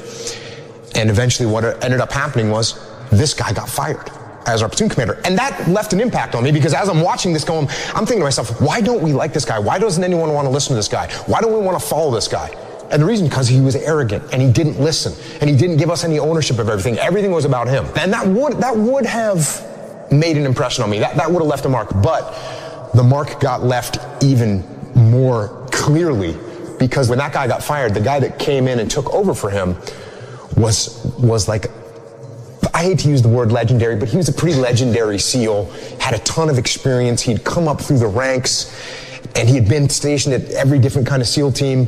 And eventually what ended up happening was this guy got fired as our platoon commander. And that left an impact on me because as I'm watching this going, I'm thinking to myself, why don't we like this guy? Why doesn't anyone want to listen to this guy? Why don't we want to follow this guy? And the reason, because he was arrogant and he didn't listen and he didn't give us any ownership of everything. Everything was about him. And that would have made an impression on me. That would have left a mark. But the mark got left even more clearly because when that guy got fired, the guy that came in and took over for him was like, I hate to use the word legendary, but he was a pretty legendary SEAL, had a ton of experience. He'd come up through the ranks and he had been stationed at every different kind of SEAL team.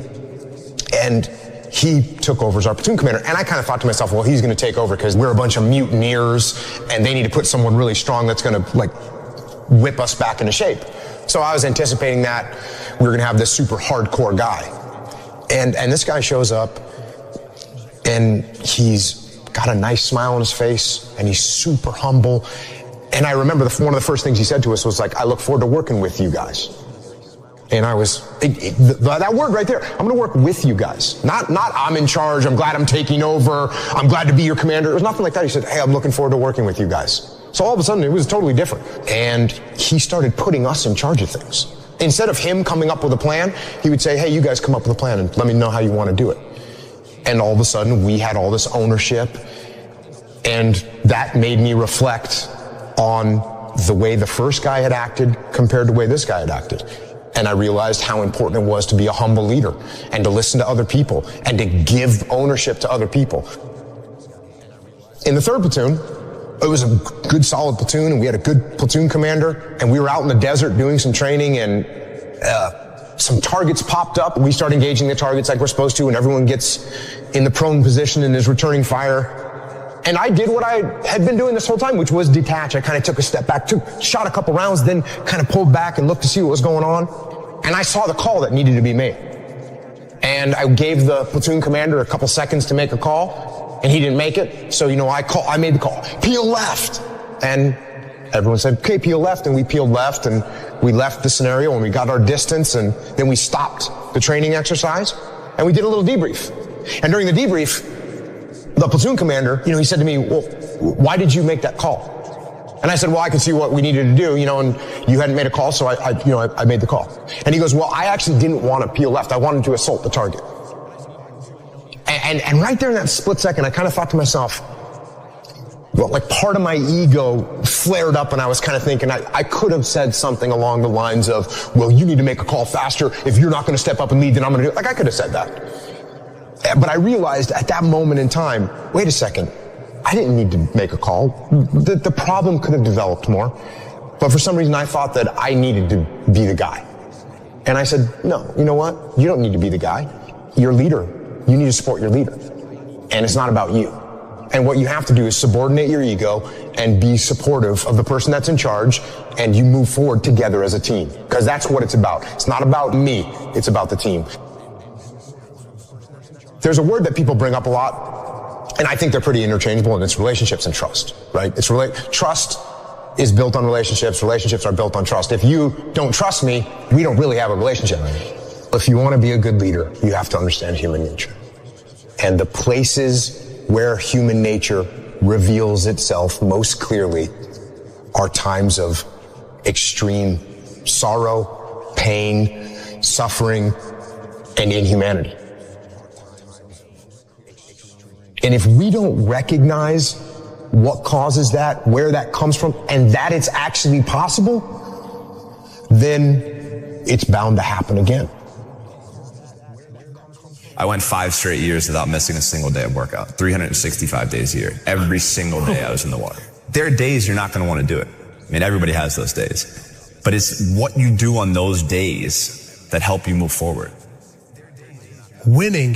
And he took over as our platoon commander. And I kind of thought to myself, well, he's going to take over because we're a bunch of mutineers and they need to put someone really strong that's going to whip us back into shape. So I was anticipating that we were going to have this super hardcore guy. And this guy shows up, and he's got a nice smile on his face, and he's super humble. And I remember one of the first things he said to us was like, I look forward to working with you guys. And I was, that word right there, I'm going to work with you guys. Not I'm in charge, I'm glad I'm taking over, I'm glad to be your commander. It was nothing like that. He said, hey, I'm looking forward to working with you guys. So all of a sudden, it was totally different. And he started putting us in charge of things. Instead of him coming up with a plan, he would say, hey, you guys come up with a plan and let me know how you want to do it. And all of a sudden, we had all this ownership. And that made me reflect on the way the first guy had acted compared to the way this guy had acted. And I realized how important it was to be a humble leader and to listen to other people and to give ownership to other people. In the 3rd platoon, it was a good solid platoon, and we had a good platoon commander, and we were out in the desert doing some training, and some targets popped up. We started engaging the targets like we're supposed to, and everyone gets in the prone position and is returning fire. And I did what I had been doing this whole time, which was detach. I kind of took a step back, shot a couple rounds, then kind of pulled back and looked to see what was going on. And I saw the call that needed to be made. And I gave the platoon commander a couple seconds to make a call, and he didn't make it. So, I made the call. Peel left. And everyone said, okay, peel left. And we peeled left, and we left the scenario, and we got our distance, and then we stopped the training exercise, and we did a little debrief. And during the debrief, the platoon commander, he said to me, well, why did you make that call? And I said, well, I could see what we needed to do, and you hadn't made a call, so I made the call. And he goes, well, I actually didn't want to peel left. I wanted to assault the target. And right there in that split second, I kind of thought to myself, well, like part of my ego flared up, and I was kind of thinking I could have said something along the lines of, well, you need to make a call faster. If you're not going to step up and lead, then I'm going to do it. Like I could have said that. But I realized at that moment in time, wait a second, I didn't need to make a call. The problem could have developed more. But for some reason, I thought that I needed to be the guy. And I said, no, you know what? You don't need to be the guy. You're a leader. You need to support your leader. And it's not about you. And what you have to do is subordinate your ego and be supportive of the person that's in charge, and you move forward together as a team. Because that's what it's about. It's not about me. It's about the team. There's a word that people bring up a lot, and I think they're pretty interchangeable, and it's relationships and trust, right? Trust is built on relationships. Relationships are built on trust. If you don't trust me, we don't really have a relationship. If you want to be a good leader, you have to understand human nature. And the places where human nature reveals itself most clearly are times of extreme sorrow, pain, suffering, and inhumanity. And if we don't recognize what causes that, where that comes from, and that it's actually possible, then it's bound to happen again. I went 5 straight years without missing a single day of workout, 365 days a year. Every single day I was in the water. There are days you're not going to want to do it. I mean, everybody has those days. But it's what you do on those days that help you move forward. Winning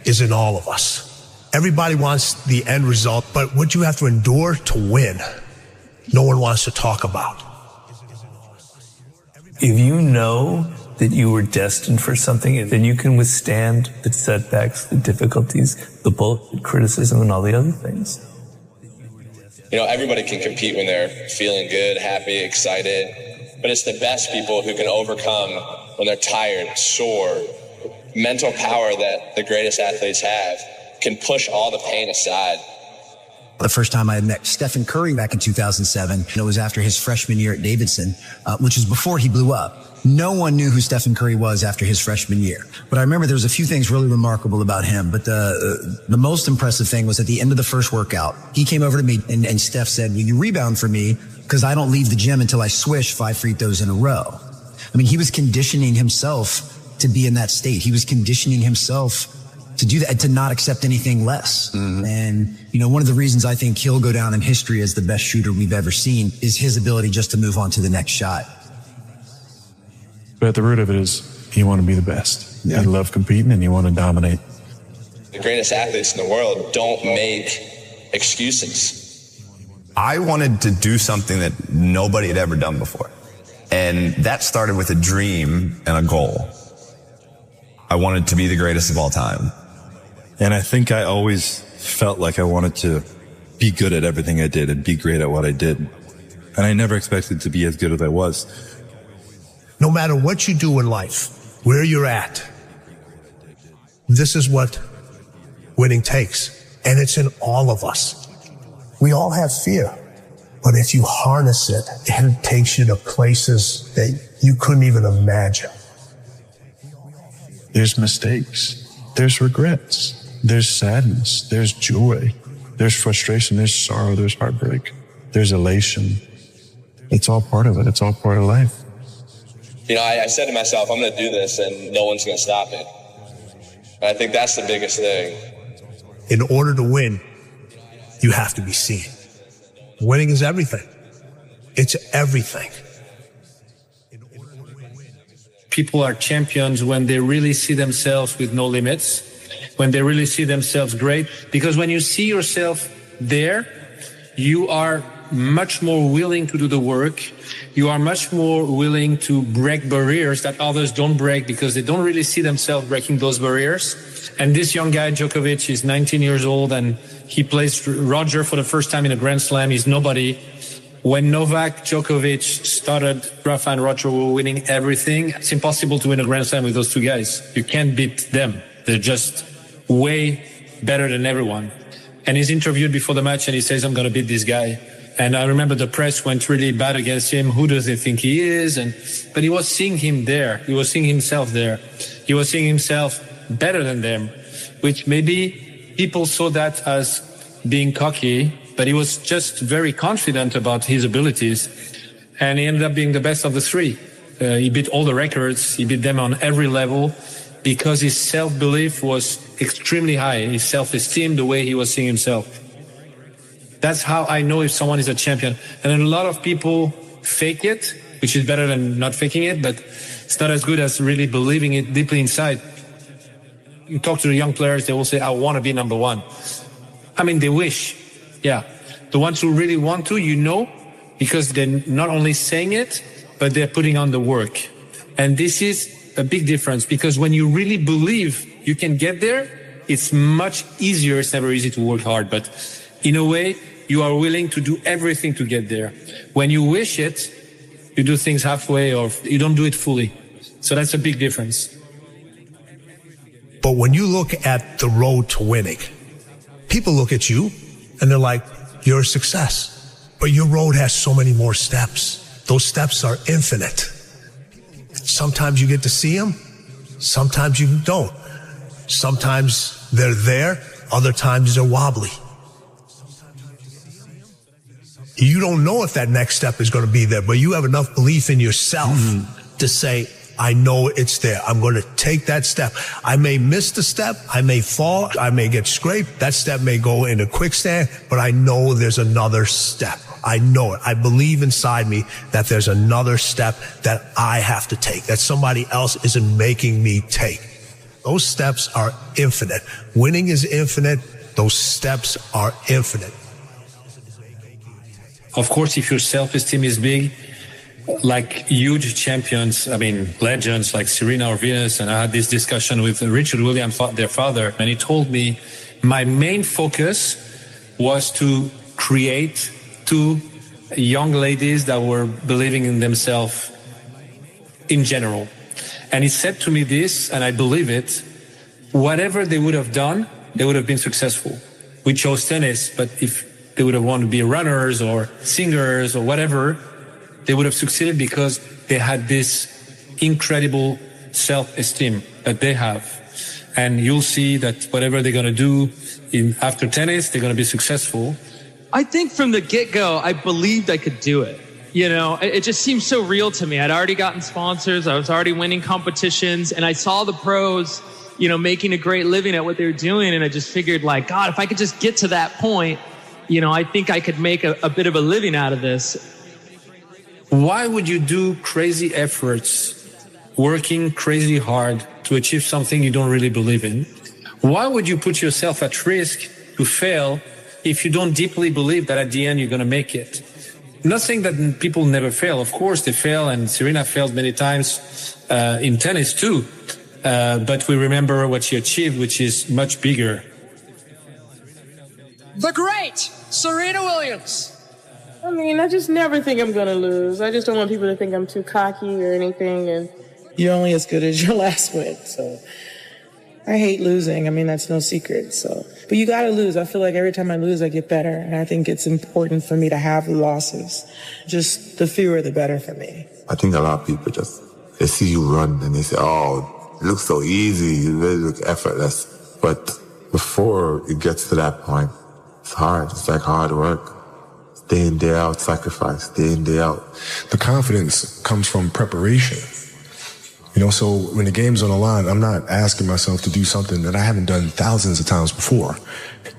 is in all of us. Everybody wants the end result, but what you have to endure to win, no one wants to talk about. If you know that you were destined for something, then you can withstand the setbacks, the difficulties, the bullshit, criticism, and all the other things. Everybody can compete when they're feeling good, happy, excited, but it's the best people who can overcome when they're tired, sore. Mental power that the greatest athletes have can push all the pain aside. The first time I had met Stephen Curry back in 2007, it was after his freshman year at Davidson, which was before he blew up. No one knew who Stephen Curry was after his freshman year. But I remember there was a few things really remarkable about him. But the most impressive thing was at the end of the first workout, he came over to me and Steph said, will you rebound for me? Because I don't leave the gym until I swish 5 free throws in a row. I mean, he was conditioning himself to be in that state. He was conditioning himself to do that, to not accept anything less. Mm-hmm. And, one of the reasons I think he'll go down in history as the best shooter we've ever seen is his ability just to move on to the next shot. But at the root of it is you want to be the best. Yeah. You love competing and you want to dominate. The greatest athletes in the world don't make excuses. I wanted to do something that nobody had ever done before. And that started with a dream and a goal. I wanted to be the greatest of all time. And I think I always felt like I wanted to be good at everything I did and be great at what I did. And I never expected to be as good as I was. No matter what you do in life, where you're at, this is what winning takes. And it's in all of us. We all have fear. But if you harness it, it takes you to places that you couldn't even imagine. There's mistakes. There's regrets. There's sadness. There's joy. There's frustration. There's sorrow. There's heartbreak. There's elation. It's all part of it. It's all part of life. You know, I said to myself, I'm going to do this and no one's going to stop me. And I think that's the biggest thing. In order to win, you have to be seen. Winning is everything. It's everything. People are champions when they really see themselves with no limits, when they really see themselves great. Because when you see yourself there, you are much more willing to do the work. You are much more willing to break barriers that others don't break because they don't really see themselves breaking those barriers. And this young guy, Djokovic, is 19 years old and he plays Roger for the first time in a Grand Slam. He's nobody. When Novak Djokovic started, Rafa and Roger were winning everything. It's impossible to win a Grand Slam with those two guys. You can't beat them. They're just way better than everyone. And he's interviewed before the match and he says, I'm going to beat this guy. And I remember the press went really bad against him. Who does he think he is? But he was seeing him there. He was seeing himself there. He was seeing himself better than them, which maybe people saw that as being cocky, but he was just very confident about his abilities. And he ended up being the best of the three. He beat all the records. He beat them on every level because his self-belief was extremely high. His self-esteem, the way he was seeing himself. That's how I know if someone is a champion. And then a lot of people fake it, which is better than not faking it, but it's not as good as really believing it deeply inside. You talk to the young players, they will say, I want to be number one. I mean, they wish. Yeah. The ones who really want to, you know, because they're not only saying it, but they're putting on the work. And this is a big difference because when you really believe you can get there, it's much easier. It's never easy to work hard, but in a way, you are willing to do everything to get there. When you wish it, you do things halfway or you don't do it fully. So that's a big difference. But when you look at the road to winning, people look at you and they're like, you're a success. But your road has so many more steps. Those steps are infinite. Sometimes you get to see them. Sometimes you don't. Sometimes they're there. Other times they're wobbly. You don't know if that next step is going to be there, but you have enough belief in yourself to say, I know it's there. I'm going to take that step. I may miss the step. I may fall. I may get scraped. That step may go into quicksand, but I know there's another step. I know it. I believe inside me that there's another step that I have to take, that somebody else isn't making me take. Those steps are infinite. Winning is infinite. Those steps are infinite. Of course, if your self-esteem is big, like huge champions, I mean, legends like Serena or Venus, and I had this discussion with Richard Williams, their father, and he told me my main focus was to create two young ladies that were believing in themselves in general. And he said to me this, and I believe it, whatever they would have done, they would have been successful. We chose tennis, but if they would have wanted to be runners or singers or whatever, they would have succeeded because they had this incredible self-esteem that they have. And you'll see that whatever they're going to do after tennis, they're going to be successful. I think from the get-go, I believed I could do it. You know, it just seemed so real to me. I'd already gotten sponsors. I was already winning competitions. And I saw the pros, you know, making a great living at what they were doing. And I just figured, like, God, if I could just get to that point, you know, I think I could make a bit of a living out of this. Why would you do crazy efforts, working crazy hard to achieve something you don't really believe in? Why would you put yourself at risk to fail if you don't deeply believe that at the end you're going to make it. Not saying that people never fail. Of course they fail, and Serena failed many times in tennis too. But we remember what she achieved, which is much bigger. The great Serena Williams. I mean, I just never think I'm going to lose. I just don't want people to think I'm too cocky or anything. And you're only as good as your last win. So I hate losing. I mean, that's no secret. So, but you got to lose. I feel like every time I lose, I get better. And I think it's important for me to have losses. Just the fewer, the better for me. I think a lot of people they see you run and they say, oh, it looks so easy. You really look effortless. But before it gets to that point, it's hard. It's like hard work. Day in, day out, sacrifice, day in, day out. The confidence comes from preparation. So when the game's on the line, I'm not asking myself to do something that I haven't done thousands of times before.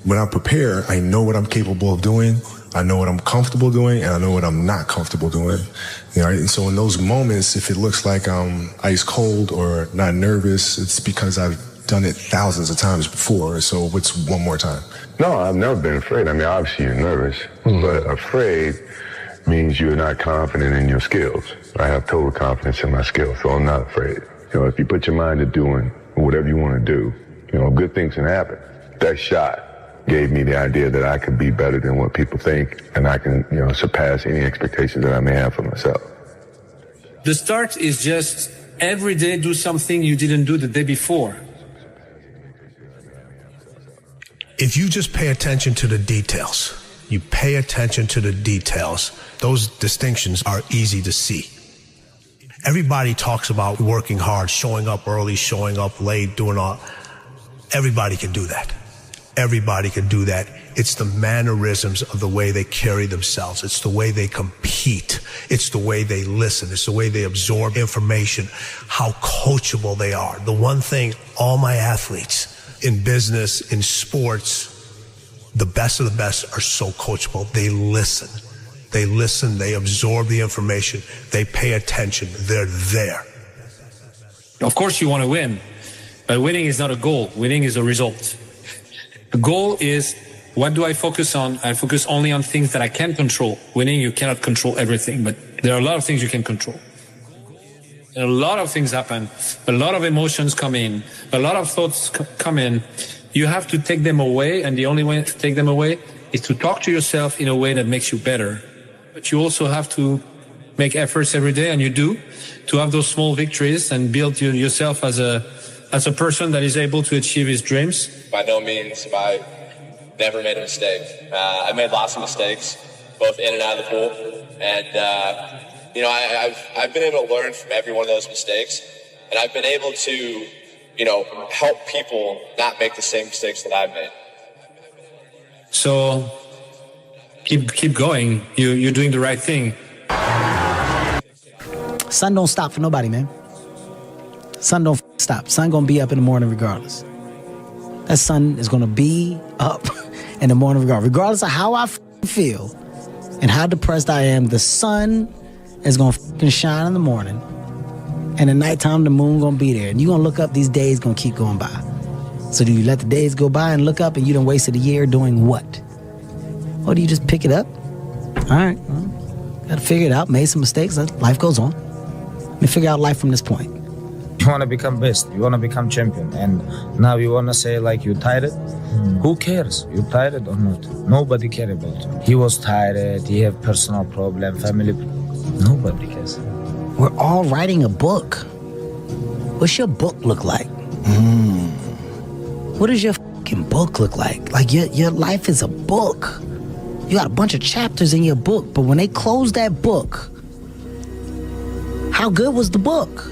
When I prepare, I know what I'm capable of doing, I know what I'm comfortable doing, and I know what I'm not comfortable doing. And so in those moments, if it looks like I'm ice cold or not nervous, it's because I've done it thousands of times before. So what's one more time? No, I've never been afraid. I mean, obviously you're nervous, but afraid means you're not confident in your skills. I have total confidence in my skills, so I'm not afraid. If you put your mind to doing whatever you want to do, good things can happen. That shot gave me the idea that I could be better than what people think, and I can, surpass any expectations that I may have for myself. The start is just every day do something you didn't do the day before. If you just pay attention to the details, you pay attention to the details, those distinctions are easy to see. Everybody talks about working hard, showing up early, showing up late, doing all. Everybody can do that. Everybody can do that. It's the mannerisms of the way they carry themselves. It's the way they compete. It's the way they listen. It's the way they absorb information, how coachable they are. The one thing all my athletes in business, in sports, the best of the best are so coachable. They listen. They listen. They absorb the information. They pay attention. They're there. Of course you want to win, but winning is not a goal. Winning is a result. The goal is, what do I focus on? I focus only on things that I can control. Winning, you cannot control everything, but there are a lot of things you can control. A lot of things happen. A lot of emotions come in. A lot of thoughts come in. You have to take them away, and the only way to take them away is to talk to yourself in a way that makes you better. But you also have to make efforts every day, and you do, to have those small victories and build yourself as a person that is able to achieve his dreams. By no means have I never made a mistake. I made lots of mistakes, both in and out of the pool, and I've been able to learn from every one of those mistakes, and I've been able to, help people not make the same mistakes that I've made. So keep going. You're doing the right thing. Sun don't stop for nobody, man. Sun don't stop. Sun gonna be up in the morning regardless. That sun is gonna be up in the morning regardless of how I feel and how depressed I am. The sun is gonna shine in the morning, and at nighttime the moon gonna be there, and you gonna look up. These days gonna keep going by. So do you let the days go by and look up, and you done wasted a year doing what? Or do you just pick it up? All right, well, gotta figure it out. Made some mistakes. Life goes on. Let me figure out life from this point. You want to become best, you want to become champion, and now you want to say like you tired? Who cares? You tired or not? Nobody cares about you. He was tired, he have personal problem, family. Nobody cares. We're all writing a book. What's your book look like? What does your fucking book look like? Like your life is a book. You got a bunch of chapters in your book, but when they close that book, how good was the book?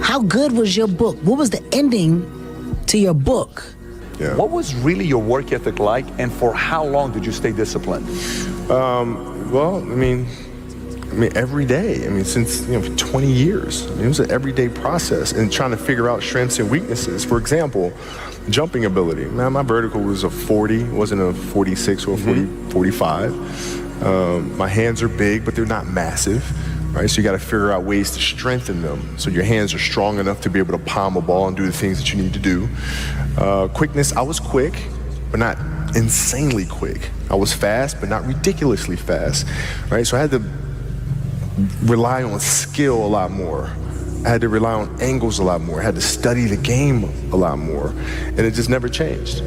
How good was your book? What was the ending to your book? Yeah. What was really your work ethic like, and for how long did you stay disciplined? Well, I mean, every day. Since 20 years. It was an everyday process, and trying to figure out strengths and weaknesses. For example, jumping ability. Man, my vertical was a 40, wasn't a 46 or a 45. My hands are big, but they're not massive. Right, so you got to figure out ways to strengthen them so your hands are strong enough to be able to palm a ball and do the things that you need to do. Quickness, I was quick, but not insanely quick. I was fast, but not ridiculously fast, right? So I had to rely on skill a lot more. I had to rely on angles a lot more. I had to study the game a lot more, and it just never changed.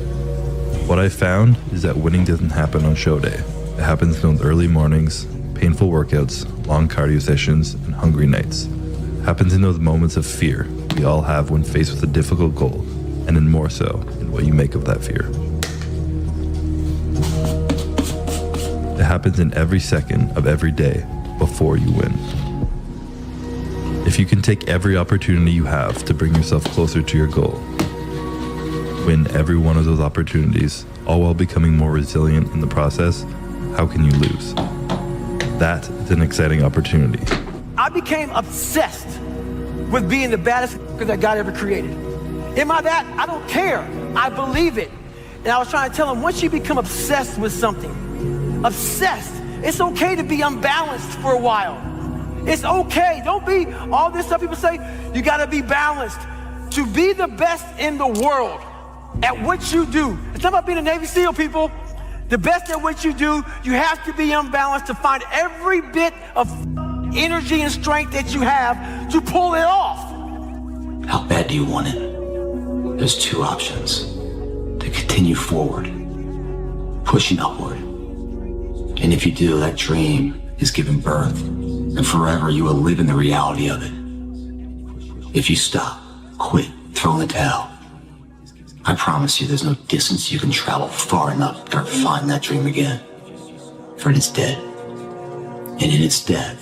What I found is that winning doesn't happen on show day. It happens in those early mornings, painful workouts, long cardio sessions, and hungry nights. It happens in those moments of fear we all have when faced with a difficult goal, and then more so in what you make of that fear. It happens in every second of every day before you win. If you can take every opportunity you have to bring yourself closer to your goal, win every one of those opportunities, all while becoming more resilient in the process, how can you lose? That is an exciting opportunity. I became obsessed with being the baddest that God ever created. Am I that? I don't care. I believe it. And I was trying to tell him, once you become obsessed with something, obsessed, it's okay to be unbalanced for a while. It's okay. Don't be all this stuff people say, you got to be balanced. To be the best in the world at what you do. It's not about being a Navy SEAL, people. The best at what you do, you have to be unbalanced to find every bit of energy and strength that you have to pull it off. How bad do you want it? There's two options. To continue forward, pushing upward. And if you do, that dream is given birth, and forever you will live in the reality of it. If you stop, quit, throw in the towel, I promise you there's no distance you can travel far enough to find that dream again. For it is dead. And in its death,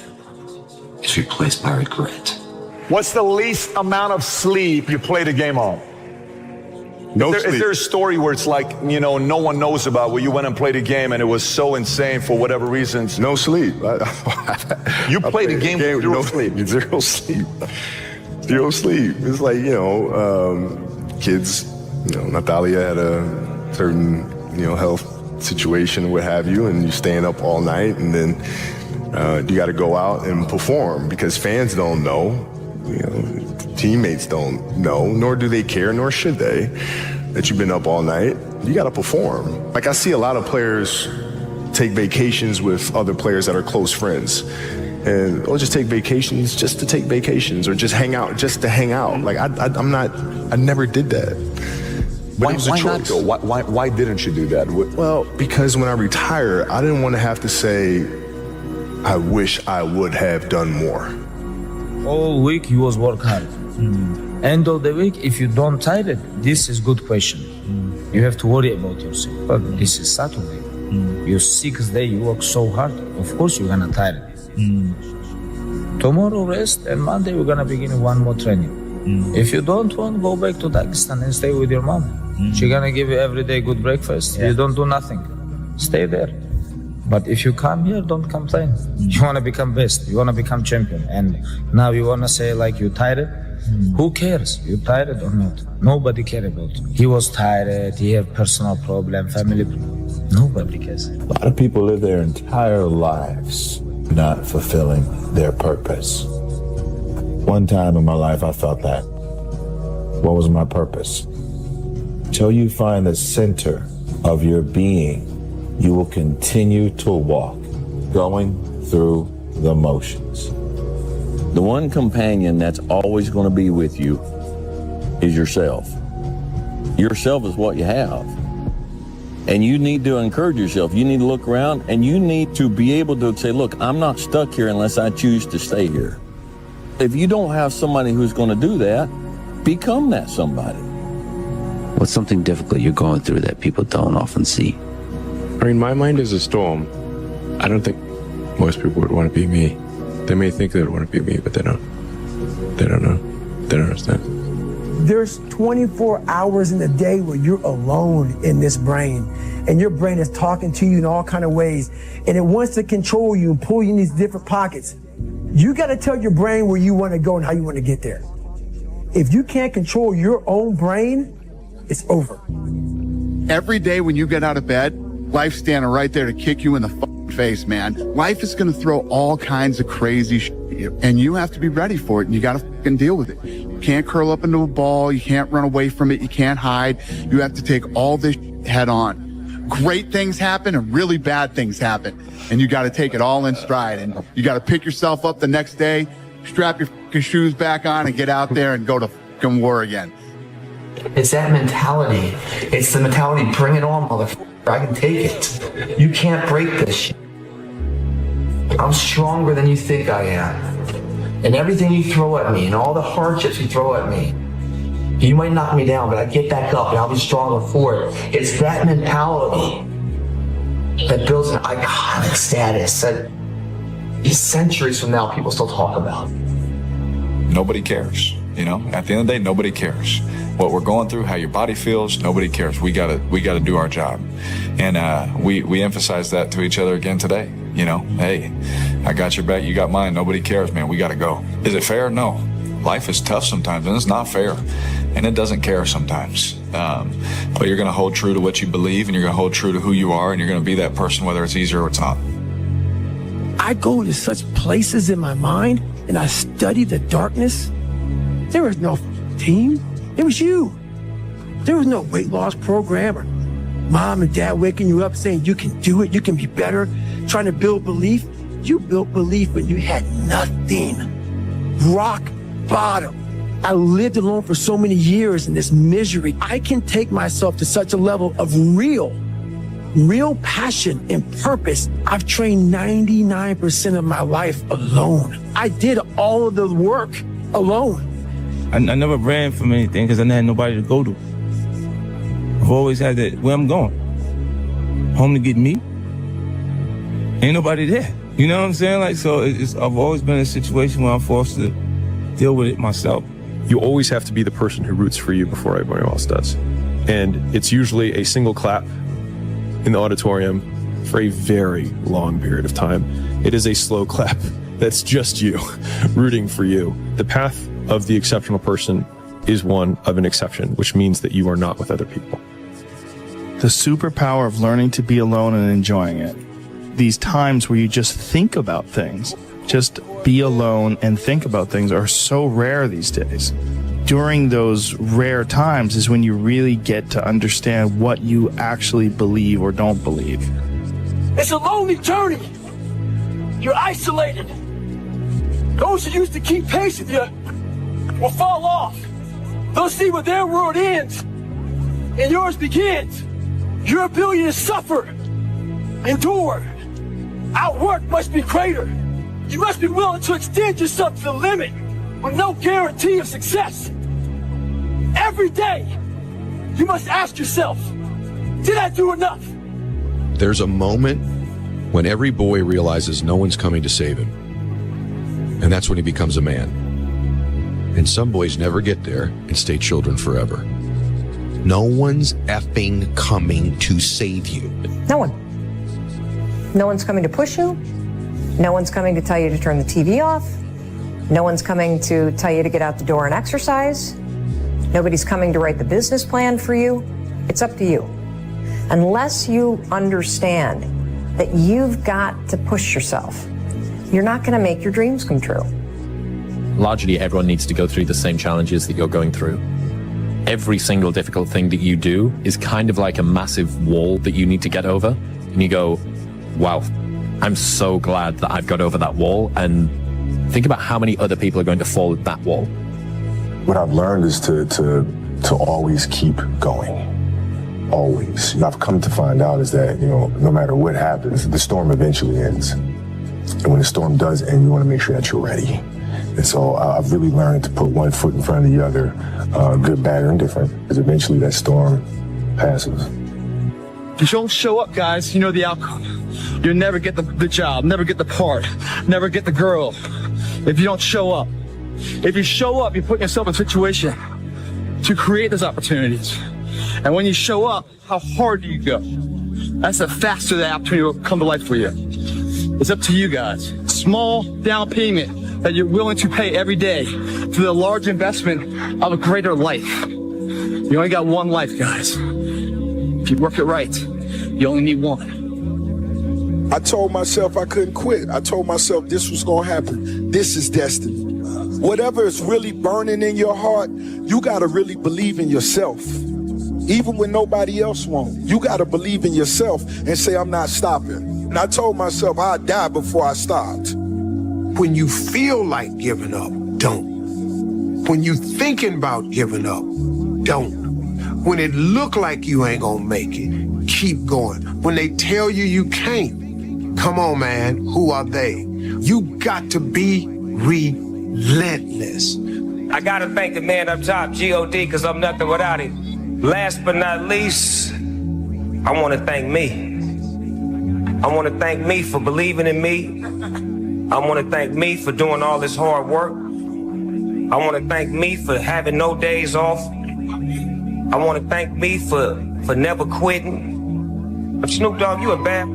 it's replaced by regret. What's the least amount of sleep you played a game on? No Is there a story where it's like, you know, no one knows about, where you went and played a game and it was so insane for whatever reasons? No sleep. You played a game with zero sleep. Zero sleep. Zero sleep. It's like, you know, kids, you know, Natalia had a certain, you know, health situation or what have you, and you're staying up all night, and then you got to go out and perform because fans don't know, you know, teammates don't know, nor do they care, nor should they, that you've been up all night. You got to perform. Like, I see a lot of players take vacations with other players that are close friends, and or just take vacations just to take vacations, or just hang out just to hang out. Like, I never did that. But it was a choice. Why didn't you do that? Well, because when I retire, I didn't want to have to say, I wish I would have done more. All week you was work hard. End of the week, if you don't tire it, this is good question. You have to worry about yourself. But this is Saturday. Your 6th day, you work so hard. Of course you're gonna tire it. Tomorrow rest, and Monday we're gonna begin one more training. If you don't want, go back to Dagestan and stay with your mom. She's gonna give you every day good breakfast. You don't do nothing. Stay there. But if you come here, don't complain. You wanna become best. You wanna become champion. And now you wanna say like you tired? Who cares? You tired or not? Nobody cares about you. He was tired. He had personal problem, family problem. Nobody cares. A lot of people live their entire lives not fulfilling their purpose. One time in my life, I felt that. What was my purpose? Till you find the center of your being, you will continue to walk, going through the motions. The one companion that's always going to be with you is yourself. Yourself is what you have. And you need to encourage yourself. You need to look around, and you need to be able to say, look, I'm not stuck here unless I choose to stay here. If you don't have somebody who's going to do that, become that somebody. What's something difficult you're going through that people don't often see? I mean, my mind is a storm. I don't think most people would want to be me. They may think they would want to be me, but they don't. They don't know. They don't understand. There's 24 hours in a day where you're alone in this brain, and your brain is talking to you in all kind of ways, and it wants to control you and pull you in these different pockets. You got to tell your brain where you want to go and how you want to get there. If you can't control your own brain, it's over. Every day when you get out of bed, life's standing right there to kick you in the face, man. Life is going to throw all kinds of crazy shit at you, and you have to be ready for it, and you got to deal with it. You can't curl up into a ball. You can't run away from it. You can't hide. You have to take all this head on. great things happen and really bad things happen. And you got to take it all in stride. And you got to pick yourself up the next day, strap your fucking shoes back on and get out there and go to fucking war again. It's that mentality. It's the mentality, bring it on, motherfucker. I can take it. You can't break this shit. I'm stronger than you think I am. And everything you throw at me and all the hardships you throw at me, you might knock me down, but I get back up and I'll be stronger for it. It's that mentality that builds an iconic status that centuries from now people still talk about. Nobody cares. You know, at the end of the day, nobody cares. What we're going through, how your body feels, nobody cares. We gotta do our job. And we emphasize that to each other again today. You know, hey, I got your back, you got mine, nobody cares, man, we gotta go. Is it fair? No. Life is tough sometimes, and it's not fair. And it doesn't care sometimes. But you're gonna hold true to what you believe, and you're gonna hold true to who you are, and you're gonna be that person whether it's easy or it's not. I go to such places in my mind, and I study the darkness. There was no team. It was you. There was no weight loss program or mom and dad waking you up saying you can do it, you can be better, trying to build belief. You built belief when you had nothing. Rock bottom. I lived alone for so many years in this misery. I can take myself to such a level of real passion and purpose. I've trained 99% of my life alone. I did all of the work alone. I never ran from anything because I didn't have nobody to go to. I've always had that, where I'm going. Home to get me. Ain't nobody there. You know what I'm saying? Like, so I've always been in a situation where I'm forced to deal with it myself. You always have to be the person who roots for you before everybody else does. And it's usually a single clap in the auditorium for a very long period of time. It is a slow clap that's just you rooting for you. The path of the exceptional person is one of an exception, which means that you are not with other people. The superpower of learning to be alone and enjoying it. These times where you just think about things, just be alone and think about things are so rare these days. During those rare times is when you really get to understand what you actually believe or don't believe. It's a lonely journey. You're isolated. Those who used to keep pace with you will fall off. They'll see where their world ends and yours begins. Your ability to suffer, endure, outwork must be greater. You must be willing to extend yourself to the limit with no guarantee of success. Every day, you must ask yourself, did I do enough? There's a moment when every boy realizes no one's coming to save him. And that's when he becomes a man. And some boys never get there and stay children forever. No one's effing coming to save you. No one. No one's coming to push you. No one's coming to tell you to turn the TV off. No one's coming to tell you to get out the door and exercise. Nobody's coming to write the business plan for you. It's up to you. Unless you understand that you've got to push yourself, you're not going to make your dreams come true. Largely, everyone needs to go through the same challenges that you're going through. Every single difficult thing that you do is kind of like a massive wall that you need to get over. And you go, wow, I'm so glad that I've got over that wall. And think about how many other people are going to fall at that wall. What I've learned is to always keep going. Always. I've come to find out is that, no matter what happens, the storm eventually ends. And when the storm does end, you want to make sure that you're ready. And so I've really learned to put one foot in front of the other, good, bad, or indifferent, because eventually that storm passes. If you don't show up, guys, you know the outcome. You'll never get the job, never get the part, never get the girl if you don't show up. If you show up, you put yourself in a situation to create those opportunities. And when you show up, how hard do you go? That's the faster the opportunity will come to life for you. It's up to you guys. Small down payment that you're willing to pay every day to the large investment of a greater life. You only got one life, guys. If you work it right, you only need one. I told myself I couldn't quit. I told myself this was going to happen. This is destiny. Whatever is really burning in your heart, you got to really believe in yourself. even when nobody else won't. You gotta believe in yourself and say, I'm not stopping. And I told myself I'd die before I stopped. When you feel like giving up, don't. When you thinking about giving up, don't. When it look like you ain't gonna make it, keep going. When they tell you you can't, come on, man, who are they? You got to be relentless. I gotta thank the man up top, G.O.D., because I'm nothing without him. Last but not least, I want to thank me. I want to thank me for believing in me. I want to thank me for doing all this hard work. I want to thank me for having no days off. I want to thank me for never quitting. Snoop Dogg, you a bad...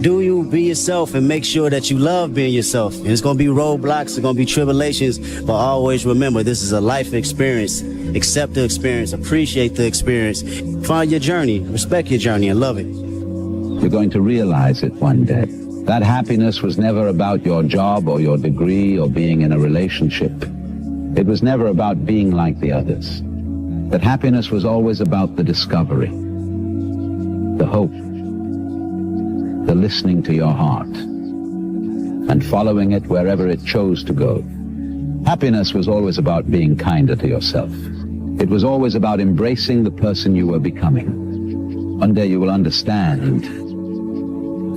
Do you be yourself and make sure that you love being yourself. And it's going to be roadblocks, it's going to be tribulations, but always remember this is a life experience. Accept the experience, appreciate the experience, find your journey, respect your journey, and love it. You're going to realize it one day. That happiness was never about your job or your degree or being in a relationship. It was never about being like the others. That happiness was always about the discovery, the hope, the listening to your heart, and following it wherever it chose to go. Happiness was always about being kinder to yourself. It was always about embracing the person you were becoming. One day you will understand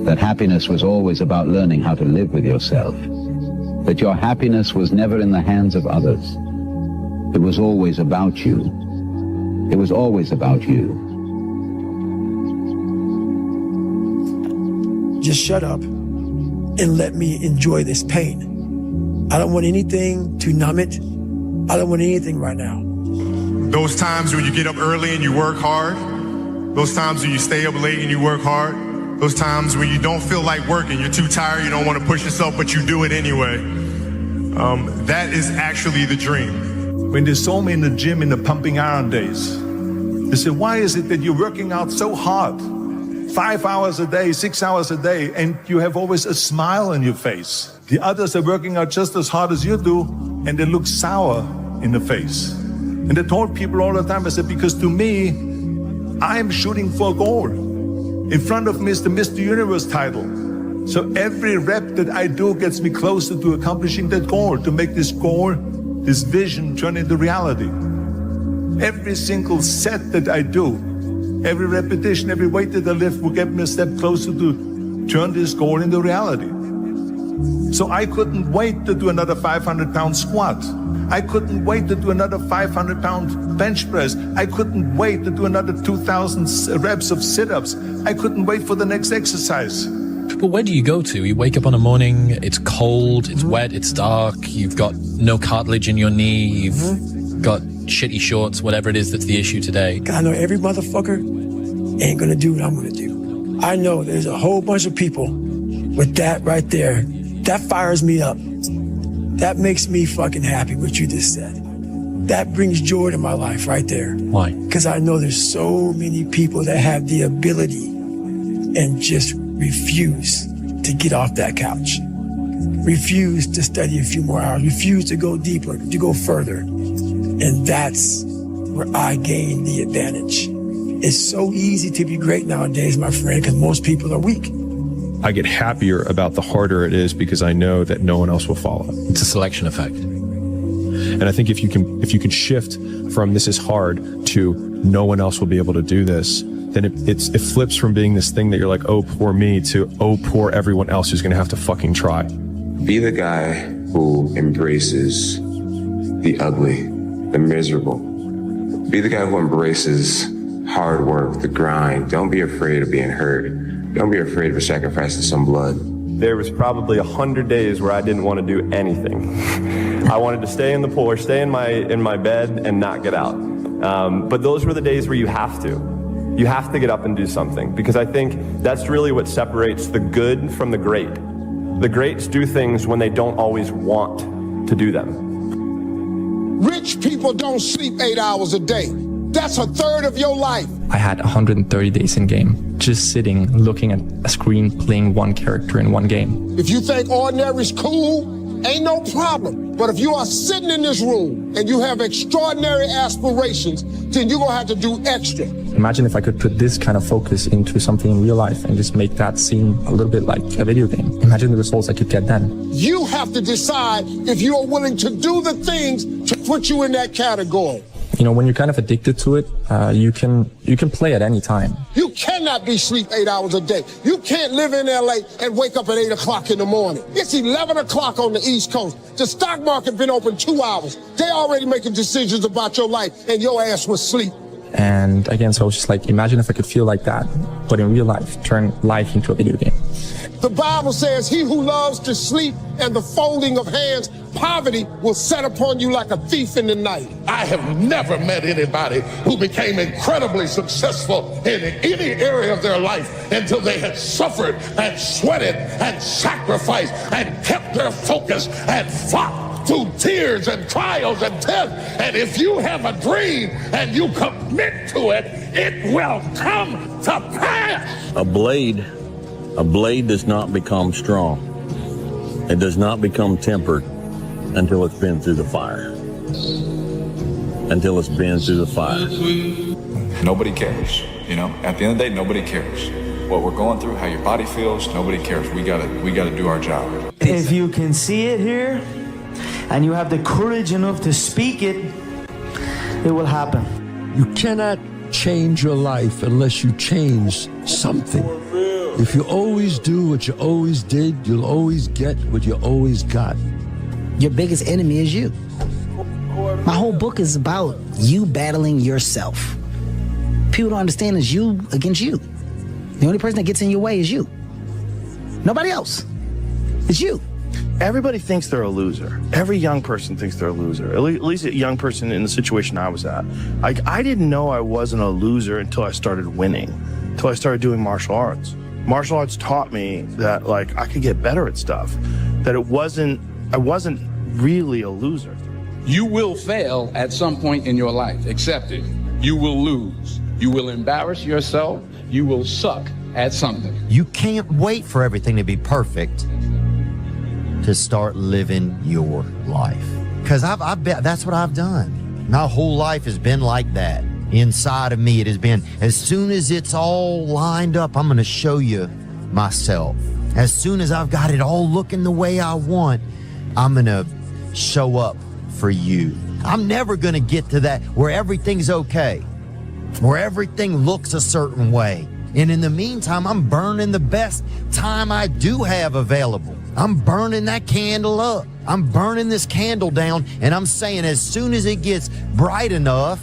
that happiness was always about learning how to live with yourself, that your happiness was never in the hands of others. It was always about you. It was always about you. Just shut up and let me enjoy this pain. I don't want anything to numb it. I don't want anything right now. Those times when you get up early and you work hard, those times when you stay up late and you work hard, those times when you don't feel like working, you're too tired, you don't want to push yourself, but you do it anyway. That is actually the dream. When they saw me in the gym in the pumping iron days, they said, why is it that you're working out so hard? 5 hours a day, 6 hours a day, and you have always a smile on your face. The others are working out just as hard as you do, and they look sour in the face. And I told people all the time, I said, because to me, I'm shooting for a goal. In front of me is the Mr. Universe title. So every rep that I do gets me closer to accomplishing that goal, to make this goal, this vision turn into reality. Every single set that I do, every repetition, every weight that I lift will get me a step closer to turn this goal into reality. So I couldn't wait to do another 500-pound squat. I couldn't wait to do another 500-pound bench press. I couldn't wait to do another 2,000 reps of sit-ups. I couldn't wait for the next exercise. But where do you go to? You wake up on a morning, it's cold, it's wet, it's dark, you've got no cartilage in your knee, you've got shitty shorts, whatever it is that's the issue today. I know every motherfucker ain't gonna do what I'm gonna do. I know there's a whole bunch of people with that right there. That fires me up. That makes me fucking happy, what you just said. That brings joy to my life right there. Why? Because I know there's so many people that have the ability and just refuse to get off that couch. Refuse to study a few more hours. Refuse to go deeper, to go further. And that's where I gain the advantage. It's so easy to be great nowadays, my friend, because most people are weak. I get happier about the harder it is because I know that no one else will follow. It's a selection effect. And I think if you can shift from this is hard to no one else will be able to do this, then it flips from being this thing that you're like, oh, poor me, to oh, poor everyone else who's going to have to fucking try. Be the guy who embraces the ugly, the miserable. Be the guy who embraces hard work, the grind. Don't be afraid of being hurt. Don't be afraid of sacrificing some blood. There was probably 100 days where I didn't want to do anything. I wanted to stay in the pool or stay in my bed and not get out. But those were the days where you have to. You have to get up and do something, because I think that's really what separates the good from the great. The greats do things when they don't always want to do them. Rich people don't sleep 8 hours a day. That's a third of your life. I had 130 days in game, just sitting, looking at a screen, playing one character in one game. If you think ordinary's cool, ain't no problem. But if you are sitting in this room and you have extraordinary aspirations, then you're gonna have to do extra. Imagine if I could put this kind of focus into something in real life and just make that seem a little bit like a video game. Imagine the results I could get then. You have to decide if you are willing to do the things to put you in that category. You know, when you're kind of addicted to it, you can play at any time. You cannot be sleep 8 hours a day. You can't live in LA and wake up at 8 o'clock in the morning. It's 11 o'clock on the East Coast. The stock market been open 2 hours. They already making decisions about your life and your ass was asleep. And again, so I was just like, imagine if I could feel like that, but in real life, turn life into a video game. The Bible says, he who loves to sleep and the folding of hands, poverty will set upon you like a thief in the night. I have never met anybody who became incredibly successful in any area of their life until they had suffered and sweated and sacrificed and kept their focus and fought through tears and trials and tests. And if you have a dream and you commit to it, it will come to pass. A blade does not become strong. It does not become tempered until it's been through the fire. Until it's been through the fire. Nobody cares. You know, at the end of the day, nobody cares. What we're going through, how your body feels, nobody cares. We gotta do our job. If you can see it here, and you have the courage enough to speak it, it will happen. You cannot change your life unless you change something. If you always do what you always did, you'll always get what you always got. Your biggest enemy is you. My whole book is about you battling yourself. People don't understand it's you against you. The only person that gets in your way is you. Nobody else. It's you. Everybody thinks they're a loser. Every young person thinks they're a loser. At least a young person in the situation I was at. Like, I didn't know I wasn't a loser until I started winning, until I started doing martial arts. Martial arts taught me that, like, I could get better at stuff, that I wasn't really a loser. You will fail at some point in your life. Accept it. You will lose. You will embarrass yourself. You will suck at something. You can't wait for everything to be perfect to start living your life. Because I've been, that's what I've done. My whole life has been like that. Inside of me, it has been, as soon as it's all lined up, I'm going to show you myself. As soon as I've got it all looking the way I want, I'm going to show up for you. I'm never going to get to that where everything's okay, where everything looks a certain way. And in the meantime, I'm burning the best time I do have available. I'm burning that candle up. I'm burning this candle down, and I'm saying as soon as it gets bright enough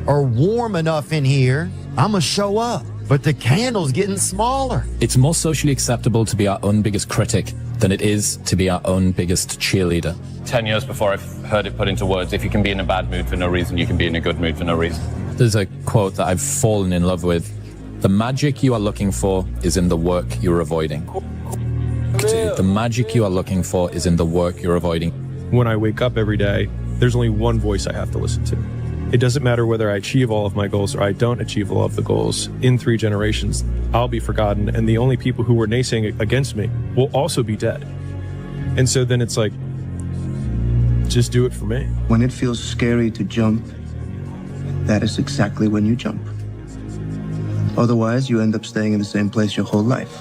or warm enough in here, I'm gonna show up. But the candle's getting smaller. It's more socially acceptable to be our own biggest critic than it is to be our own biggest cheerleader. 10 years before I've heard it put into words, if you can be in a bad mood for no reason, you can be in a good mood for no reason. There's a quote that I've fallen in love with. The magic you are looking for is in the work you're avoiding. The magic you are looking for is in the work you're avoiding. When I wake up every day, there's only one voice I have to listen to. It doesn't matter whether I achieve all of my goals or I don't achieve all of the goals. In 3 generations, I'll be forgotten, and the only people who were naysaying against me will also be dead. And so then it's like, just do it for me. When it feels scary to jump, that is exactly when you jump. Otherwise, you end up staying in the same place your whole life.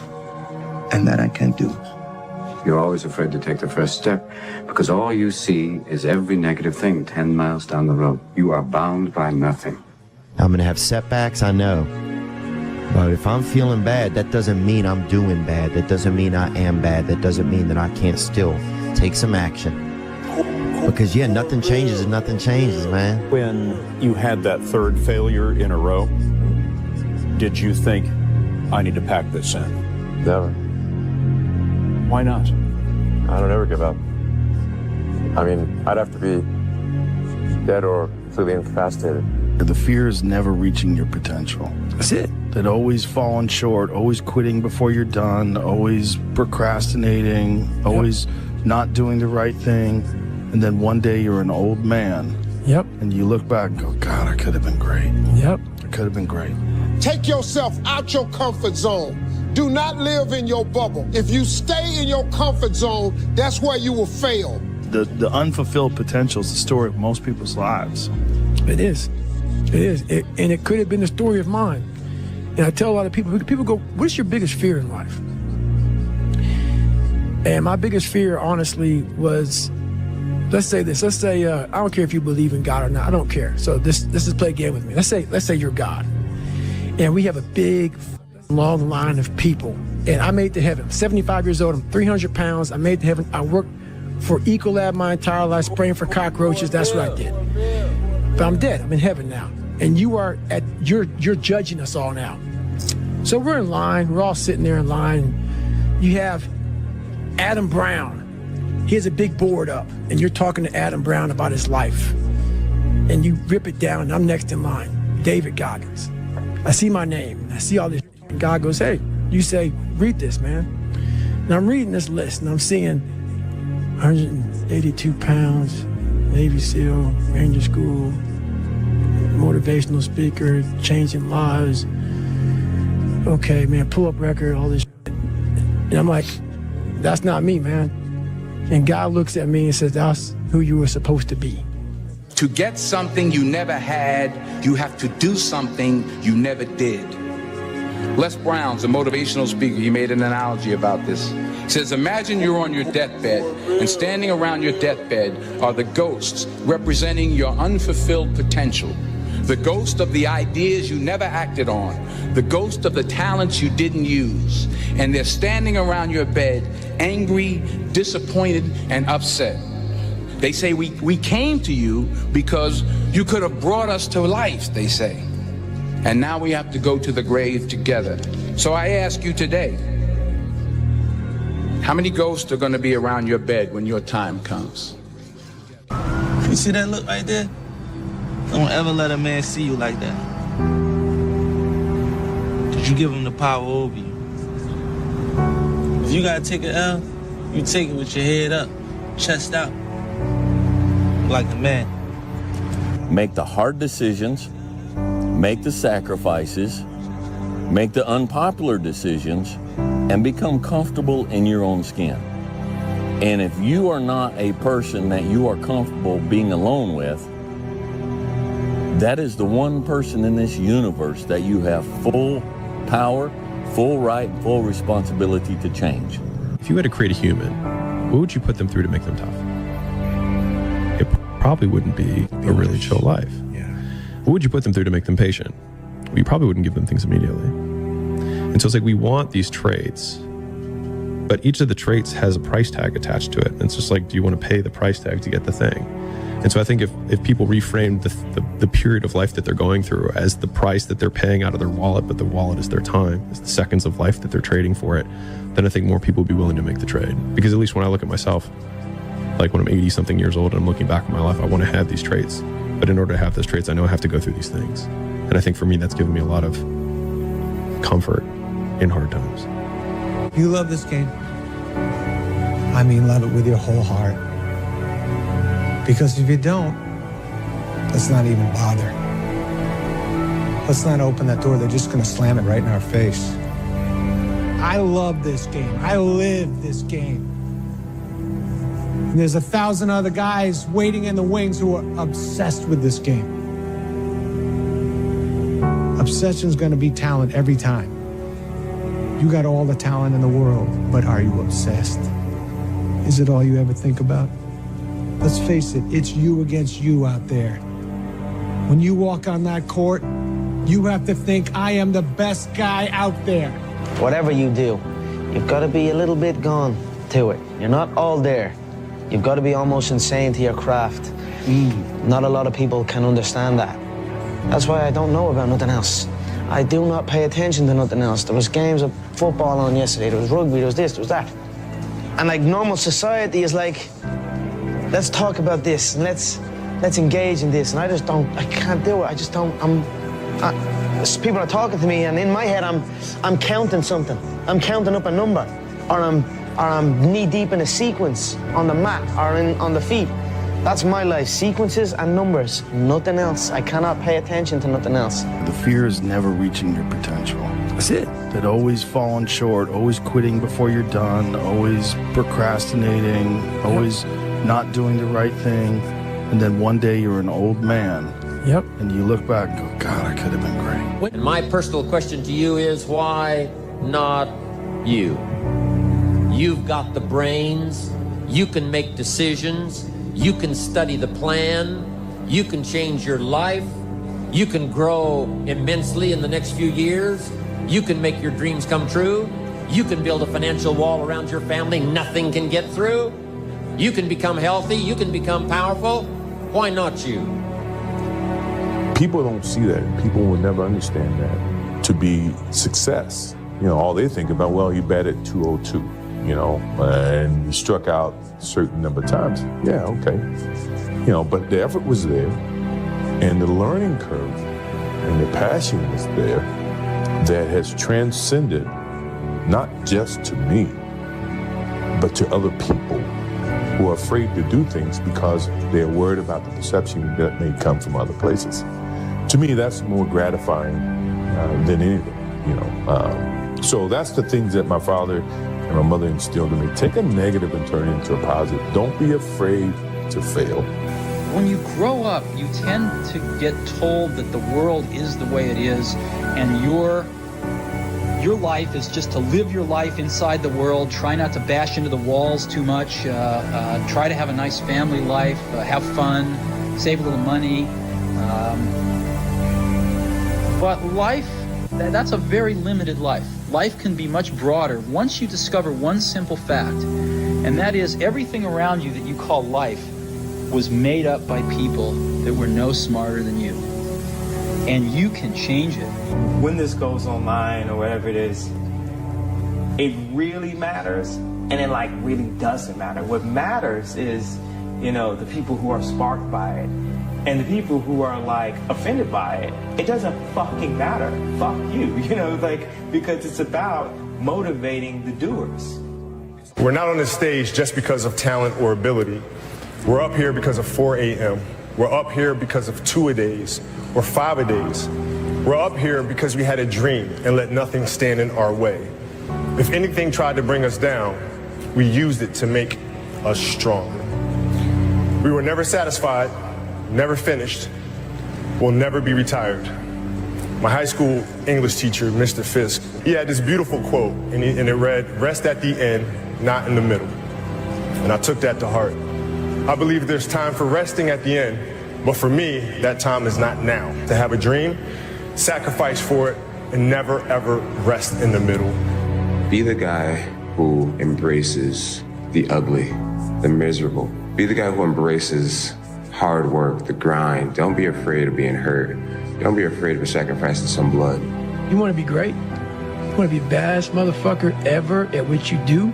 And that I can't do. You're always afraid to take the first step because all you see is every negative thing 10 miles down the road. You are bound by nothing. I'm going to have setbacks, I know. But if I'm feeling bad, that doesn't mean I'm doing bad. That doesn't mean I am bad. That doesn't mean that I can't still take some action. Because, yeah, nothing changes and nothing changes, man. When you had that third failure in a row, did you think, I need to pack this in? Never. Why not? I don't ever give up. I mean, I'd have to be dead or completely incapacitated. The fear is never reaching your potential. That's it. That always falling short, always quitting before you're done, always procrastinating, always not doing the right thing. And then one day you're an old man. Yep. And you look back and go, God, I could have been great. Yep. I could have been great. Take yourself out your comfort zone. Do not live in your bubble. If you stay in your comfort zone, that's where you will fail. The unfulfilled potential is the story of most people's lives. It is. It is. And it could have been the story of mine. And I tell a lot of people go, what's your biggest fear in life? And my biggest fear, honestly, was, let's say this. Let's say, I don't care if you believe in God or not. I don't care. So let's just play a game with me. Let's say you're God. And we have a big, long line of people. And I made it to heaven. I'm 75 years old. I'm 300 pounds. I made it to heaven. I worked for Ecolab my entire life, spraying for cockroaches. That's what I did. But I'm dead. I'm in heaven now. And you're judging us all now. So we're in line. We're all sitting there in line. You have Adam Brown. He has a big board up, and you're talking to Adam Brown about his life. And you rip it down, and I'm next in line. David Goggins. I see my name. I see all this, and God goes, hey, you say, read this, man. And I'm reading this list, and I'm seeing 182 pounds, Navy SEAL, Ranger School, motivational speaker, changing lives. Okay, man, pull-up record, all this. And I'm like, that's not me, man. And God looks at me and says, that's who you were supposed to be. To get something you never had, you have to do something you never did. Les Brown's a motivational speaker. He made an analogy about this. He says, imagine you're on your deathbed, and standing around your deathbed are the ghosts representing your unfulfilled potential. The ghost of the ideas you never acted on. The ghost of the talents you didn't use. And they're standing around your bed, angry, disappointed, and upset. They say, we came to you because you could have brought us to life, they say. And now we have to go to the grave together. So I ask you today, how many ghosts are going to be around your bed when your time comes? You see that look right there? Don't ever let a man see you like that. Cause you give him the power over you. If you gotta take an L, you take it with your head up, chest out, like a man. Make the hard decisions, make the sacrifices, make the unpopular decisions, and become comfortable in your own skin. And if you are not a person that you are comfortable being alone with, that is the one person in this universe that you have full power, full right, full responsibility to change. If you had to create a human, what would you put them through to make them tough? It probably wouldn't be a really chill life. Yeah. What would you put them through to make them patient? Well, you probably wouldn't give them things immediately. And so it's like we want these traits, but each of the traits has a price tag attached to it. And it's just like, do you want to pay the price tag to get the thing? And so I think if people reframe the period of life that they're going through as the price that they're paying out of their wallet, but the wallet is their time, is the seconds of life that they're trading for it, then I think more people would be willing to make the trade. Because at least when I look at myself, like when I'm 80 something years old and I'm looking back at my life, I want to have these traits. But in order to have those traits, I know I have to go through these things. And I think for me, that's given me a lot of comfort in hard times. You love this game. I mean, love it with your whole heart. Because if you don't, let's not even bother. Let's not open that door. They're just going to slam it right in our face. I love this game. I live this game. And there's 1,000 other guys waiting in the wings who are obsessed with this game. Obsession's going to be talent every time. You got all the talent in the world, but are you obsessed? Is it all you ever think about? Let's face it, it's you against you out there. When you walk on that court, you have to think, I am the best guy out there. Whatever you do, you've got to be a little bit gone to it. You're not all there. You've got to be almost insane to your craft. Not a lot of people can understand that. That's why I don't know about nothing else. I do not pay attention to nothing else. There was games of football on yesterday, there was rugby, there was this, there was that. And like normal society is like, let's talk about this and let's engage in this. And I can't do it. I just don't, people are talking to me and in my head I'm counting something. I'm counting up a number or I'm knee deep in a sequence on the mat or on the feet. That's my life, sequences and numbers, nothing else. I cannot pay attention to nothing else. The fear is never reaching your potential. That's it. That always falling short, always quitting before you're done, always procrastinating, always not doing the right thing. And then one day you're an old man Yep. And you look back and go, God, I could have been great. And my personal question to you is, why not you? You've got the brains, you can make decisions, you can study the plan, you can change your life, you can grow immensely in the next few years, you can make your dreams come true, you can build a financial wall around your family nothing can get through, you can become healthy, you can become powerful. Why not you? People don't see that. People will never understand that. To be success, all they think about, well, he batted 202, and he struck out a certain number of times. Yeah, okay. But the effort was there, and the learning curve and the passion was there that has transcended not just to me, but to other people who are afraid to do things because they're worried about the perception that may come from other places. To me, that's more gratifying than anything, So that's the things that my father and my mother instilled in me. Take a negative and turn it into a positive. Don't be afraid to fail. When you grow up, you tend to get told that the world is the way it is, and your life is just to live your life inside the world, try not to bash into the walls too much, try to have a nice family life, have fun, save a little money. But life, that's a very limited life. Life can be much broader once you discover one simple fact, and that is everything around you that you call life was made up by people that were no smarter than you. And you can change it. When this goes online or whatever it is, it really matters, and it really doesn't matter. What matters is, the people who are sparked by it, and the people who are offended by it. It doesn't fucking matter. Fuck you, because it's about motivating the doers. We're not on this stage just because of talent or ability. We're up here because of 4 a.m. We're up here because of 2-a-days or 5-a-days. We're up here because we had a dream and let nothing stand in our way. If anything tried to bring us down, we used it to make us stronger. We were never satisfied, never finished, will never be retired. My high school English teacher, Mr. Fisk, he had this beautiful quote, and it read, "Rest at the end, not in the middle." And I took that to heart. I believe there's time for resting at the end, but for me, that time is not now. To have a dream, sacrifice for it, and never ever rest in the middle. Be the guy who embraces the ugly, the miserable. Be the guy who embraces hard work, the grind. Don't be afraid of being hurt. Don't be afraid of sacrificing some blood. You want to be great? You want to be the baddest motherfucker ever at what you do?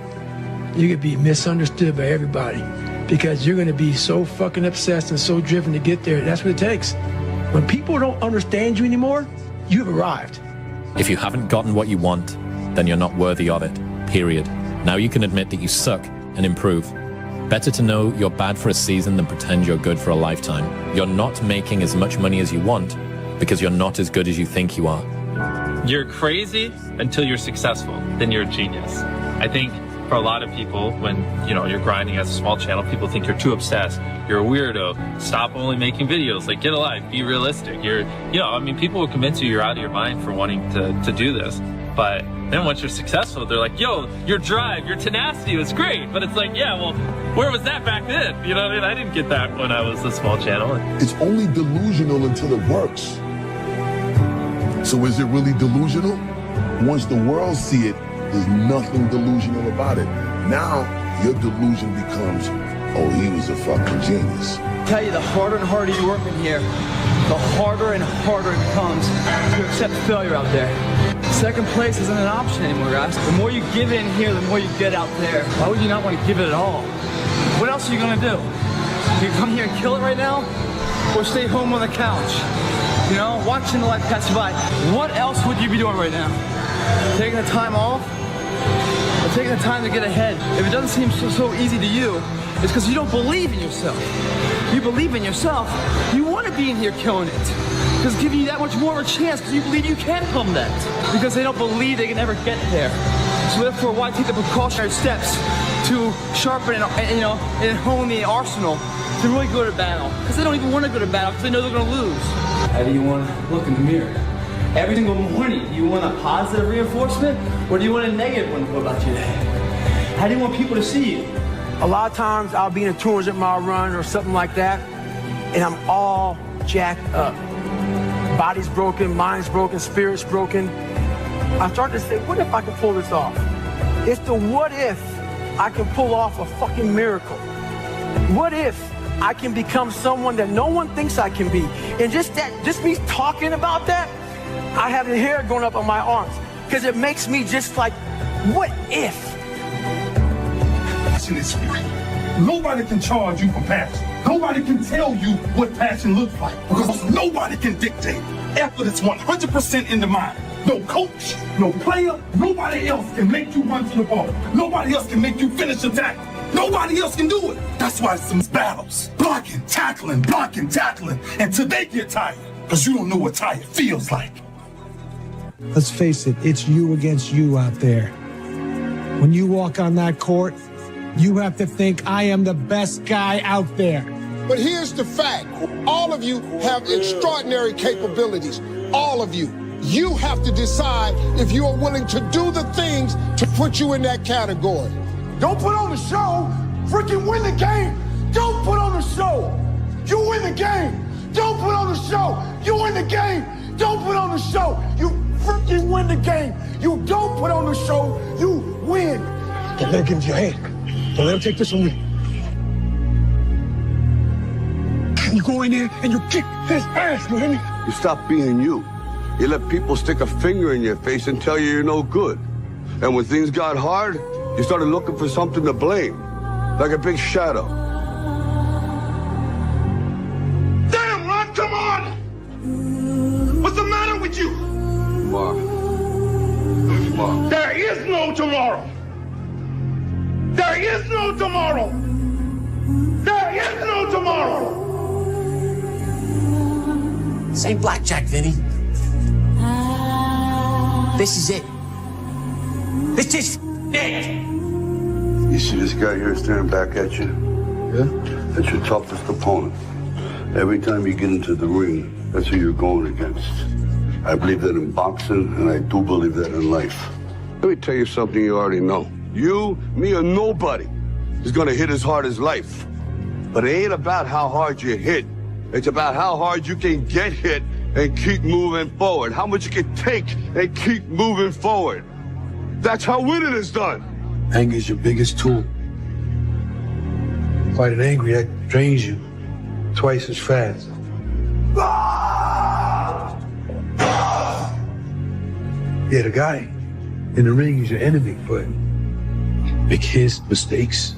You're going to be misunderstood by everybody because you're going to be so fucking obsessed and so driven to get there. That's what it takes. When people don't understand you anymore, you've arrived. If you haven't gotten what you want, then you're not worthy of it, period. Now you can admit that you suck and improve. Better to know you're bad for a season than pretend you're good for a lifetime. You're not making as much money as you want because you're not as good as you think you are. You're crazy until you're successful, then you're a genius. I think for a lot of people, when you're grinding as a small channel, people think you're too obsessed. You're a weirdo. Stop only making videos. Get a life. Be realistic. People will convince you're out of your mind for wanting to do this. But then once you're successful, they're like, yo, your drive, your tenacity was great. But it's where was that back then? I didn't get that when I was a small channel. It's only delusional until it works. So is it really delusional? Once the world see it, there's nothing delusional about it. Now, your delusion becomes, oh, he was a fucking genius. I tell you, the harder and harder you work in here, the harder and harder it becomes to accept failure out there. Second place isn't an option anymore, guys. The more you give in here, the more you get out there. Why would you not want to give it at all? What else are you gonna do? You come here and kill it right now? Or stay home on the couch? Watching the life pass by. What else would you be doing right now? Taking the time off? Or taking the time to get ahead? If it doesn't seem so easy to you, it's because you don't believe in yourself. You believe in yourself, you want to be in here killing it. Because it's giving you that much more of a chance because you believe you can come that. Because they don't believe they can ever get there. So therefore, why take the precautionary steps to sharpen and hone the arsenal to really go to battle. Because they don't even want to go to battle because they know they're going to lose. How do you want to look in the mirror? Every single morning, do you want a positive reinforcement or do you want a negative one about your day? How do you want people to see you? A lot of times I'll be in a 200 mile run or something like that, and I'm all jacked up. Body's broken, mind's broken, spirit's broken. I start to say, what if I can pull this off? It's the what if I can pull off a fucking miracle. What if I can become someone that no one thinks I can be? And just me talking about that, I have the hair going up on my arms because it makes me just like, what if? Passion is spirit. Nobody can charge you for passion. Nobody can tell you what passion looks like because nobody can dictate. Effort is 100% in the mind. No coach, no player, nobody else can make you run to the ball. Nobody else can make you finish a tackle. Nobody else can do it. That's why it's some battles. Blocking, tackling, until they get tired. Because you don't know what tired feels like. Let's face it, it's you against you out there. When you walk on that court, you have to think, I am the best guy out there. But here's the fact. All of you have extraordinary capabilities. All of you. You have to decide if you are willing to do the things to put you in that category. Don't put on the show. Freaking win the game. Don't put on the show. You win the game. Don't put on the show. You win the game. Don't put on the show. You freaking win the game. You don't put on the show. You win. Don't let him get into your head. Don't let him take this from you. You go in there and you kick his ass, man. You stop being you. You let people stick a finger in your face and tell you you're no good. And when things got hard, you started looking for something to blame, like a big shadow. Damn, Ron, come on! What's the matter with you? Mark. There is no tomorrow. There is no tomorrow. There is no tomorrow. This ain't blackjack, Vinny. This is it. This is it. You see this guy here staring back at you? Yeah? That's your toughest opponent. Every time you get into the ring, that's who you're going against. I believe that in boxing, and I do believe that in life. Let me tell you something you already know. You, me, or nobody is gonna hit as hard as life. But it ain't about how hard you hit. It's about how hard you can get hit and keep moving forward. How much you can take and keep moving forward. That's how winning is done. Anger is your biggest tool. Fighting angry, that drains you twice as fast. Yeah, the guy in the ring is your enemy, but make his mistakes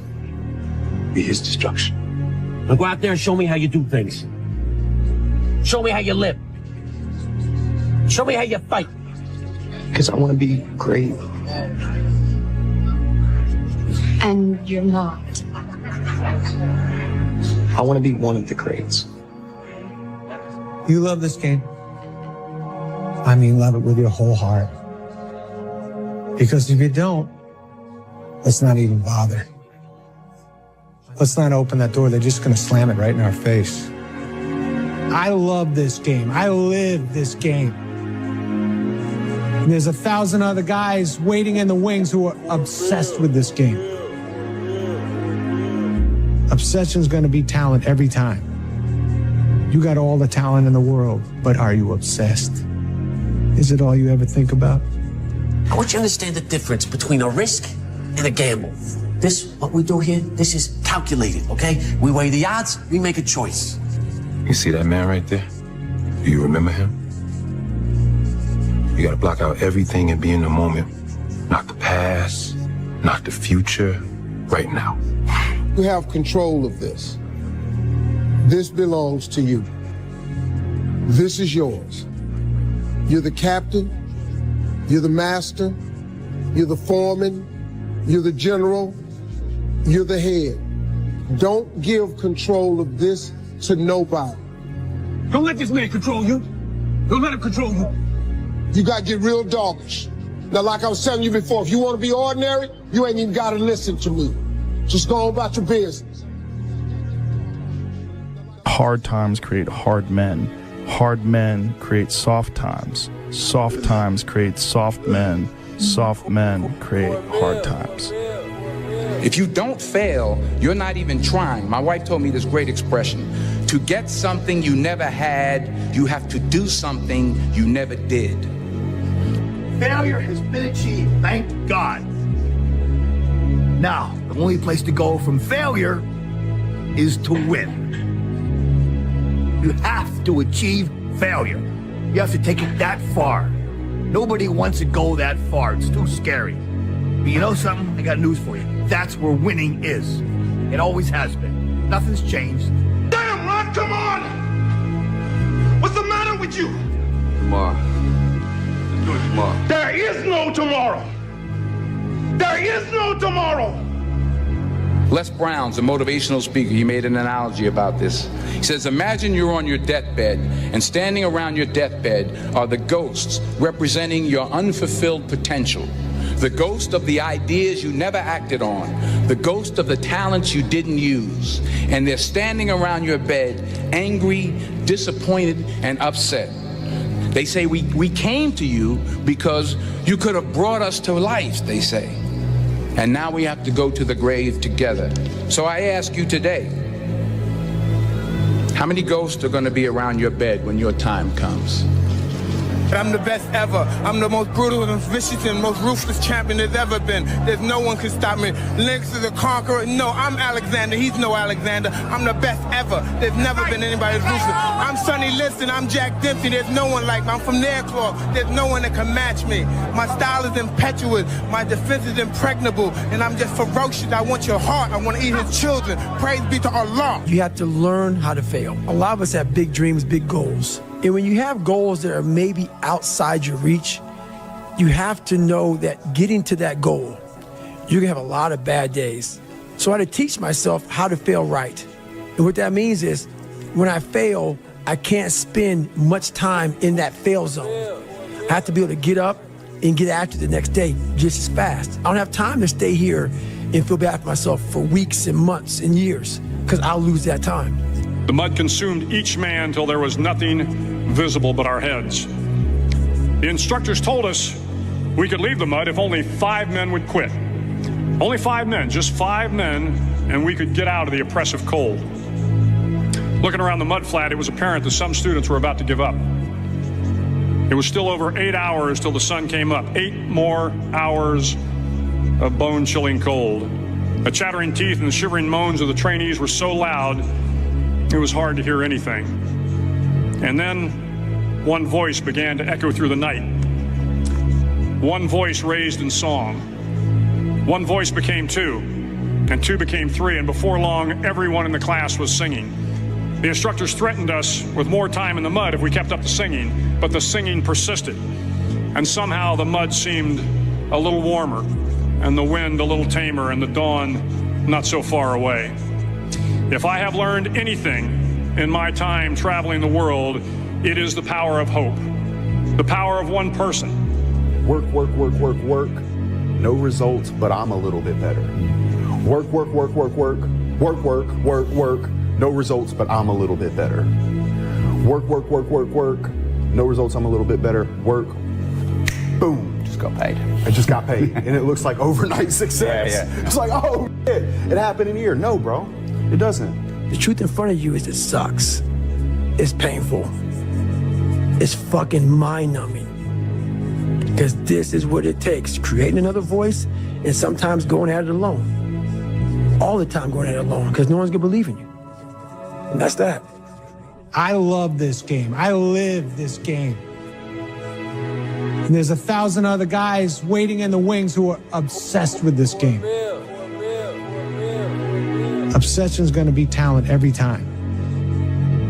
be his destruction. Now go out there and show me how you do things. Show me how you live. Show me how you fight. Because I want to be great. And you're not. I want to be one of the greats. You love this game. I mean, love it with your whole heart. Because if you don't, let's not even bother. Let's not open that door. They're just going to slam it right in our face. I love this game. I live this game. And there's 1,000 other guys waiting in the wings who are obsessed with this game. Obsession's going to be talent every time. You got all the talent in the world, but are you obsessed? Is it all you ever think about? I want you to understand the difference between a risk and a gamble. This, what we do here, this is calculated, okay? We weigh the odds, we make a choice. You see that man right there? Do you remember him? You gotta block out everything and be in the moment. Not the past, not the future, right now. You have control of this. This belongs to you. This is yours. You're the captain. You're the master. You're the foreman. You're the general. You're the head. Don't give control of this to nobody. Don't let this man control you. Don't let him control you. You got to get real doggish. Now, like I was telling you before, if you want to be ordinary, you ain't even got to listen to me. Just go on about your business. Hard times create hard men. Hard men create soft times. Soft times create soft men. Soft men create hard times. If you don't fail, you're not even trying. My wife told me this great expression. To get something you never had, you have to do something you never did. Failure has been achieved, thank God. Now, the only place to go from failure is to win. You have to achieve failure. You have to take it that far. Nobody wants to go that far. It's too scary. But you know something? I got news for you. That's where winning is. It always has been. Nothing's changed. Damn, Ron, come on! What's the matter with you? Tomorrow. Let's do it tomorrow. There is no tomorrow. There is no tomorrow. Les Brown's a motivational speaker. He made an analogy about this. He says, imagine you're on your deathbed, and standing around your deathbed are the ghosts representing your unfulfilled potential. The ghost of the ideas you never acted on. The ghost of the talents you didn't use. And they're standing around your bed, angry, disappointed, and upset. They say, we came to you because you could have brought us to life, they say. And now we have to go to the grave together. So I ask you today, how many ghosts are going to be around your bed when your time comes? I'm the best ever. I'm the most brutal and vicious and most ruthless champion there's ever been. There's no one can stop me. Lynx is a conqueror. No, I'm Alexander. He's no Alexander. I'm the best ever. There's never been anybody as ruthless. I'm Sonny Liston. I'm Jack Dempsey. There's no one like me. I'm from Nairclaw. There's no one that can match me. My style is impetuous. My defense is impregnable. And I'm just ferocious. I want your heart. I want to eat his children. Praise be to Allah. You have to learn how to fail. A lot of us have big dreams, big goals. And when you have goals that are maybe outside your reach, you have to know that getting to that goal, you're gonna have a lot of bad days. So I had to teach myself how to fail right. And what that means is, when I fail, I can't spend much time in that fail zone. I have to be able to get up and get after the next day just as fast. I don't have time to stay here and feel bad for myself for weeks and months and years, because I'll lose that time. The mud consumed each man till there was nothing visible but our heads. The instructors told us we could leave the mud if only 5 men would quit. Only 5 men, just 5 men, and we could get out of the oppressive cold. Looking around the mud flat, it was apparent that some students were about to give up. It was still over 8 hours till the sun came up. 8 more hours of bone-chilling cold. The chattering teeth and the shivering moans of the trainees were so loud, it was hard to hear anything. And then one voice began to echo through the night. One voice raised in song. One voice became 2, and 2 became 3, and before long, everyone in the class was singing. The instructors threatened us with more time in the mud if we kept up the singing, but the singing persisted. And somehow the mud seemed a little warmer, and the wind a little tamer, and the dawn not so far away. If I have learned anything in my time traveling the world, it is the power of hope, the power of one person. Work, work, work, work, work. No results, but I'm a little bit better. Work, work, work, work, work. Work, work, work, work. No results, but I'm a little bit better. Work, work, work, work, work. No results, I'm a little bit better. Work. Boom. Just got paid. I just got paid. And it looks like overnight success. Yeah. It's like, oh, shit, it happened in a year. No, bro. It doesn't. The truth in front of you is it sucks. It's painful. It's fucking mind-numbing. Because this is what it takes, creating another voice and sometimes going at it alone. All the time going at it alone, because no one's gonna believe in you. And that's that. I love this game. I live this game. And there's 1,000 other guys waiting in the wings who are obsessed with this game. Obsession's gonna be talent every time.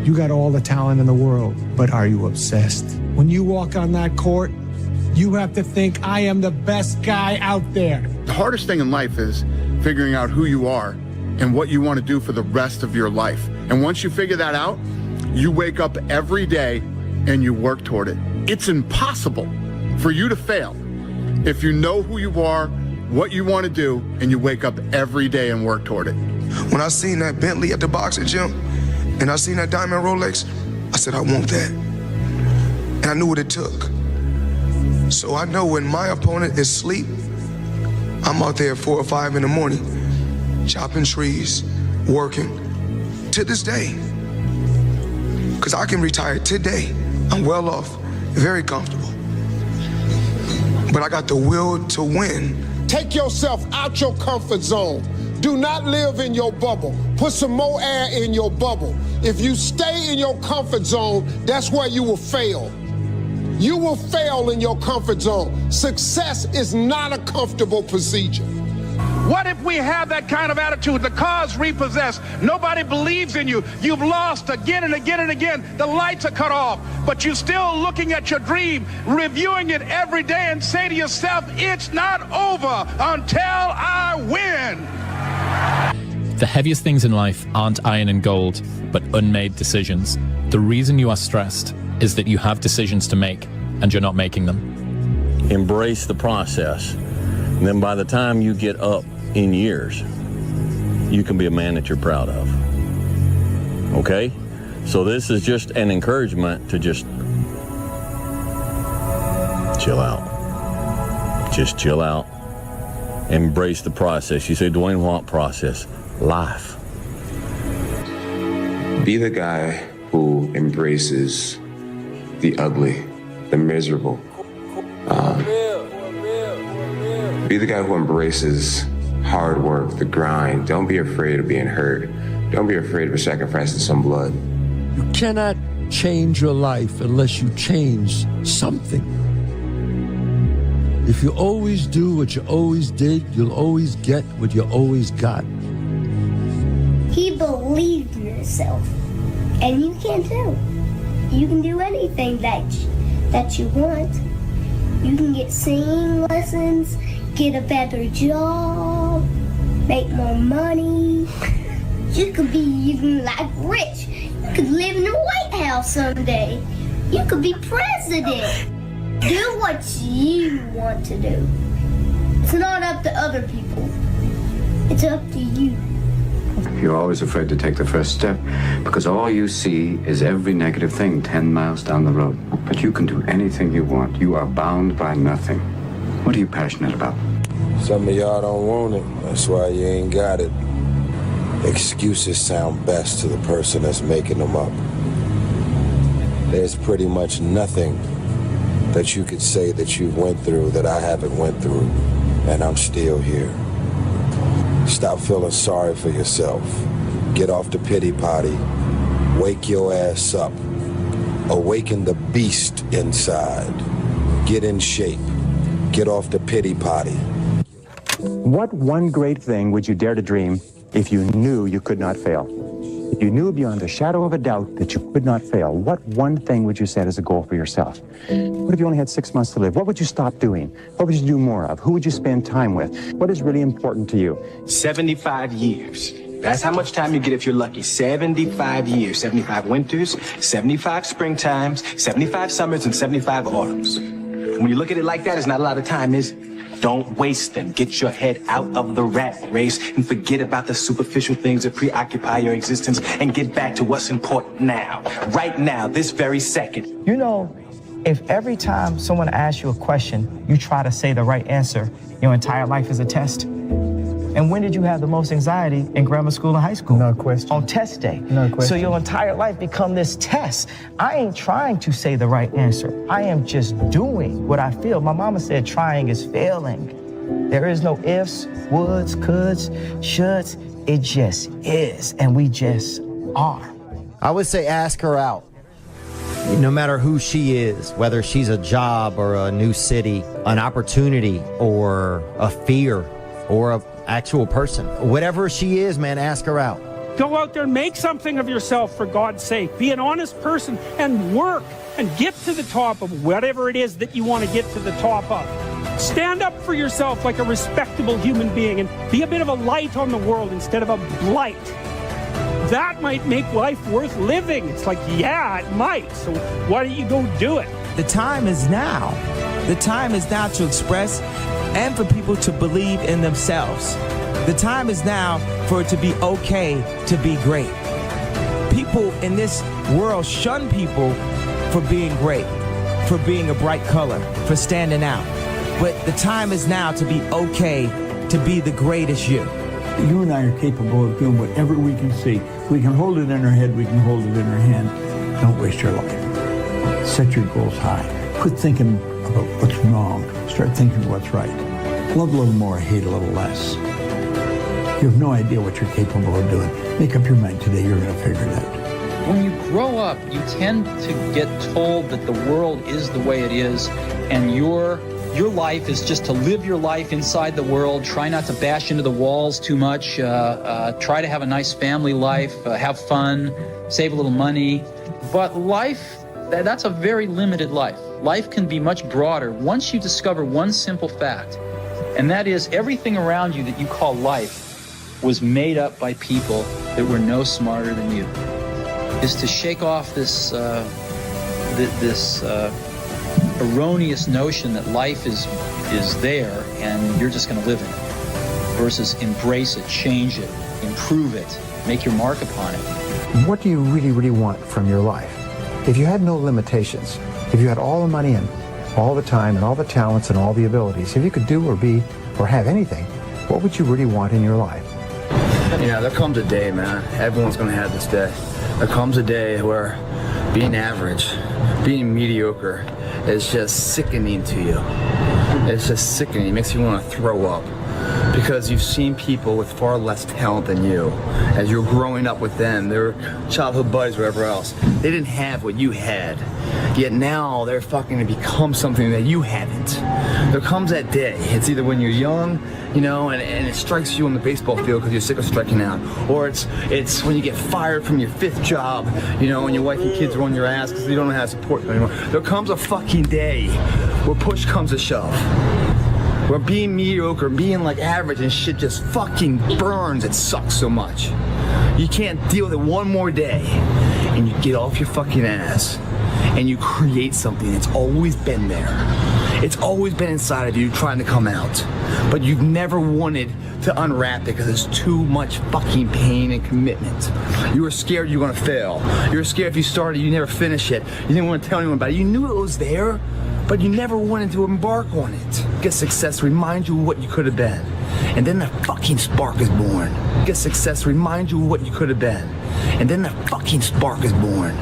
You got all the talent in the world, but are you obsessed? When you walk on that court, you have to think, I am the best guy out there. The hardest thing in life is figuring out who you are and what you want to do for the rest of your life. And once you figure that out, you wake up every day and you work toward it. It's impossible for you to fail if you know who you are, what you want to do, and you wake up every day and work toward it. When I seen that Bentley at the boxing gym, and I seen that diamond Rolex, I said, I want that. And I knew what it took. So I know when my opponent is asleep, I'm out there at 4 or 5 in the morning, chopping trees, working, to this day. Because I can retire today. I'm well off, very comfortable. But I got the will to win. Take yourself out your comfort zone. Do not live in your bubble. Put some more air in your bubble. If you stay in your comfort zone, that's where you will fail. You will fail in your comfort zone. Success is not a comfortable procedure. What if we have that kind of attitude? The car's repossessed. Nobody believes in you. You've lost again and again and again. The lights are cut off, but you're still looking at your dream, reviewing it every day, and say to yourself, it's not over until I win. The heaviest things in life aren't iron and gold, but unmade decisions. The reason you are stressed is that you have decisions to make, and you're not making them. Embrace the process. And then by the time you get up in years, you can be a man that you're proud of. Okay? So this is just an encouragement to just chill out. Just chill out. Embrace the process. You say, Dwayne, what process? Life. Be the guy who embraces the ugly, the miserable. Be the guy who embraces hard work, the grind. Don't be afraid of being hurt. Don't be afraid of sacrificing some blood. You cannot change your life unless you change something. If you always do what you always did, you'll always get what you always got. He believed in himself, and you can too. You can do anything that you want. You can get singing lessons, get a better job, make more money. You could be even like rich. You could live in the White House someday. You could be president. Do what you want to do. It's not up to other people. It's up to you. You're always afraid to take the first step because all you see is every negative thing 10 miles down the road. But you can do anything you want. You are bound by nothing. What are you passionate about? Some of y'all don't want it. That's why you ain't got it. Excuses sound best to the person that's making them up. There's pretty much nothing that you could say that you went through that I haven't went through, and I'm still here. Stop feeling sorry for yourself. Get off the pity potty. Wake your ass up. Awaken the beast inside. Get in shape. Get off the pity potty. What one great thing would you dare to dream if you knew you could not fail? If you knew beyond a shadow of a doubt that you could not fail, what one thing would you set as a goal for yourself? What if you only had 6 months to live? What would you stop doing? What would you do more of? Who would you spend time with? What is really important to you? 75 years. That's how much time you get if you're lucky. 75 years. 75 winters, 75 springtimes, 75 summers, and 75 autumns. When you look at it like that, it's not a lot of time, is it? Don't waste them. Get your head out of the rat race and forget about the superficial things that preoccupy your existence and get back to what's important now. Right now, this very second. You know, if every time someone asks you a question, you try to say the right answer, your entire life is a test. And when did you have the most anxiety in grammar school and high school? No question. On test day. No question. So your entire life become this test. I ain't trying to say the right answer. I am just doing what I feel. My mama said trying is failing. There is no ifs, woulds, coulds, shoulds. It just is, and we just are. I would say ask her out. No matter who she is, whether she's a job or a new city, an opportunity or a fear or a actual person. Whatever she is, man, ask her out. Go out there and make something of yourself, for God's sake. Be an honest person and work and get to the top of whatever it is that you want to get to the top of. Stand up for yourself like a respectable human being and be a bit of a light on the world instead of a blight. That might make life worth living. It's like, yeah, it might. So why don't you go do it? The time is now. The time is now to express and for people to believe in themselves. The time is now for it to be okay to be great. People People in this world shun people for being great, for being a bright color, for standing out. But the time is now to be okay to be the greatest you. You and I are capable of doing whatever we can see. We can hold it in our head, we can hold it in our hand. Don't waste your life. Set your goals high. Quit thinking about what's wrong. Start thinking what's right. Love a little more, hate a little less. You have no idea what you're capable of doing. Make up your mind today, you're going to figure it out. When you grow up, you tend to get told that the world is the way it is, and your life is just to live your life inside the world, try not to bash into the walls too much, try to have a nice family life, have fun, save a little money. But life, that's a very limited life. Life can be much broader once you discover one simple fact, and that is everything around you that you call life was made up by people that were no smarter than you. Is to shake off this erroneous notion that life is there and you're just going to live in it, versus embrace it, change it, improve it, make your mark upon it. What do you really, really want from your life? If you had no limitations, if you had all the money and all the time and all the talents and all the abilities, if you could do or be or have anything, what would you really want in your life? Yeah, there comes a day, man. Everyone's going to have this day. There comes a day where being average, being mediocre is just sickening to you. It's just sickening. It makes you want to throw up. Because you've seen people with far less talent than you. As you're growing up with them, their childhood buddies, whatever else, they didn't have what you had. Yet now they're fucking to become something that you haven't. There comes that day. It's either when you're young, you know, and it strikes you on the baseball field because you're sick of striking out, or it's when you get fired from your 5th job, you know, and your wife and kids are on your ass because you don't know how to support them anymore. There comes a fucking day where push comes to shove. Where being mediocre, being like average and shit just fucking burns. It sucks so much. You can't deal with it one more day. And you get off your fucking ass and you create something that's always been there. It's always been inside of you trying to come out. But you've never wanted to unwrap it because it's too much fucking pain and commitment. You were scared you were gonna fail. You were scared if you started, you never finish it. You didn't want to tell anyone about it. You knew it was there, but you never wanted to embark on it. Get success remind you of what you could have been. And then the fucking spark is born. Get success remind you of what you could have been. And then the fucking spark is born.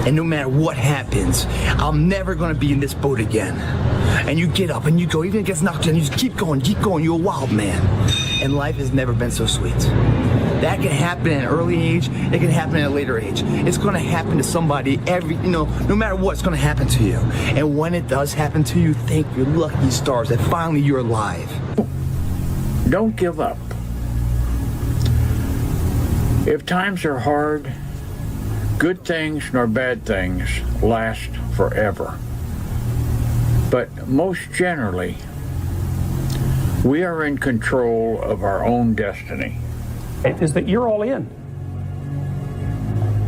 And no matter what happens, I'm never gonna be in this boat again. And you get up and you go, even if it gets knocked down, you just keep going, you're a wild man. And life has never been so sweet. That can happen at an early age, it can happen at a later age. It's gonna happen to somebody no matter what, it's gonna happen to you. And when it does happen to you, thank your lucky stars that finally you're alive. Don't give up. If times are hard, good things nor bad things last forever. But most generally, we are in control of our own destiny. It is that you're all in.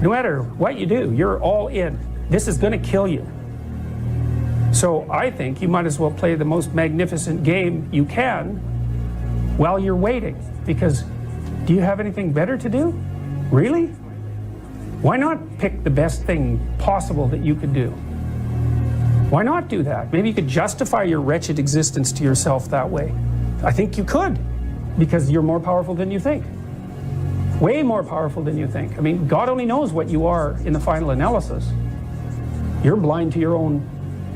No matter what you do, you're all in. This is going to kill you. So I think you might as well play the most magnificent game you can while you're waiting. Because do you have anything better to do? Really? Why not pick the best thing possible that you could do? Why not do that? Maybe you could justify your wretched existence to yourself that way. I think you could, because you're more powerful than you think. Way more powerful than you think. I mean, God only knows what you are in the final analysis. You're blind to your own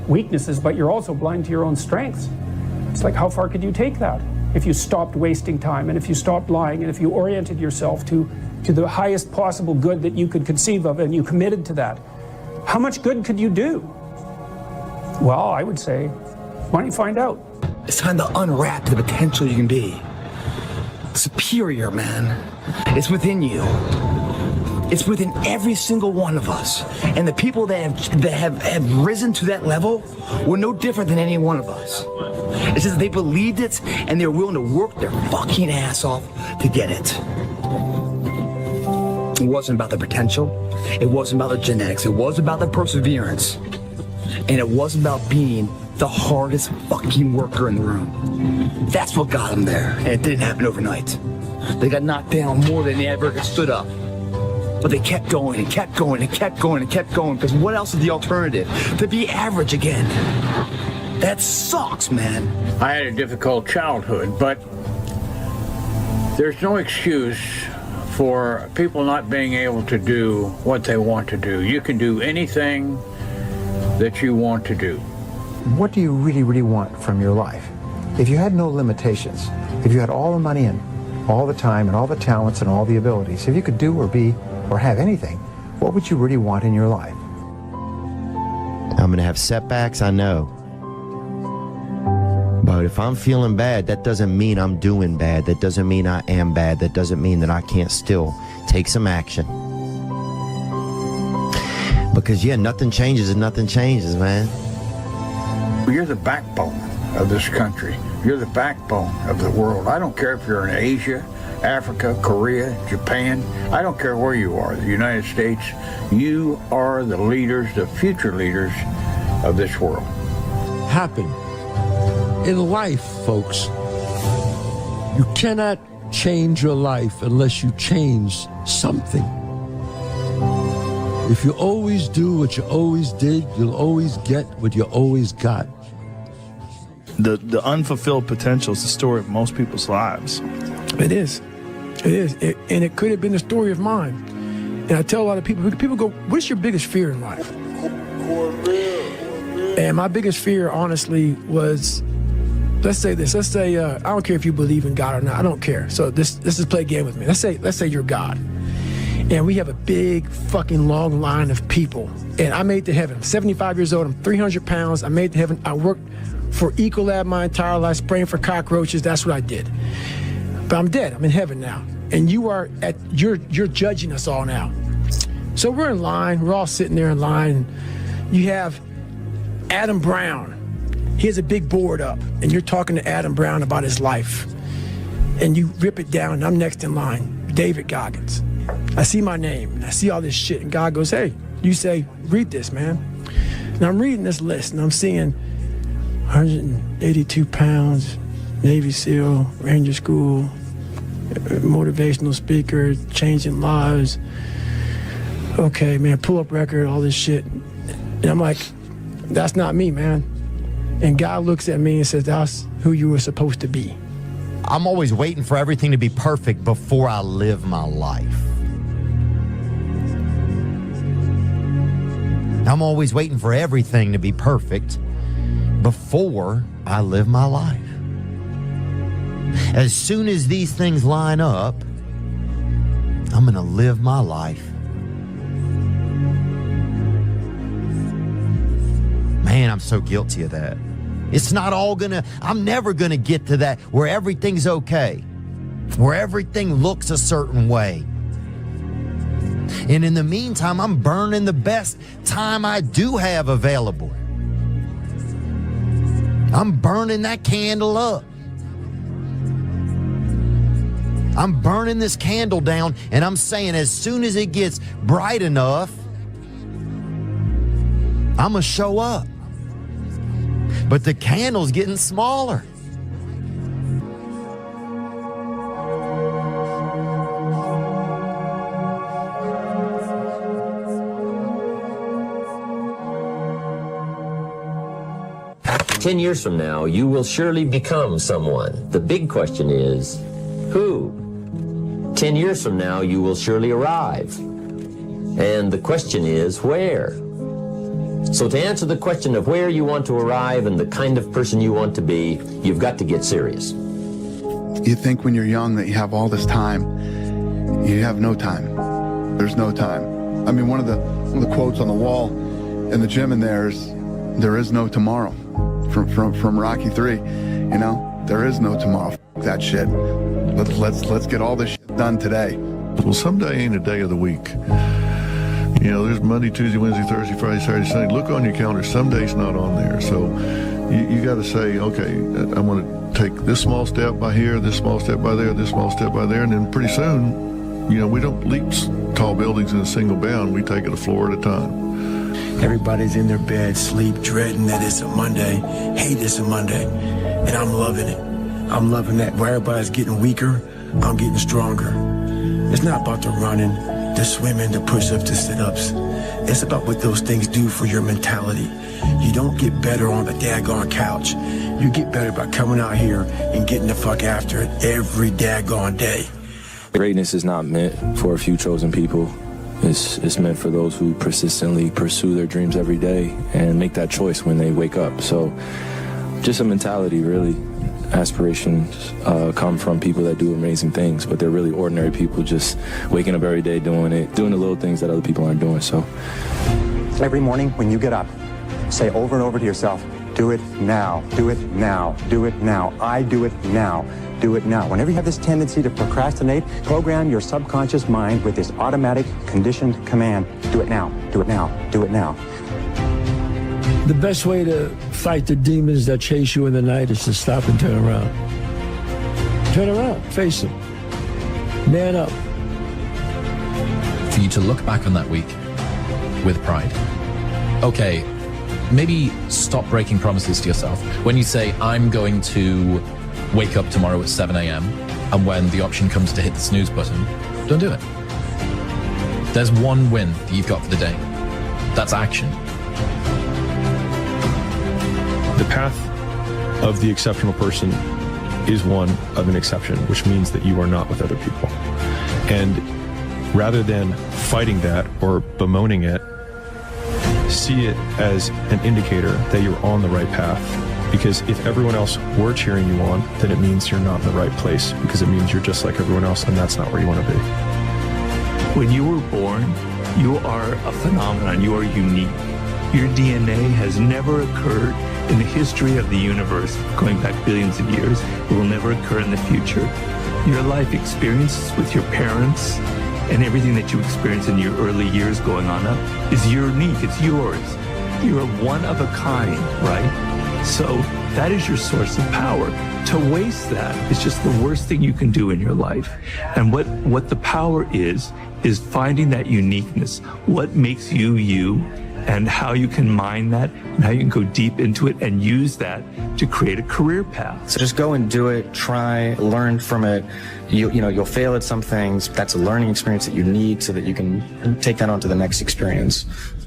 weaknesses, but you're also blind to your own strengths. It's like, how far could you take that? If you stopped wasting time, and if you stopped lying, and if you oriented yourself to the highest possible good that you could conceive of, and you committed to that, how much good could you do? Well, I would say, why don't you find out? It's time to unwrap the potential you can be. Superior, man. It's within you. It's within every single one of us. And the people that have risen to that level were no different than any one of us. It's just they believed it and they're willing to work their fucking ass off to get it. It wasn't about the potential. It wasn't about the genetics. It was about the perseverance. And it wasn't about being the hardest fucking worker in the room. That's what got them there. And it didn't happen overnight. They got knocked down more than they ever stood up. But they kept going and kept going and kept going and kept going, because what else is the alternative? To be average again. That sucks, man. I had a difficult childhood, but there's no excuse for people not being able to do what they want to do. You can do anything that you want to do. What do you really, really want from your life? If you had no limitations, if you had all the money and all the time and all the talents and all the abilities, if you could do or be or have anything, what would you really want in your life? I'm going to have setbacks, I know. But if I'm feeling bad, that doesn't mean I'm doing bad. That doesn't mean I am bad. That doesn't mean that I can't still take some action. Because, yeah, nothing changes and nothing changes, man. You're the backbone of this country. You're the backbone of the world. I don't care if you're in Asia, Africa, Korea, Japan. I don't care where you are, the United States. You are the leaders, the future leaders of this world. Happen. In life, folks, you cannot change your life unless you change something. If you always do what you always did, you'll always get what you always got. The unfulfilled potential is the story of most people's lives. It is. It is. And it could have been the story of mine. And I tell a lot of people go, what's your biggest fear in life? And my biggest fear, honestly, was, let's say this. Let's say, I don't care if you believe in God or not. I don't care. So let's just play a game with me. Let's say you're God. And we have a big fucking long line of people. And I made it to heaven. I'm 75 years old. I'm 300 pounds. I made it to heaven. I worked for Ecolab my entire life, spraying for cockroaches. That's what I did. But I'm dead. I'm in heaven now. And you're judging us all now. So we're in line. We're all sitting there in line. You have Adam Brown. He has a big board up, and you're talking to Adam Brown about his life. And you rip it down, and I'm next in line, David Goggins. I see my name, and I see all this shit, and God goes, hey, you say, read this, man. And I'm reading this list, and I'm seeing 182 pounds, Navy SEAL, Ranger School, motivational speaker, changing lives. Okay, man, pull-up record, all this shit. And I'm like, that's not me, man. And God looks at me and says, that's who you were supposed to be. I'm always waiting for everything to be perfect before I live my life. I'm always waiting for everything to be perfect before I live my life. As soon as these things line up, I'm going to live my life. Man, I'm so guilty of that. It's not all I'm never gonna get to that where everything's okay, where everything looks a certain way. And in the meantime, I'm burning the best time I do have available. I'm burning that candle up. I'm burning this candle down, and I'm saying as soon as it gets bright enough, I'm gonna show up. But the candle's getting smaller. "10 years from now, you will surely become someone. The big question is, who? 10 years from now, you will surely arrive. And the question is, where? So to answer the question of where you want to arrive and the kind of person you want to be, you've got to get serious." You think when you're young that you have all this time. You have no time. There's no time. I mean, one of the quotes on the wall in the gym in there is no tomorrow. From Rocky 3, you know, there is no tomorrow. F that shit. Let's get all this shit done today. Well, someday ain't a day of the week. You know, there's Monday, Tuesday, Wednesday, Thursday, Friday, Saturday, Sunday. Look on your calendar. Some days not on there. So you got to say, okay, I'm going to take this small step by here, this small step by there, this small step by there. And then pretty soon, you know, we don't leap tall buildings in a single bound. We take it a floor at a time. Everybody's in their bed, sleep, dreading that it's a Monday, hate it's a Monday, and I'm loving it. I'm loving that. Where everybody's getting weaker, I'm getting stronger. It's not about the running, the swimming, the push-ups, the sit-ups. It's about what those things do for your mentality. You don't get better on the daggone couch. You get better by coming out here and getting the fuck after it every daggone day. Greatness is not meant for a few chosen people. It's meant for those who persistently pursue their dreams every day and make that choice when they wake up. So just a mentality, really. Aspirations come from people that do amazing things, but they're really ordinary people just waking up every day doing the little things that other people aren't doing. So Every morning when you get up, say over and over to yourself, do it now, do it now, do it now, I do it now, do it now. Whenever you have this tendency to procrastinate, program your subconscious mind with this automatic conditioned command, do it now, do it now, do it now. The best way to fight the demons that chase you in the night is to stop and turn around. Turn around, face them. Man up. For you to look back on that week with pride. Okay, maybe stop breaking promises to yourself. When you say, I'm going to wake up tomorrow at 7 a.m., and when the option comes to hit the snooze button, don't do it. There's one win that you've got for the day. That's action. The path of the exceptional person is one of an exception, which means that you are not with other people. And rather than fighting that or bemoaning it, see it as an indicator that you're on the right path. Because if everyone else were cheering you on, then it means you're not in the right place, because it means you're just like everyone else, and that's not where you want to be. When you were born, you are a phenomenon. You are unique. Your DNA has never occurred in the history of the universe, going back billions of years. It will never occur in the future. Your life experiences with your parents and everything that you experience in your early years going on up is unique. It's yours. You're one of a kind, right? So that is your source of power. To waste that is just the worst thing you can do in your life. And what the power is finding that uniqueness. What makes you you, and how you can mine that, and how you can go deep into it and use that to create a career path. So just go and do it, try, learn from it. You'll fail at some things. That's a learning experience that you need so that you can take that on to the next experience.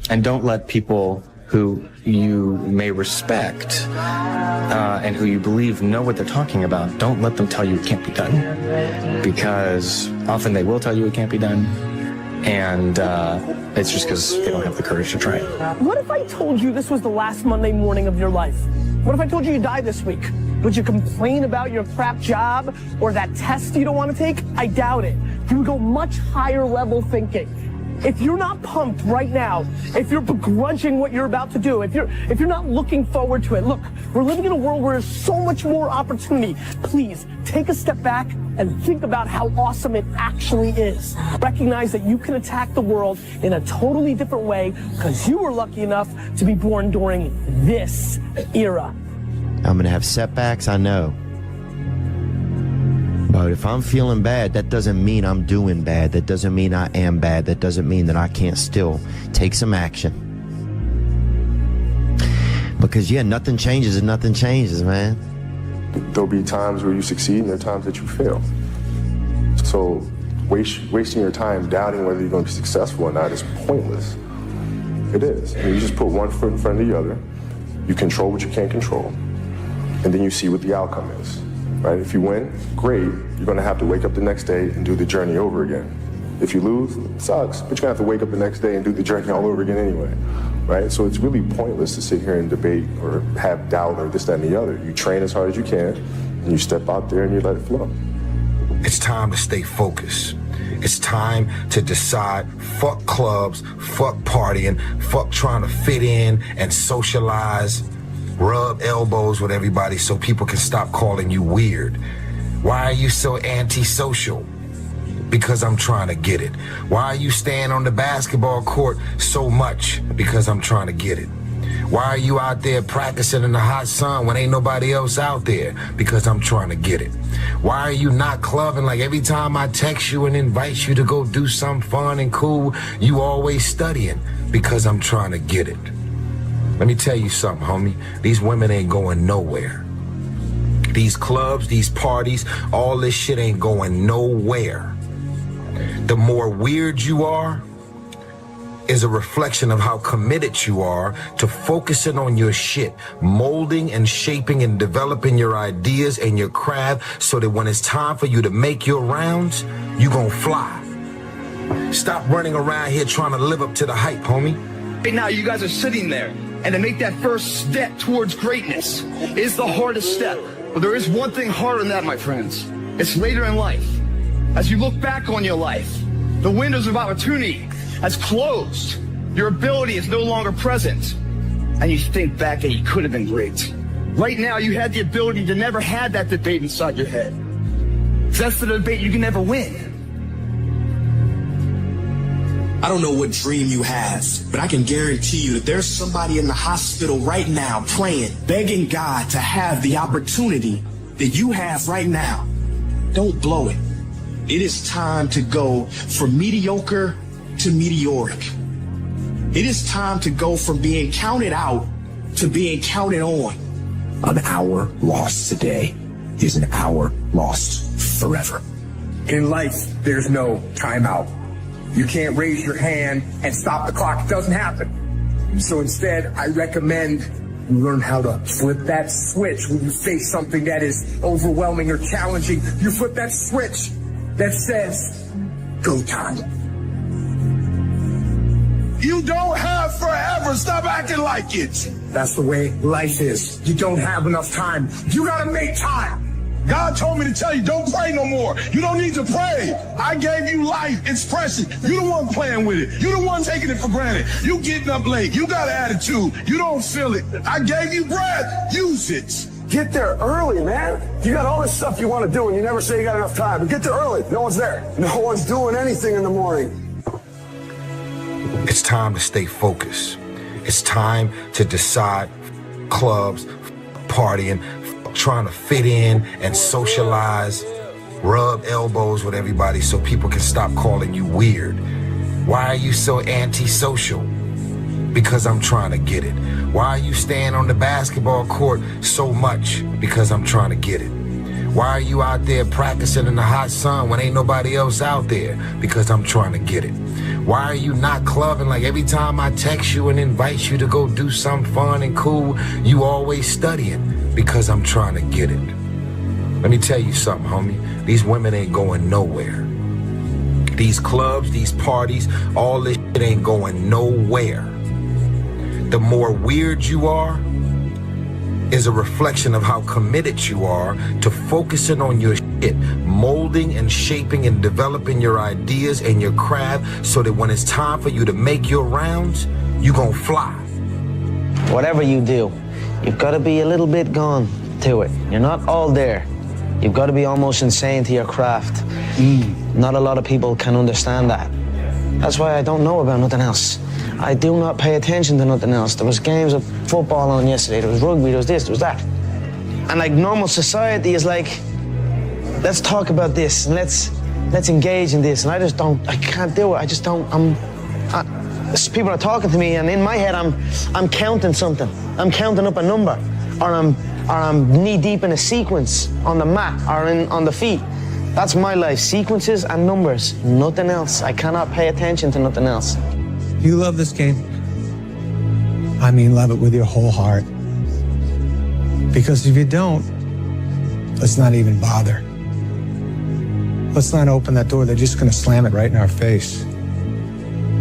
And don't let people who you may respect and who you believe know what they're talking about, don't let them tell you it can't be done. Because often they will tell you it can't be done. And it's just because they don't have the courage to try it. What if I told you this was the last Monday morning of your life? What if I told you you die this week? Would you complain about your crap job or that test you don't want to take? I doubt it. You would go much higher level thinking. If you're not pumped right now, if you're begrudging what you're about to do, if you're not looking forward to it, look, we're living in a world where there's so much more opportunity. Please take a step back and think about how awesome it actually is. Recognize that you can attack the world in a totally different way because you were lucky enough to be born during this era. I'm going to have setbacks, I know. But if I'm feeling bad, that doesn't mean I'm doing bad. That doesn't mean I am bad. That doesn't mean that I can't still take some action. Because, yeah, nothing changes and nothing changes, man. There'll be times where you succeed and there are times that you fail. So wasting your time doubting whether you're going to be successful or not is pointless. It is. I mean, you just put one foot in front of the other. You control what you can't control. And then you see what the outcome is. Right? If you win, great. You're going to have to wake up the next day and do the journey over again. If you lose, it sucks, but you're going to have to wake up the next day and do the journey all over again anyway. Right? So it's really pointless to sit here and debate or have doubt or this, that, and the other. You train as hard as you can, and you step out there and you let it flow. It's time to stay focused. It's time to decide, fuck clubs, fuck partying, fuck trying to fit in and socialize. Rub elbows with everybody so people can stop calling you weird. Why are you so antisocial? Because I'm trying to get it. Why are you staying on the basketball court so much? Because I'm trying to get it. Why are you out there practicing in the hot sun when ain't nobody else out there? Because I'm trying to get it. Why are you not clubbing like every time I text you and invite you to go do something fun and cool, you always studying? Because I'm trying to get it. Let me tell you something, homie. These women ain't going nowhere. These clubs, these parties, all this shit ain't going nowhere. The more weird you are is a reflection of how committed you are to focusing on your shit, molding and shaping and developing your ideas and your craft so that when it's time for you to make your rounds, you gon' fly. Stop running around here trying to live up to the hype, homie. Right now, you guys are sitting there, and to make that first step towards greatness is the hardest step. But there is one thing harder than that, my friends. It's later in life. As you look back on your life, the windows of opportunity has closed. Your ability is no longer present. And you think back and you could have been great. Right now, you had the ability to never have that debate inside your head. That's the debate you can never win. I don't know what dream you have, but I can guarantee you that there's somebody in the hospital right now praying, begging God to have the opportunity that you have right now. Don't blow it. It is time to go from mediocre to meteoric. It is time to go from being counted out to being counted on. An hour lost today is an hour lost forever. In life, there's no timeout. You can't raise your hand and stop the clock. It doesn't happen. So instead, I recommend you learn how to flip that switch when you face something that is overwhelming or challenging. You flip that switch that says, go time. You don't have forever. Stop acting like it. That's the way life is. You don't have enough time. You gotta make time. God told me to tell you, don't pray no more. You don't need to pray. I gave you life. It's precious. You the one playing with it. You the one taking it for granted. You getting up late. You got an attitude. You don't feel it. I gave you breath. Use it. Get there early, man. You got all this stuff you want to do and you never say you got enough time. But get there early. No one's there. No one's doing anything in the morning. It's time to stay focused. It's time to decide clubs, partying, trying to fit in and socialize, rub elbows with everybody so people can stop calling you weird. Why are you so antisocial? Because I'm trying to get it. Why are you staying on the basketball court so much? Because I'm trying to get it. Why are you out there practicing in the hot sun when ain't nobody else out there? Because I'm trying to get it. Why are you not clubbing like every time I text you and invite you to go do something fun and cool, you always studying? Because I'm trying to get it. Let me tell you something, homie. These women ain't going nowhere. These clubs, these parties, all this shit ain't going nowhere. The more weird you are is a reflection of how committed you are to focusing on your shit, molding and shaping and developing your ideas and your craft so that when it's time for you to make your rounds, you gon' fly. Whatever you do, you've got to be a little bit gone to it. You're not all there. You've got to be almost insane to your craft. Not a lot of people can understand that. That's why I don't know about nothing else. I do not pay attention to nothing else. There was games of football on yesterday. There was rugby, there was this, there was that. And like normal society is like, let's talk about this and let's engage in this. And I can't do it. I just don't, people are talking to me and in my head I'm counting something. I'm counting up a number or I'm knee deep in a sequence on the mat or on the feet. That's my life, sequences and numbers, nothing else. I cannot pay attention to nothing else. You love this game. I mean, love it with your whole heart. Because if you don't, let's not even bother. Let's not open that door. They're just going to slam it right in our face.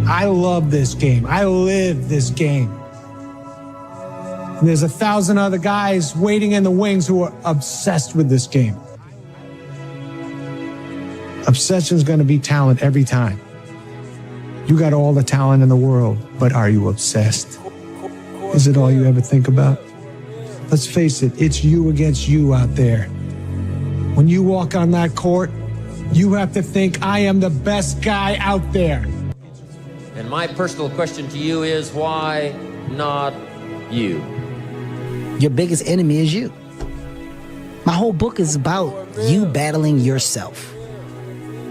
I love this game. I live this game. And there's 1,000 other guys waiting in the wings who are obsessed with this game. Obsession's going to be talent every time. You got all the talent in the world, but are you obsessed? Is it all you ever think about? Let's face it, it's you against you out there. When you walk on that court, you have to think, I am the best guy out there. And my personal question to you is, why not you? Your biggest enemy is you. My whole book is about you battling yourself.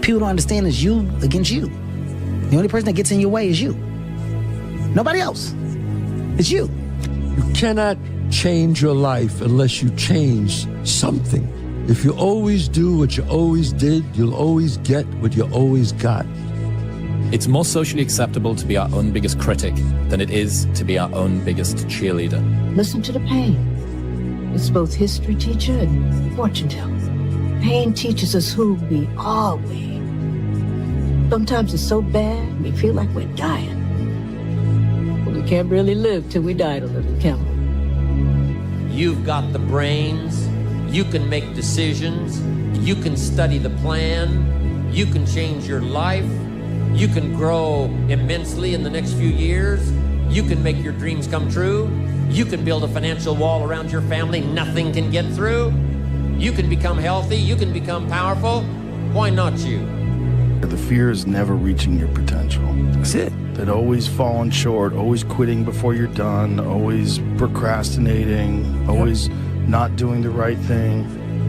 People don't understand it's you against you. The only person that gets in your way is you. Nobody else. It's you. You cannot change your life unless you change something. If you always do what you always did, you'll always get what you always got. It's more socially acceptable to be our own biggest critic than it is to be our own biggest cheerleader. Listen to the pain. It's both history teacher and fortune teller. Pain teaches us who we are we. Sometimes it's so bad, we feel like we're dying. But we can't really live till we die a little, can we? You've got the brains. You can make decisions. You can study the plan. You can change your life. You can grow immensely in the next few years. You can make your dreams come true. You can build a financial wall around your family nothing can get through. You can become healthy. You can become powerful. Why not you? The fear is never reaching your potential. That's it. That always falling short, always quitting before you're done, always procrastinating, always not doing the right thing.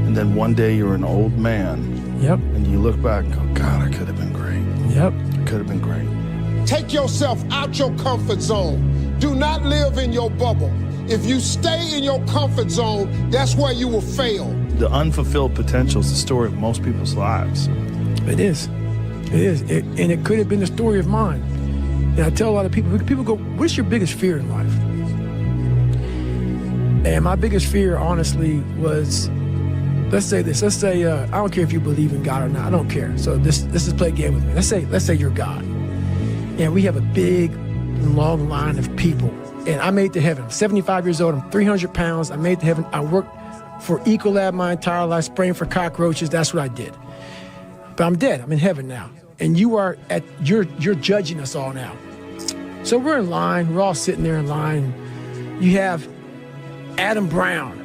And then one day you're an old man. Yep. And you look back and go, God, I could have been great. Yep. I could have been great. Take yourself out your comfort zone. Do not live in your bubble. If you stay in your comfort zone, that's where you will fail. The unfulfilled potential is the story of most people's lives. It is. It is. And it could have been the story of mine. And I tell a lot of people go, what's your biggest fear in life? And my biggest fear, honestly, was, let's say this. Let's say, I don't care if you believe in God or not. I don't care. So this is play a game with me. Let's say you're God. And we have a big, long line of people. And I made it to heaven. I'm 75 years old. I'm 300 pounds. I made it to heaven. I worked for Ecolab my entire life, spraying for cockroaches. That's what I did. But I'm dead. I'm in heaven now. And you're judging us all now. So we're in line. We're all sitting there in line. You have Adam Brown.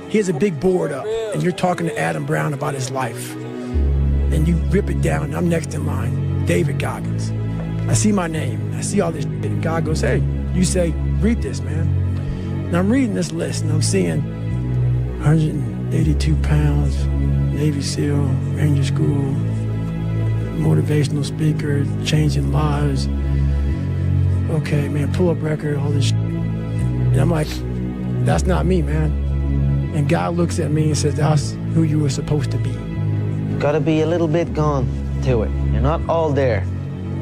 He has a big board up, and you're talking to Adam Brown about his life. And you rip it down, and I'm next in line, David Goggins. I see my name. I see all this shit, and God goes, hey, you say, read this, man. And I'm reading this list, and I'm seeing 182 pounds, Navy SEAL, Ranger School, motivational speaker, changing lives. Okay, man, pull-up record, all this shit. And I'm like, that's not me, man. And God looks at me and says, that's who you were supposed to be. You've got to be a little bit gone to it. You're not all there.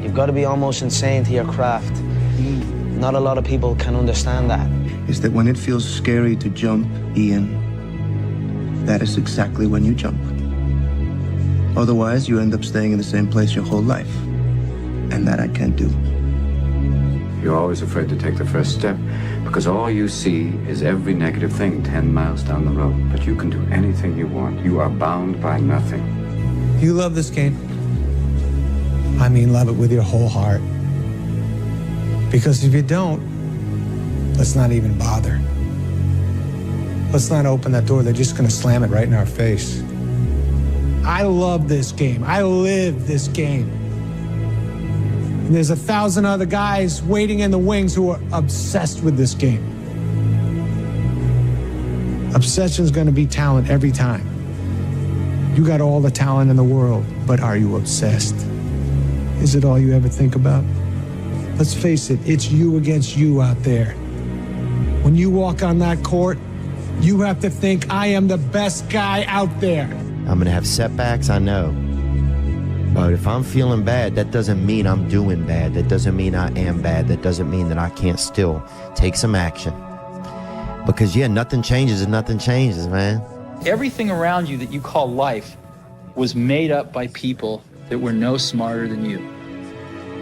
You've got to be almost insane to your craft. Not a lot of people can understand that. Is that when it feels scary to jump, Ian, that is exactly when you jump. Otherwise, you end up staying in the same place your whole life. And that I can't do. You're always afraid to take the first step because all you see is every negative thing 10 miles down the road. But you can do anything you want. You are bound by nothing. Do you love this game? I mean, love it with your whole heart. Because if you don't, let's not even bother. Let's not open that door. They're just going to slam it right in our face. I love this game. I live this game. And there's 1,000 other guys waiting in the wings who are obsessed with this game. Obsession's going to be talent every time. You got all the talent in the world, but are you obsessed? Is it all you ever think about? Let's face it, it's you against you out there. When you walk on that court, you have to think, I am the best guy out there. I'm going to have setbacks, I know. But if I'm feeling bad, that doesn't mean I'm doing bad. That doesn't mean I am bad. That doesn't mean that I can't still take some action. Because, yeah, nothing changes and nothing changes, man. Everything around you that you call life was made up by people that were no smarter than you.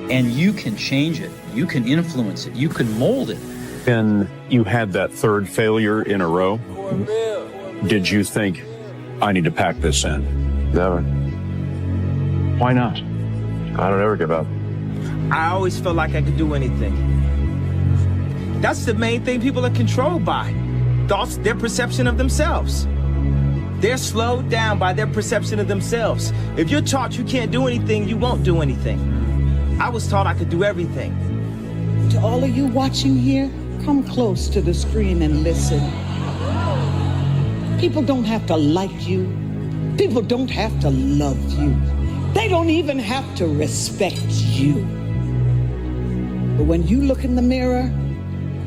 And you can change it. You can influence it. You can mold it. When you had that third failure in a row, did you think, I need to pack this in? Never. Why not? I don't ever give up. I always felt like I could do anything. That's the main thing people are controlled by. Thoughts, their perception of themselves. They're slowed down by their perception of themselves. If you're taught you can't do anything, you won't do anything. I was taught I could do everything. To all of you watching here, come close to the screen and listen. People don't have to like you. People don't have to love you. They don't even have to respect you. But when you look in the mirror,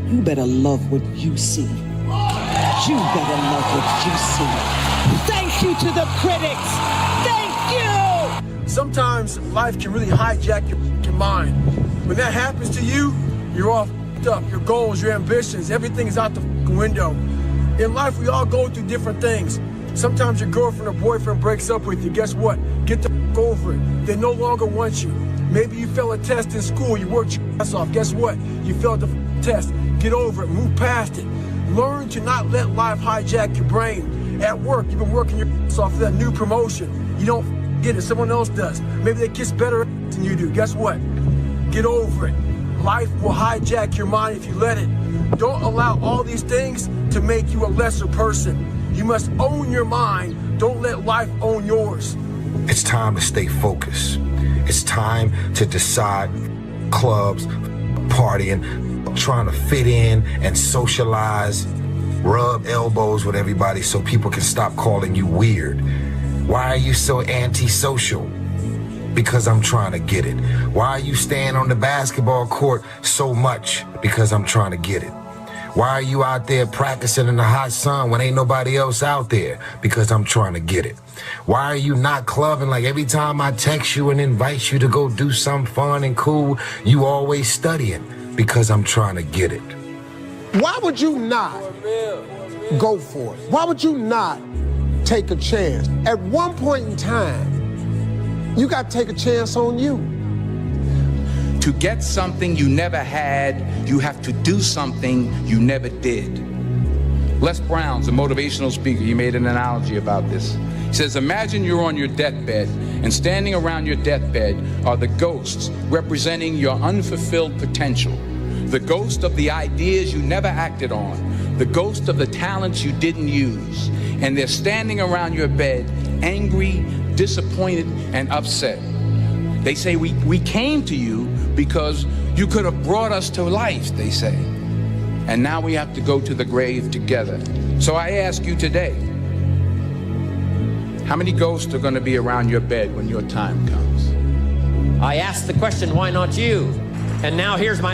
you better love what you see. You better love what you see. Thank you to the critics. Thank you. Sometimes life can really hijack your mind. When that happens to you, you're all f***ed up. Your goals, your ambitions, everything is out the window. In life, we all go through different things. Sometimes your girlfriend or boyfriend breaks up with you. Guess what? Get the f*** over it. They no longer want you. Maybe you failed a test in school. You worked your ass off. Guess what? You failed the test. Get over it. Move past it. Learn to not let life hijack your brain. At work, you've been working your ass off for that new promotion. You don't get it. Someone else does. Maybe they kiss better than you do. Guess what? Get over it. Life will hijack your mind if you let it. Don't allow all these things to make you a lesser person. You must own your mind. Don't let life own yours. It's time to stay focused. It's time to decide clubs, partying, trying to fit in and socialize, rub elbows with everybody so people can stop calling you weird. Why are you so antisocial? Because I'm trying to get it. Why are you staying on the basketball court so much? Because I'm trying to get it. Why are you out there practicing in the hot sun when ain't nobody else out there? Because I'm trying to get it. Why are you not clubbing like every time I text you and invite you to go do something fun and cool, you always studying? Because I'm trying to get it. Why would you not go for it? Why would you not take a chance? At one point in time, you got to take a chance on you. To get something you never had, you have to do something you never did. Les Brown's a motivational speaker. He made an analogy about this. He says, imagine you're on your deathbed, and standing around your deathbed are the ghosts representing your unfulfilled potential. The ghost of the ideas you never acted on. The ghost of the talents you didn't use. And they're standing around your bed, angry, disappointed, and upset. They say, we came to you because you could have brought us to life, they say. And now we have to go to the grave together. So I ask you today, how many ghosts are going to be around your bed when your time comes? I asked the question, why not you? And now here's my